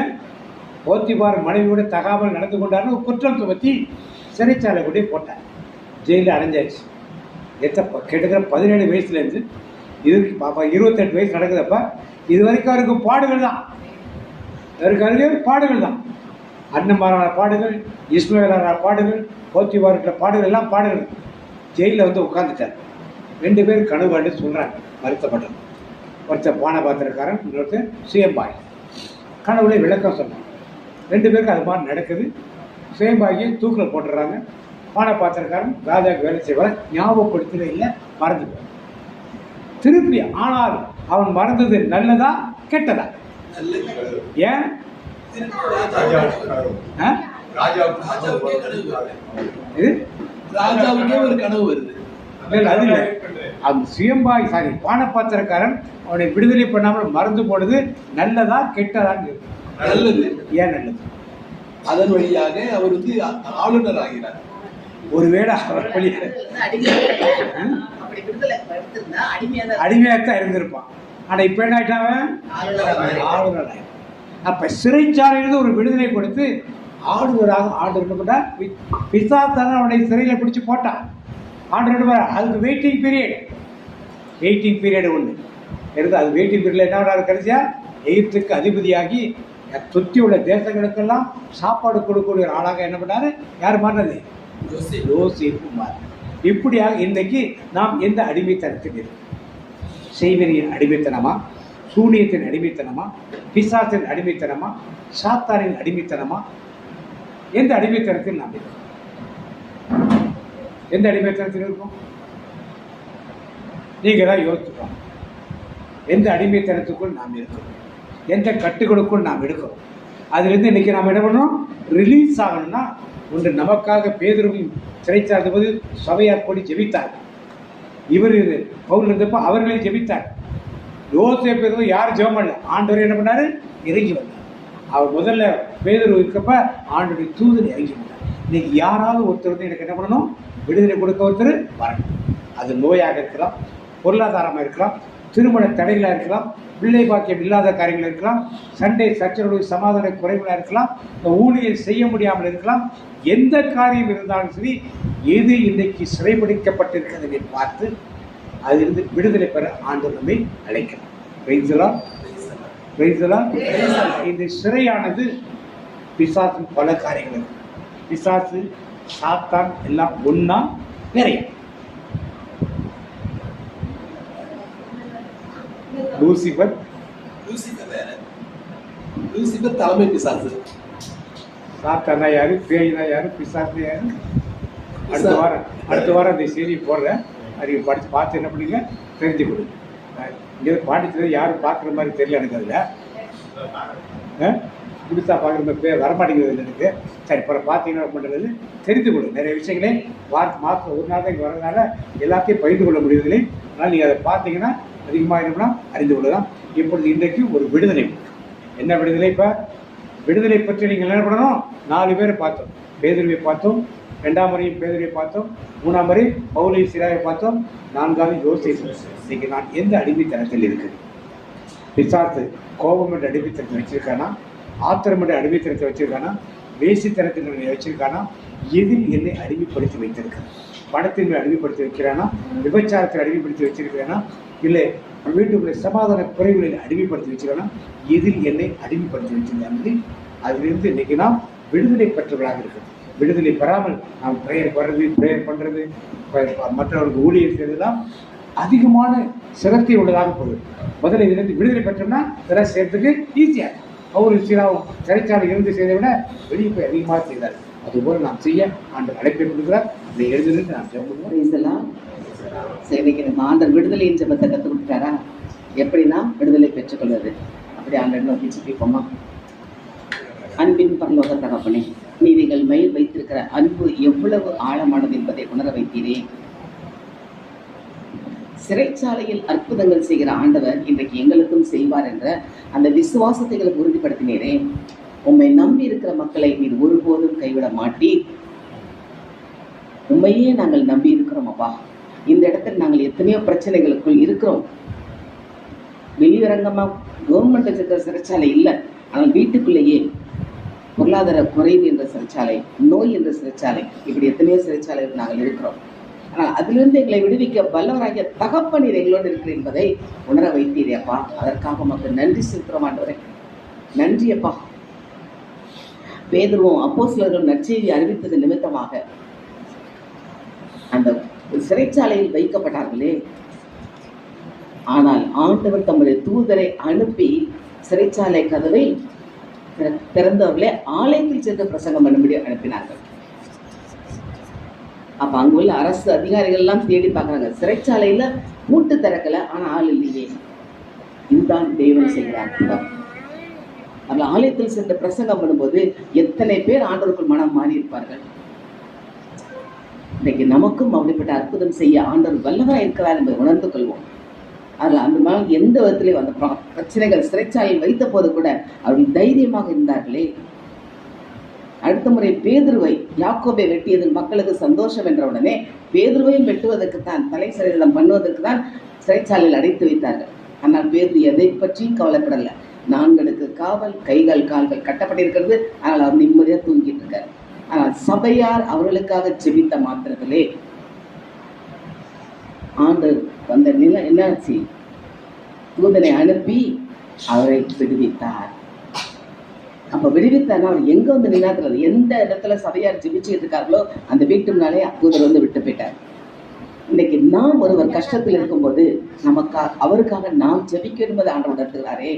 போத்திபார் மனைவியோட தகாமல் நடந்து கொண்டார்னு ஒரு குற்றம் சுமத்தி சிறைச்சாலை கூட போட்டார். ஜெயிலில் அடைஞ்சாச்சு. கிட்டத்தட்ட 17 வயசுலேருந்து பாப்பா 28 வயசு நடக்குதப்ப இது வரைக்கும் அவருக்கு பாடுகள் தான். பாடுகள் தான். அண்ணமாரான பாடுகள், இஸ்மவேலான பாடுகள், போத்திபாருக்கிற பாடுகள் எல்லாம் பாடுகள். ஜெயிலில் வந்து உட்காந்துட்டார். 2 பேர் கனவு சொல்கிறாங்க, வருத்தப்பட்டது. ஒருத்தர் பானபாத்திரக்காரன், இன்னொருத்தர் சுயம்பாய். கனவுல விளக்கம் சொன்னாங்க. 2 பேருக்கு அது மாதிரி நடக்குது. சுயம்பாகியை தூக்கில் போட்டுடுறாங்க. பானபாத்திரக்காரன் ராஜாவுக்கு வேலை செய்வார். ஞாபகப்படுத்தவே இல்லை, மறந்துடுவார். திருப்பி ஆனால் அவன் மறந்தது நல்லதா கெட்டதா? ஏன்? ராஜாவுக்கே ஒரு கனவு வருது. அது இல்லை, அந்த சுயம்பாய் பானபாத்திரக்காரன் அவனை விடுதலை பண்ணாமல் மறந்து போனது நல்லதா கெட்டதான்னு? நல்லது. ஏன் நல்லது? அதன் வழியாக அவர் வந்து ஆளுநர் ஆகிறார். ஒருவேளை அவர் அடிமையாகத்தான் இருந்திருப்பான். ஆனா இப்ப என்ன ஆயிட்டான்? ஆளுநர் ஆயிட்டான். அப்ப சிறைச்சாலையிலிருந்து ஒரு விடுதலை கொடுத்து ஆளுநராக ஆண்டவர் பிசாசான அவனை சிறையில பிடிச்சு போட்டான். ஆண்டவர் அதுக்கு வெயிட்டிங் பீரியட் ஒன்று இருந்து. அது வெயிட்டிங் பீரியட்ல என்ன பண்ணாரு? கடைசியா எகிப்துக்கு அதிபதியாகி சுற்றி உள்ள தேசங்களுக்கெல்லாம் சாப்பாடு கொடுக்கக்கூடிய ஒரு ஆளாக என்ன பண்ணாரு? யார் மாறினது? யோசேப்பு மாறி. இப்படியாக இன்றைக்கு நாம் எந்த அடிமைத்தனத்தில் இருக்கோம்? செய்வனியின் அடிமைத்தனமா, சூனியத்தின் அடிமைத்தனமா, பிசாசின் அடிமைத்தனமா, சாத்தானின் அடிமைத்தனமா? எந்த அடிமைத்தனத்தில் நாம் இருக்கோம்? எந்த அடிமைத்தனத்தில் இருக்கும்? நீங்க தான் யோசிச்சுக்கோங்க. எந்த அடிமைத்தனத்துக்குள் நாம் இருக்கிறோம்? எந்த கட்டுகளுக்குள் நாம் எடுக்கிறோம்? அதுலேருந்து இன்னைக்கு நாம் என்ன பண்ணணும்? ரிலீஸ் ஆகணும்னா ஒன்று நமக்காக பேதுருவின் சிறைச்சாலை போது சபையார் கூடி ஜெபித்தார். இவர் பவுல் இருந்தப்போ அவர்களையும் ஜெபித்தார். யோசேப்பு யாரும் ஜெபம் பண்ணல. ஆண்டவர் என்ன பண்ணாரு? இறங்கி வந்தார். அவர் முதல்ல பேதுரு இருக்கப்ப ஆண்டவருடைய தூதர் இறங்கி வந்தார். இன்னைக்கு யாராவது ஒருத்தர் வந்து எனக்கு என்ன பண்ணணும்? விடுதலை கொடுக்க ஒருத்தர் வரணும். அது நோயாக இருக்கலாம், பொருளாதாரமாக இருக்கலாம், திருமண தடைகளாக இருக்கலாம், பிள்ளை பாக்கியம் இல்லாத காரியங்கள் இருக்கலாம், சண்டை சச்சரவு சமாதான குறைவுகளாக இருக்கலாம், ஊழியர் செய்ய முடியாமல் இருக்கலாம். எந்த காரியம் இருந்தாலும் சரி, எது இன்றைக்கு சிறைபிடிக்கப்பட்டிருக்கிறதை பார்த்து அதிலிருந்து விடுதலை பெற ஆண்டவர் நம்மை அழைக்கலாம். இந்த சிறையானது பிசாசின் பல காரியங்கள். பிசாசு, சாத்தான் எல்லாம் ஒன்னா நிறைய. லூசிபர் தலைமை பிசாசு. சாத்தானா யாரு, பேய்னா யாரு, பிசாசு யாரு? அடுத்த வாரம் அந்த செய்தியை போடுறேன். அதை படித்து பார்த்து என்ன பண்ணுங்க, தெரிஞ்சு கொடுங்க. இங்கே பாண்டிச்சது யாரும் பார்க்குற மாதிரி தெரியல எனக்கு. அதில் புதுசாக பார்க்குற மாதிரி பேர் வரமாட்டேங்கிறது இல்லை எனக்கு. சரி, அப்புறம் பார்த்தீங்கன்னா பண்ணுறது தெரிந்து கொள்ளும். நிறைய விஷயங்களே மாதம் ஒரு நாள் தான் இங்கே வரதுனால எல்லாத்தையும் பகிர்ந்து கொள்ள முடியுதுங்களே. அதனால் நீங்கள் அதை பார்த்தீங்கன்னா அதிகமாக இருக்கணும், அறிந்து கொள்ளலாம். இப்பொழுது இன்றைக்கு ஒரு விடுதலை. என்ன விடுதலை? இப்போ விடுதலை பற்றி நீங்கள் என்ன பண்ணணும்? 4 பேரை பார்த்தோம். பேதுருவை பார்த்தோம், 2ஆம் முறையும் பேதுருவை பார்த்தோம், 3ஆம் முறை பவுலை சீலாவை பார்த்தோம், 4வது யோசேப்பு. இன்னைக்கு நான் எந்த அடிமைத்தனத்தில் இருக்குது? பிசாசு கோபம் என்ற அடிமைத்தனத்தை வச்சிருக்கானா? ஆத்திரம் என்ற அடிமைத்தனத்தை வச்சிருக்கானா? வேசித்தனத்தில் வச்சிருக்கானா? எதில் என்னை அடிமைப்படுத்தி வைத்திருக்கான்? பணத்தின் மேல் அடிமைப்படுத்தி வைக்கிறானா? விபச்சாரத்தில் அடிமைப்படுத்தி வச்சிருக்கிறானா? இல்லை வீட்டுக்குள்ளே சமாதான குறைகளில் அடிமைப்படுத்தி வச்சிருக்கானா? எதில் என்னை அடிமைப்படுத்தி வச்சிருக்காங்க? அதிலிருந்து இன்னைக்கு நாம் விடுதலை பெற்றவர்களாக இருக்கிறோம். விடுதலை பெறாமல் நாம் ப்ரேயர் பண்ணுறது மற்றவர்களுக்கு ஊழியர் செய்வதெல்லாம் அதிகமான சிரத்தை உள்ளதாக போகுது. முதல்ல இதிலிருந்து விடுதலை பெற்றோம்னா இதெல்லாம் செய்யறதுக்கு ஈஸியாக பவுல் சீலாவும் சிறைச்சாலை இருந்து செய்ததை விட வெளியே போய் அதிகமாக செய்தார். அதுபோல் நாம் செய்ய ஆண்டவர் அழைப்பை கொடுக்கிறார். இதை எழுதிலிருந்து நாம் ஜெபம் இதெல்லாம் சேவைக்கு ஆண்டவர் விடுதலையின் ஜெபத்தை கற்றுக் கொடுக்குறாரா? எப்படின்னா விடுதலை பெற்றுக்கொள்வது. அப்படி ஆண்டவர் நோக்கி ஜெபிப்போமா? அன்பின் பரலோக தகப்பனே, நீதிகள் மேல் வைத்திருக்கிற அன்பு எவ்வளவு ஆழமானது என்பதை உணர வைத்தீரே. சிறைச்சாலையில் அற்புதங்கள் செய்கிற ஆண்டவர் இன்றைக்கு எங்களுக்கும் செய்வார் என்ற அந்த விசுவாசத்தை எங்களுக்கு உறுதிப்படுத்தினீரே. உம்மை நம்பி இருக்கிற மக்களை நீர் ஒருபோதும் கைவிட மாட்டீர். உண்மையே நாங்கள் நம்பி இருக்கிறோம் அப்பா. இந்த இடத்துல நாங்கள் எத்தனையோ பிரச்சனைகளுக்குள் இருக்கிறோம். வெளியரங்கமா கவர்மெண்ட் இருக்கிற சிறைச்சாலை இல்லை, ஆனால் வீட்டுக்குள்ளேயே பொருளாதார குறைவு என்ற சிறைச்சாலை, நோய் என்ற சிறைச்சாலை, இப்படி எத்தனையோ சிறைச்சாலைகள் நாங்கள் இருக்கிறோம். ஆனால் அதிலிருந்து எங்களை விடுவிக்க வல்லவராகிய தகப்பனீர் எங்களோடு இருக்கிற என்பதை உணர வைத்தீரே அப்பா. அதற்காக உமக்கு நன்றி செலுத்துகிறோம் ஆண்டவரே. நன்றி அப்பா. பேதுருவும் அப்போஸ்தலர்களும் நற்செய்தி அறிவித்தது நிமித்தமாக அந்த சிறைச்சாலையில் வைக்கப்பட்டார்களே, ஆனால் ஆண்டவர் தம்முடைய தூதரை அனுப்பி சிறைச்சாலை கதவை திறந்தவர்களே ஆலயத்தில் சென்று பிரசங்கம் பண்ணும்படி அனுப்பினார்கள். அப்ப அங்குள்ள அரசு அதிகாரிகள் எல்லாம் தேடி பார்க்கறாங்க. சிறைச்சாலையில மூட்டு திறக்கல, ஆனா ஆள் இல்லையே. இதுதான் தேவன் செய்கிறார். அவர்கள் ஆலயத்தில் சென்று பிரசங்கம் பண்ணும்போது எத்தனை பேர் ஆண்டவருக்குள் மனம் மாறி இருப்பார்கள். இன்னைக்கு நமக்கும் அப்படிப்பட்ட அற்புதம் செய்ய ஆண்டவர் வல்லவராக இருக்கிறார் என்பதை உணர்ந்து கொள்வோம். அதில் அந்த மாதிரி எந்த விதத்திலையும் அந்த பிரச்சனைகள் சிறைச்சாலையில் வைத்த போது கூட அவர்கள் தைரியமாக இருந்தார்களே. அடுத்த முறை பேதுருவை யாக்கோபை வெட்டியது மக்களுக்கு சந்தோஷம் என்ற உடனே பேதுருவையும் வெட்டுவதற்குத்தான், தலை சிறையிடம் பண்ணுவதற்கு தான் சிறைச்சாலையில் அடைத்து வைத்தார்கள். ஆனால் பேதுரு எதை பற்றியும் கவலைப்படலை. 4 அடுக்கு காவல், கைகள் கால்கள் கட்டப்பட்டிருக்கிறது. ஆனால் அவர் நிம்மதியாக தூங்கிட்டு இருக்காரு. ஆனால் சபையார் அவர்களுக்காக ஜெபித்த மாத்திரத்திலே ஆண்டு வந்த நிலை என்னாச்சு? தூதனை அனுப்பி அவரை விடுவித்தார். அப்ப விடுவித்தார். அவர் எங்க வந்து நின்னாத்துறது? எந்த இடத்துல சபையார் ஜெபிச்சுட்டு இருக்கார்களோ அந்த வீட்டு முன்னாலே தூதர் வந்து விட்டு போயிட்டார். இன்னைக்கு நாம் ஒருவர் கஷ்டத்தில் இருக்கும்போது அவருக்காக நாம் ஜெபிக்க என்பதை ஆண்டவர் உணர்த்துகிறாரே.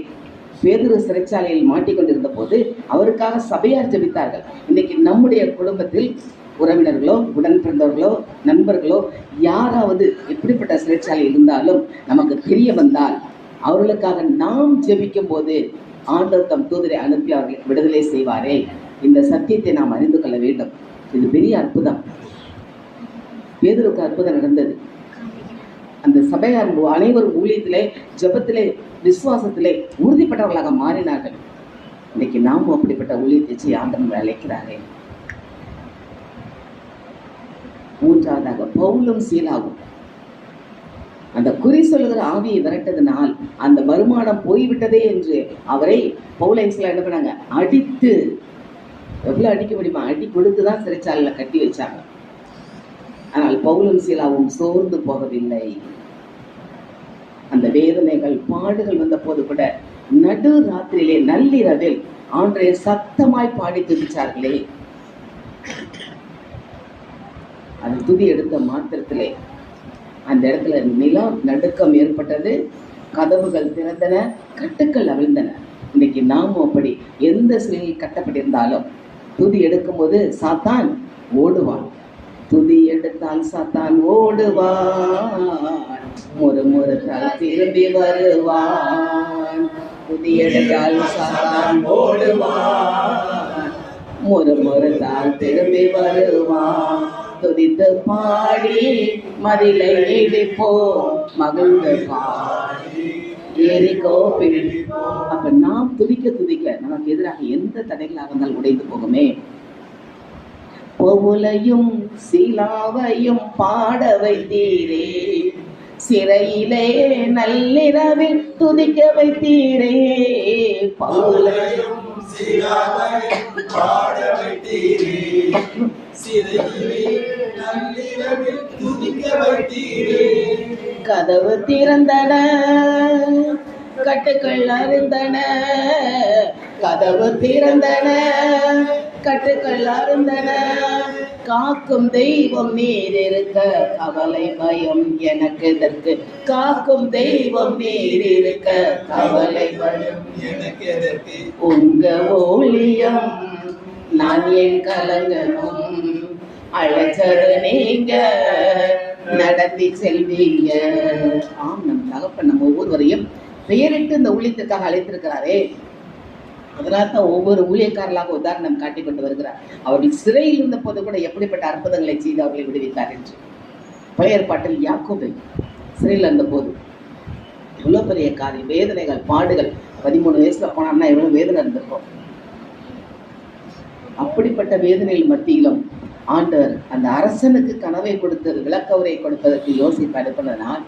பேதுரு சிறைச்சாலையில் மாட்டிக்கொண்டிருந்த போது அவருக்காக சபையார் ஜெபித்தார்கள். இன்னைக்கு நம்முடைய குடும்பத்தில் உறவினர்களோ, உடன் பிறந்தவர்களோ, நண்பர்களோ யாராவது எப்படிப்பட்ட சிறைச்சாலை இருந்தாலும் நமக்கு தெரிய வந்தால் அவர்களுக்காக நாம் ஜெபிக்கும் போது ஆண்டவர் தம் தூதரை அனுப்பி அவர்களை விடுதலை செய்வாரே. இந்த சத்தியத்தை நாம் அறிந்து கொள்ள வேண்டும். இது பெரிய அற்புதம். பேதுருக்கு அற்புதம் நடந்தது. அந்த சபையார் அனைவரும் ஊழியத்திலே, ஜெபத்திலே, விசுவாசத்திலே உறுதிப்பட்டவர்களாக மாறினார்கள். இன்னைக்கு நாமும் அப்படிப்பட்ட ஊழியத்தை செய்ய ஆண்டவர் அழைக்கிறாரே. 3ஆவதாக பவுலும் சீலாவும் அந்த குறி சொல்லுகிற ஆவியை விரட்டதினால் அந்த வருமானம் போய்விட்டதே என்று அவரை பவுலை சீலா என்ன பண்ணாங்க? அடித்து, எவ்வளவு அடிக்க முடியுமா அடி கொடுத்துதான் சிறைச்சாலையில கட்டி வச்சாங்க. ஆனால் பவுலும் சீலாவும் சோர்ந்து போகவில்லை. அந்த வேதனைகள் பாடுகள் வந்த போது கூட நடு ராத்திரியிலே நள்ளிரவில் ஆண்டவரை சத்தமாய் பாடி துதிச்சார்களே. அந்த துதி எடுத்த மாத்திரத்திலே அந்த இடத்துல நிலம் நடுக்கம் ஏற்பட்டது. கதவுகள் திறந்தன, கட்டுக்கள் அவிழ்ந்தன. இன்னைக்கு நாமும் அப்படி எந்த சிலையில் கட்டப்பட்டிருந்தாலும் துதி எடுக்கும் போது சாத்தான் ஓடுவான். துதி எடுத்தால் சாத்தான் ஓடுவான், முறுமுறுத்தால் திரும்பி வருவான். துதி எடுத்தால் சாத்தான் ஓடுவான், முறுமுறுத்தால் திரும்பி வருவான். துதித்து பாடி மதிலை இடிப்போம், மகிழ்ந்து பாடி எரிகோ பிடிப்போம். அப்ப நாம் துதிக்க துதிக்க நமக்கு எதிராக எந்த தடைகளாக இருந்தாலும் உடைந்து போகுமே. பவுலையும் சீலாவையும் பாட வைத்தீரே, சிறையிலே நள்ளிரவில் துதிக்க வைத்தீரே. பவுலையும் சீலாவையும் பாட வைத்தீரே, சிறையிலே நள்ளிரவில் துதிக்க வைத்தீரே. கதவு திறந்தன, கட்டுக்கள் அருந்தன, கதவு திறந்தன, கட்டுக்கள் அருந்தன. காக்கும் தெய்வம் நீர் இருக்க கவலை பயம் எனக்கு எதற்கு? காக்கும் தெய்வம் நீர் இருக்க கவலை பயம் எனக்கு எதற்கு? உங்க ஊழியம் நான் ஏன் கலங்கணும்? அழைச்சது நீங்க, நடத்தி செல்வீங்க. ஆம், நம் தகப்பன் நம்ம ஒவ்வொருவரையும் பெயரிட்டு இந்த ஊழியத்திற்காக அழைத்திருக்கிறாரே. அதனால்தான் ஒவ்வொரு ஊழியக்காரர்களாக உதாரணம் காட்டிக் கொண்டு வருகிறார். அவர்கள் சிறையில் இருந்த போது கூட எப்படிப்பட்ட அற்புதங்களை செய்து அவர்களை விடுவித்தார் என்று. பழைய ஏற்பாட்டில் யாக்கோபு சிறையில் இருந்த போது எவ்வளவு பெரிய காரியம், வேதனைகள், பாடுகள். 13 வயசுல போனான்னா எவ்வளவு வேதனை இருந்திருக்கும். அப்படிப்பட்ட வேதனையில் மத்தியிலும் ஆண்டவர் அந்த அரசனுக்கு கனவை கொடுத்தது, விளக்கவுரை கொடுப்பதற்கு யோசிப்பு அனுப்பினால்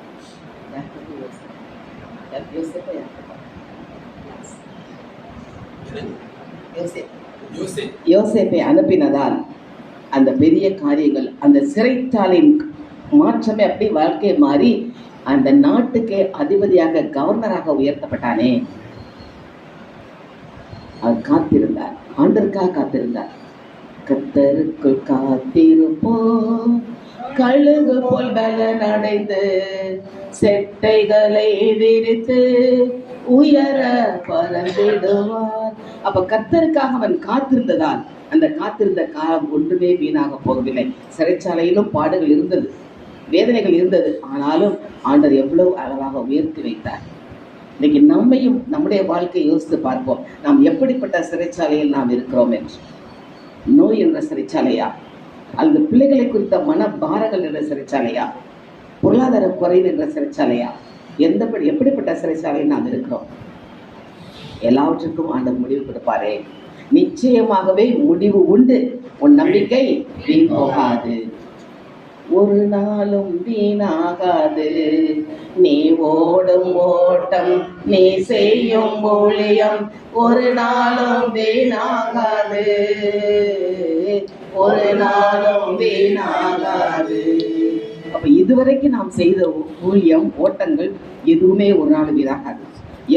யோசேப்பை அனுப்பினதால் அந்த பெரிய காரியங்கள், அந்த சிறைச்சாலையின் மாற்றமே அப்படி வாழ்க்கை மாறி அந்த நாட்டுக்கே அதிபதியாக கவர்னராக உயர்த்தப்பட்டானே. அவர் காத்திருந்தார், ஆண்டருக்காக காத்திருந்தார். கர்த்தருக்குள் காத்திருப்போம், கழுகு போல் பலன் அடைந்து செட்டைகளை விரித்து உயர பறந்திடுவார். அப்ப கர்த்தருக்காக அவன் காத்திருந்ததால் அந்த காத்திருந்த காலம் ஒன்றுமே வீணாக போகவில்லை. சிறைச்சாலையிலும் பாடுகள் இருந்தது, வேதனைகள் இருந்தது. ஆனாலும் ஆண்டவர் எவ்வளவு அழகாக உயர்த்தி வைத்தார். இன்னைக்கு நம்மையும் நம்முடைய வாழ்க்கையை யோசித்து பார்ப்போம். நாம் எப்படிப்பட்ட சிறைச்சாலையில் நாம் இருக்கிறோம் என்று. நோய் என்ற சிறைச்சாலையா, அல்லது பிள்ளைகளை குறித்த மன பாரங்கள் என்ற சிறைச்சாலையா, பொருளாதார குறைவு என்ற சிறைச்சாலையா, எப்படிப்பட்ட சிறைச்சாலையில் நாம் இருக்கிறோம்? எல்லாவற்றுக்கும் ஆண்டவர் முடிவு கொடுப்பாரே. நிச்சயமாகவே முடிவு உண்டு. உன் நம்பிக்கை வீண் போகாது, ஒரு நாளும் வீணாகாது. நீ ஓடும் ஓட்டம், நீ செய்யும் ஊழியம் ஒரு நாளும் வீணாகாது, ஒரு நாளும் வீணாகாது. அப்ப இதுவரைக்கும் நாம் செய்த ஊழியம், ஓட்டங்கள் எதுவுமே ஒரு நாள் வீணாகாது.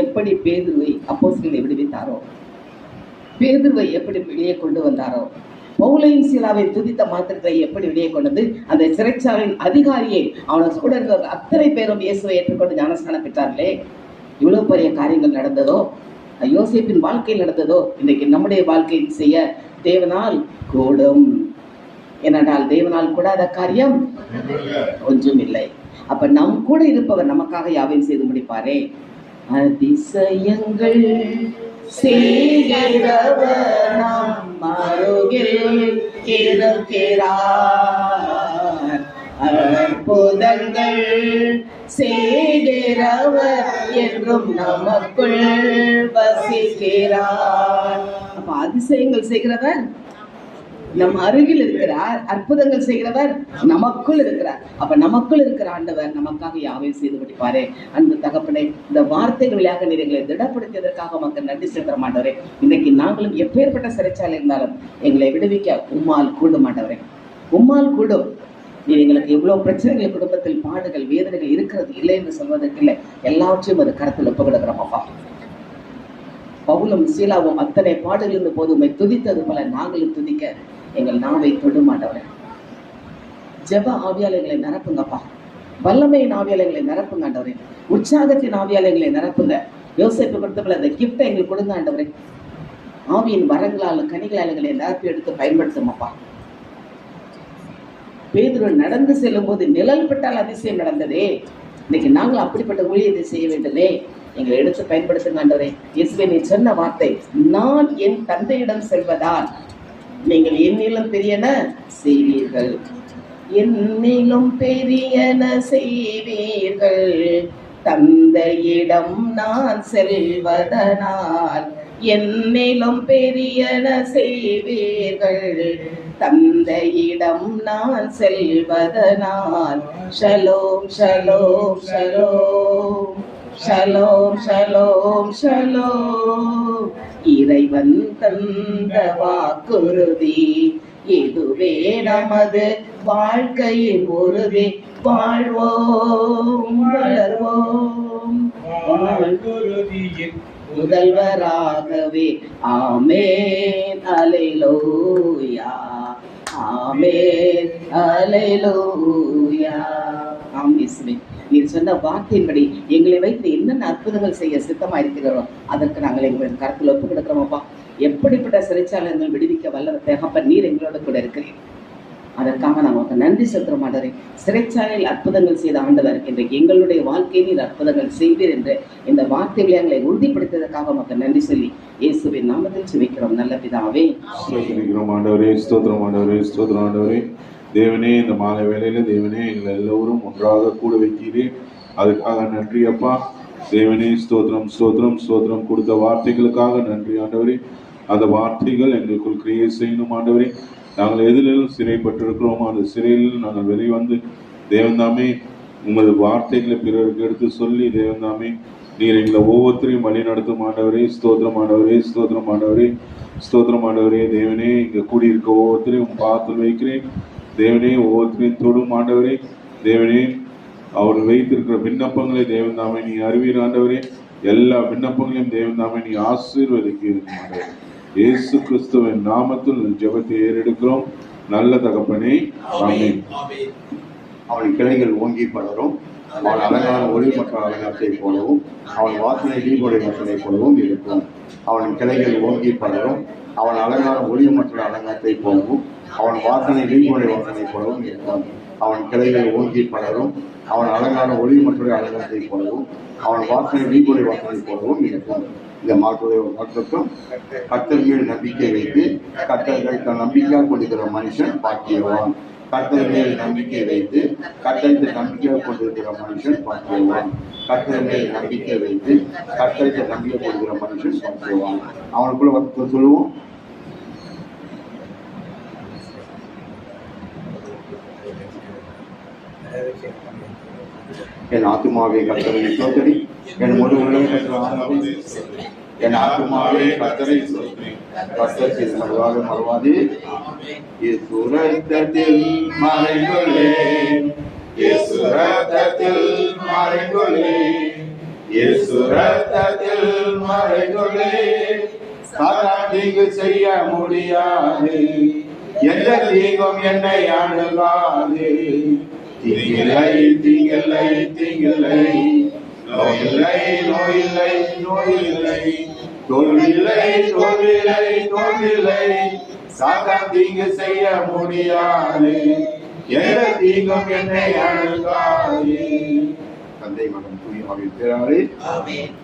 எப்படி பேதுருவை அப்போஸ்தலனை விடுவித்தாரோ, பேதுருவை எப்படி வெளியே கொண்டு வந்தாரோ, பவுலையும் சீலாவை துதித்த மாத்திரத்தை எப்படி வெளியே கொண்டது, அந்த சிறைச்சாலையின் அதிகாரியை அவனை கூட இருந்த அத்தனை பேரும் இயேசுவை ஏற்றுக்கொண்டு ஞானஸ்நானம் பெற்றார்களே. இவ்வளவு பெரிய காரியங்கள் நடந்ததோ, யோசேப்பின் வாழ்க்கையில் நடந்ததோ, இன்றைக்கு நம்முடைய வாழ்க்கையில் செய்ய தேவனால் கூடும். ஏனென்றால் தேவனால் கூடாத காரியம் ஒன்றும் இல்லை. அப்ப நம் கூட இருப்பவர் நமக்காக யாவையும் செய்து முடிப்பாரே. அதிசயங்கள் செய்கிறவர் நம் அருகில் இருக்கிறார், அற்புதங்கள் செய்கிறவர் என்றும் நமக்குள் வசிக்கிறார். அப்ப அதிசயங்கள் செய்கிறவர் நம் அருகில் இருக்கிறார், அற்புதங்கள் செய்கிறவர் நமக்குள் இருக்கிறார். அப்ப நமக்குள் இருக்கிற ஆண்டவர் நமக்காக யாவையும் செய்து முடிப்பாரே. அன்பு தகப்பனே, இந்த வார்த்தைகள் வழியாக நீர் எங்களை திடப்படுத்தியதற்காக மக்கள் நன்றி செலுத்த மாட்டவரே. இன்னைக்கு நாங்களும் எப்பேற்பட்ட சிறைச்சாலை இருந்தாலும் எங்களை விடுவிக்க உம்மால் கூடும் மாட்டவரே, உம்மால் கூடும். நீர் எங்களுக்கு எவ்வளவு பிரச்சனைகள், குடும்பத்தில் பாடுகள், வேதனைகள் இருக்கிறது இல்லை என்று சொல்வதற்கு இல்லை. எல்லாவற்றையும் அது கருத்தில் ஒப்பு கொடுக்கிறோம் அப்பா. பவுலும் சீலாவும் அத்தனை பாடுகள் இருந்த போது உம்மை துதித்தது போல நாங்களும் துதிக்க எங்கள் நாவை தொடு மாட்டவரே. ஜெப ஆவியாளர்களை நிரப்புங்கப்பா, வல்லமையின் ஆவியாளர்களை நிரப்புங்க ஆண்டவரே, உற்சாகத்தின் ஆவியாளர்களை நிரப்புங்க. யோசேப்பு கொடுத்தப்பல அந்த கிஃப்டை எங்களுக்கு கொடுங்க ஆண்டவரே. ஆவியின் வரங்களால் கனிகளால் எங்களை நிரப்பி எடுத்து பயன்படுத்துமப்பா. பேதுரு நடந்து செல்லும் போது நிழல் பட்டால் அதிசயம் நடந்ததே. இன்னைக்கு நாங்கள் அப்படிப்பட்ட ஊழியத்தை செய்ய வேண்டுமே. எங்களை எடுத்து பயன்படுத்துங்க ஆண்டவரே. இயேசுவே, நீ சொன்ன வார்த்தை, நான் என் தந்தையிடம் செல்வதால் நீங்கள் என்னிலும் பெரியன செய்வீர்கள், என்னிலும் பெரியன செய்வீர்கள். தந்தையிடம் நான் செல்வதனால் என்னிலும் பெரியன செய்வீர்கள். தந்தையிடம் நான் செல்வதனால் ஷலோம் ஷலோம் ஷலோம் ஷலோம் ஷலோம் ஷலோம். இறைவன் தந்த வாக்குறுதி இதுவே நமது வாழ்க்கையின் உறுதி. வாழ்வோம் வளர்வோம் வாழ்வுறுதியின் முதல்வராகவே. ஆமென் அல்லேலூயா ஆமென் அல்லேலூயா. ஆம் இயேசுவே, நீர் சொன்ன வார்த்தையின்படி எங்களை வைத்து என்னென்ன அற்புதங்கள் செய்ய சித்தமா இருக்கிறோம் அதற்கு நாங்கள் எங்களுக்கு கருத்தில் ஒப்பு கொடுக்கிறோமப்பா. எப்படிப்பட்ட சிறைச்சாலைகள் விடுவிக்க வல்ல தகப்பன் நீர் எங்களோட கூட இருக்கிறேன். அதற்காக நமக்கு நன்றி செலுத்துறோம் ஆண்டவரே. சிறைச்சாலையில் அற்புதங்கள் செய்த ஆண்டவர் இன்றைக்கு எங்களுடைய வாழ்க்கையில் நீர் அற்புதங்கள் செய்வீர் என்று இந்த வார்த்தைகளை எங்களை உறுதிப்படுத்தியதற்காக நமக்கு நன்றி சொல்லி இயேசுவின் நாமத்தில் ஜெபிக்கிறோம் நல்ல பிதாவே. ஸ்தோத்திரிக்கிறோம் ஆண்டவரே, ஸ்தோத்திரம் ஆண்டவரே, ஸ்தோத்திரம் ஆண்டவரே. தேவனே, இந்த மாலை வேளையில தேவனே எங்களை எல்லோரும் ஒன்றாக கூட வைக்கிறேன், அதுக்காக நன்றி அப்பா. தேவனே ஸ்தோத்திரம் ஸ்தோத்திரம் ஸ்தோத்திரம். கொடுத்த வார்த்தைகளுக்காக நன்றி ஆண்டவரே. அந்த வார்த்தைகள் எங்களுக்குள் கிரியை செய்யணும் ஆண்டவரே. நாங்கள் எதிலும் சிறைப்பட்டிருக்கிறோமோ அந்த சிறையில் நாங்கள் வெளிவந்து தேவன்தாமே உமது வார்த்தைகளை பிறருக்கு எடுத்து சொல்லி தேவன்தாமே நீர் எங்களை ஒவ்வொருத்தரையும் வழி நடத்தும் ஆண்டவரே. ஸ்தோத்திரம் ஆண்டவரே, ஸ்தோத்திரம் ஆண்டவரே, ஸ்தோத்திரம் ஆண்டவரே. தேவனே, இங்கே கூடியிருக்க ஒவ்வொருத்தரையும் பார்த்து வைக்கிறேன் தேவனே. ஒவ்வொருத்தரையும் தொடும் ஆண்டவரே. தேவனே, அவர் வைத்திருக்கிற விண்ணப்பங்களை தேவன்தாமே நீ அறிவீர் ஆண்டவரே. எல்லா விண்ணப்பங்களையும் தேவன்தாமே நீ ஆசீர்வதிக்கிறீர் ஆண்டவரே. இயேசு கிறிஸ்துவின் நாமத்தில் ஜெபத்தை ஏறெடுக்கிறோம் நல்ல தகப்பனே, ஆமென். அவன் கிளைகள் ஓங்கி பலரும், அவன் அலங்கார ஒளி மற்ற அலங்காரத்தை போலவும் அவன் வாசனை தீபோடைய வாசனை போலவும் இருக்கும். அவன் கிளைகள் ஓங்கி பலரும், அவன் அலங்கார ஒளி மற்ற அலங்காரத்தை போலவும் அவன் வாசனை தீபோடைய வாசனை போலவும் இருக்கும். அவன் கிளைகள் ஓங்கி பலரும், அவன் அலங்கார ஒளி மற்ற அலங்காரத்தை போலவும் அவன் வாசனை தீபோடைய வாசனை போலவும் இருக்கும். இந்த மாற்றுடைய மாற்றத்தும் கர்த்தர் மேல் நம்பிக்கை வைத்து கர்த்தர்களுக்கு நம்பிக்கையாக கொண்டிருக்கிற மனுஷன் பாக்கியவான். கர்த்தர் மேல் நம்பிக்கை வைத்து கர்த்தருக்கு நம்பிக்கையாக கொண்டிருக்கிற மனுஷன் பாக்கியவான். கர்த்தர் மேல் நம்பிக்கை வைத்து கர்த்தருக்கு நம்பிக்கை கொண்டிருக்கிற மனுஷன் பாக்கியவான். அவனுக்குள்ள வந்து சொல்லுவோம். என் ஆத்துமாவே கர்த்தரை ஸ்தோத்திரி, என் முழு உலகம் என் ஆத்துமாவே கர்த்தரை ஸ்தோத்திரி, கர்த்தர் செய்த மறுவாக மறுவாதே. இயேசு ரத்தத்தில் மறைந்துள்ளேன், இயேசு ரத்தத்தில் மறைந்துள்ளேன், இயேசு ரத்தத்தில் மறைந்துள்ளேன். சாத்தான் தீங்கு செய்ய முடியாது, எந்த தீங்கும் என்னை அணுகாது. தீங்கில்லை தீங்கில்லை தீங்கில்லை, நோயில்லை நோயில்லை நோயில்லை, தோல்வில்லை தோல்வில்லை தோல்வில்லை. சாத்தான் தீங்கு செய்ய முடியாது, எந்த தீங்கும் என்னை அணுகாது. தந்தை மகன் தூய ஆவியின் பேராலே ஆமென்.